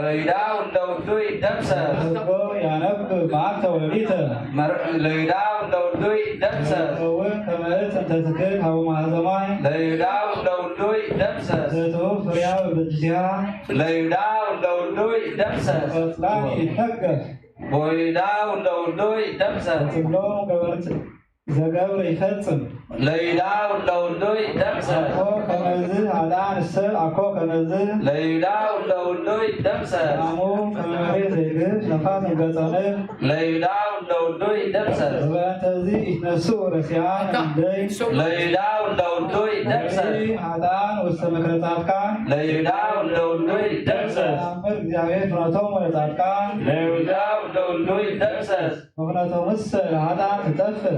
Speaker 6: ለይሁዳ ወልደ ወልዱ ይደምሰስ
Speaker 3: ሕጎ ያነብ መዓልተ ወሌሊተ
Speaker 6: ለይሁዳ ወልደ ወልዱ ይደምሰስ
Speaker 3: እውን ከመ ዕፅ እንተ ትክል ሀበ ማኅዘማይ
Speaker 6: ለይሁዳ ወልደ ወልዱ ይደምሰስ
Speaker 3: ዘትሁብ ፍሬያ በብዝቲሃ
Speaker 6: ለይሁዳ ወልደ ወልዱ ይደምሰስ
Speaker 3: በጽላም ይትነገፍ
Speaker 6: ወይሁዳ ወልደ ወልዱ ይደምሰስ
Speaker 3: ጽሎም ገበርት ዘገብረ ይፈጽም
Speaker 6: ለይሁዳ ወልደ ወልዱ ይደምሰስ
Speaker 3: አኮ ከመዝ ኃጥኣን እሰ አኮ ከመዝ
Speaker 6: ለይሁዳ ወልደ ወልዱ ይደምሰስ
Speaker 3: አሙ ከመ መሬት ዘይግብ ነፋስ ይገጸንፍ
Speaker 6: ለይሁዳ ወልደ ወልዱ ይደምሰስ
Speaker 3: በእንተዚ ይትነስኡ ረሲዓን እምደይ
Speaker 6: ለይሁዳ ወልደ ወልዱ ይደምሰስ
Speaker 3: ኃጥኣን ውስተ ምክረ ጻድቃን
Speaker 6: ለይሁዳ ወልደ ወልዱ ይደምሰስ
Speaker 3: ተአምር እግዚአብሔር ፍኖቶሙ ለጻድቃን
Speaker 6: ለይሁዳ ወልደ ወልዱ ይደምሰስ
Speaker 3: ወፍኖቶሙሰ ለኃጥኣን ትጠፍእ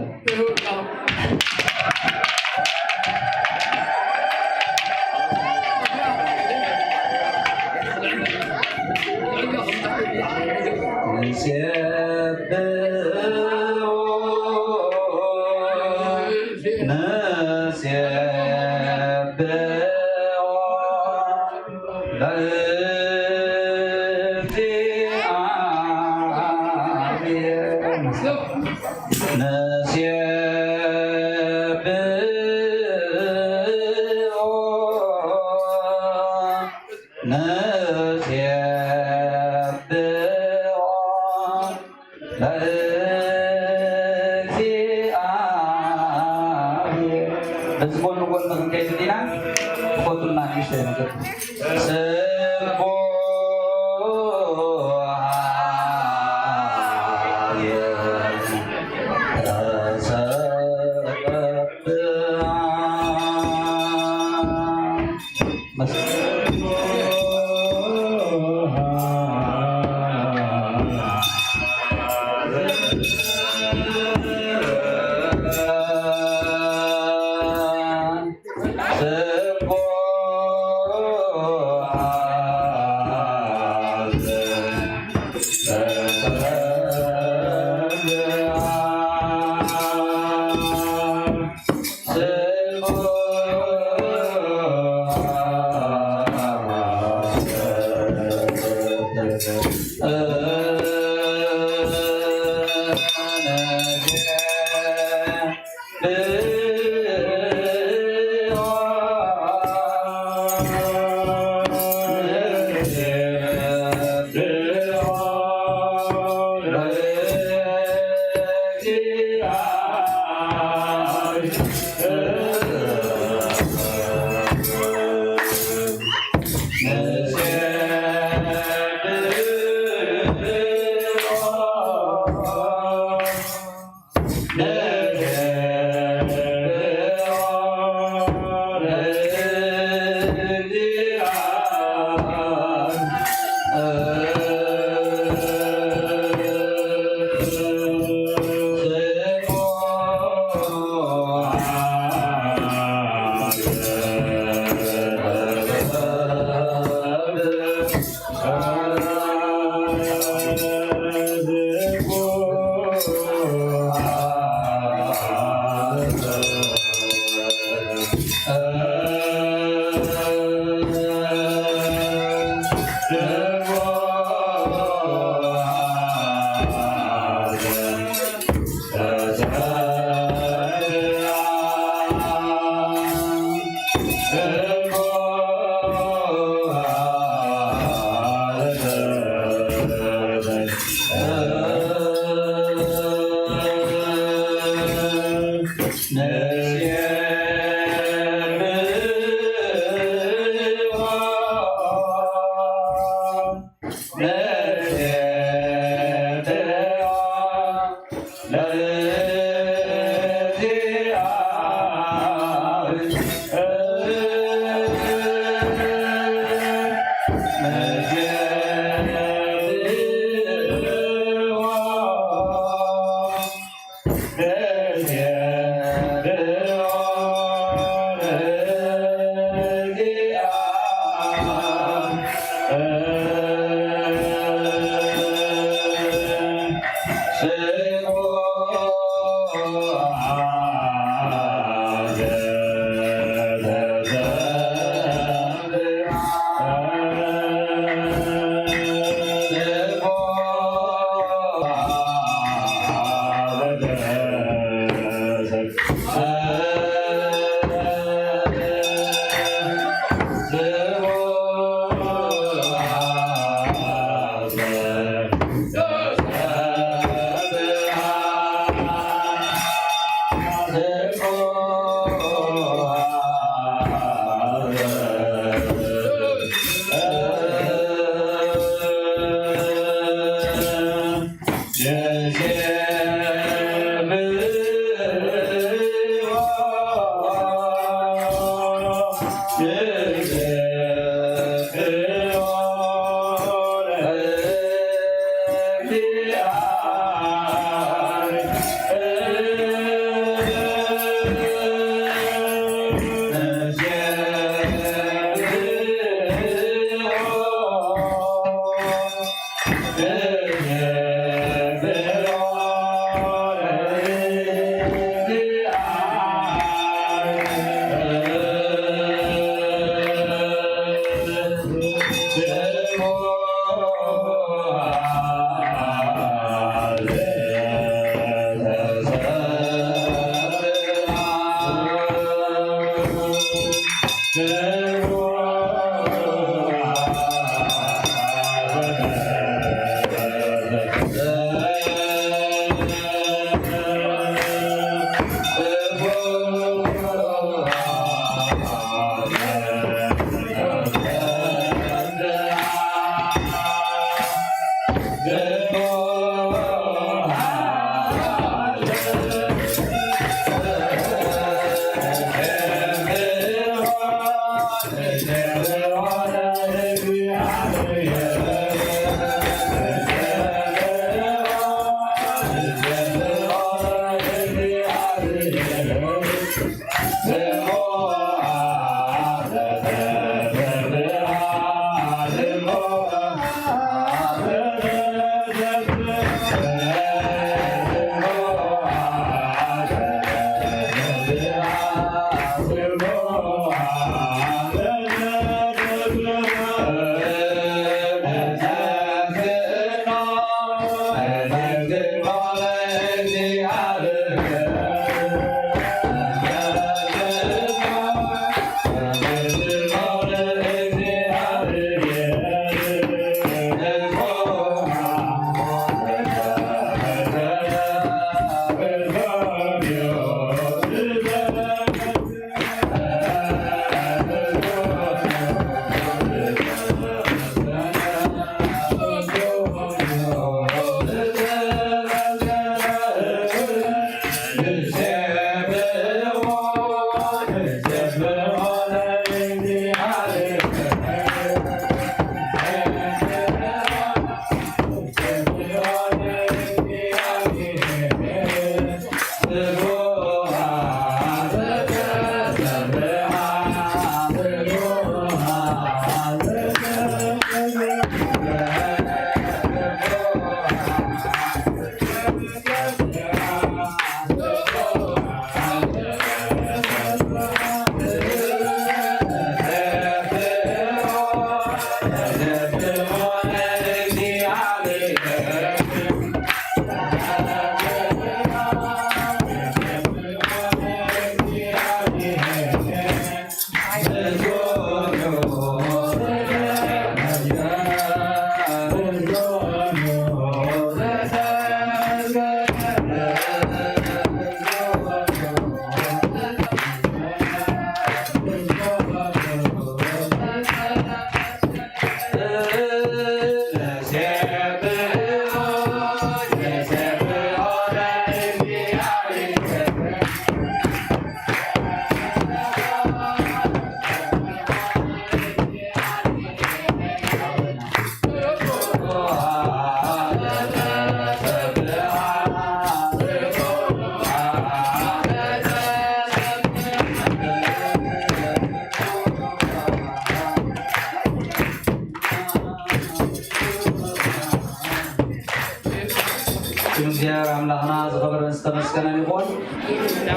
Speaker 6: ዝተመስገነ ይሁን።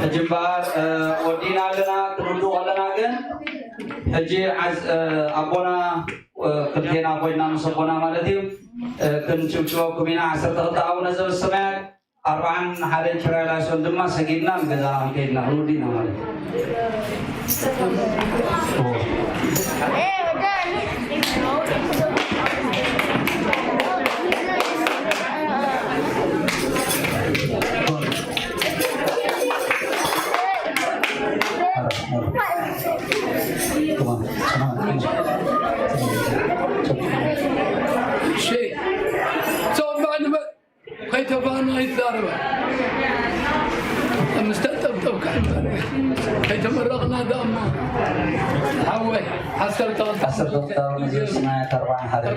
Speaker 6: ተጅባር ወዲና ለና ትንዱ ወለና ግን ሕጂ አቦና ክልቴና ኮይና ምሰቦና ማለት እዩ ክንጭብጭበኩም ኢና 12 አቡነ ዘበሰማያት 41 ኪራይ ላይሶን ድማ ሰጊድና ገዛ ከይድና ወዲና ማለት
Speaker 4: شيء سوى بعد ما كيتفانا يتضارب مستقطب كيتمرقنا داما حوي حسب تغطى
Speaker 6: سمعت 4 هذا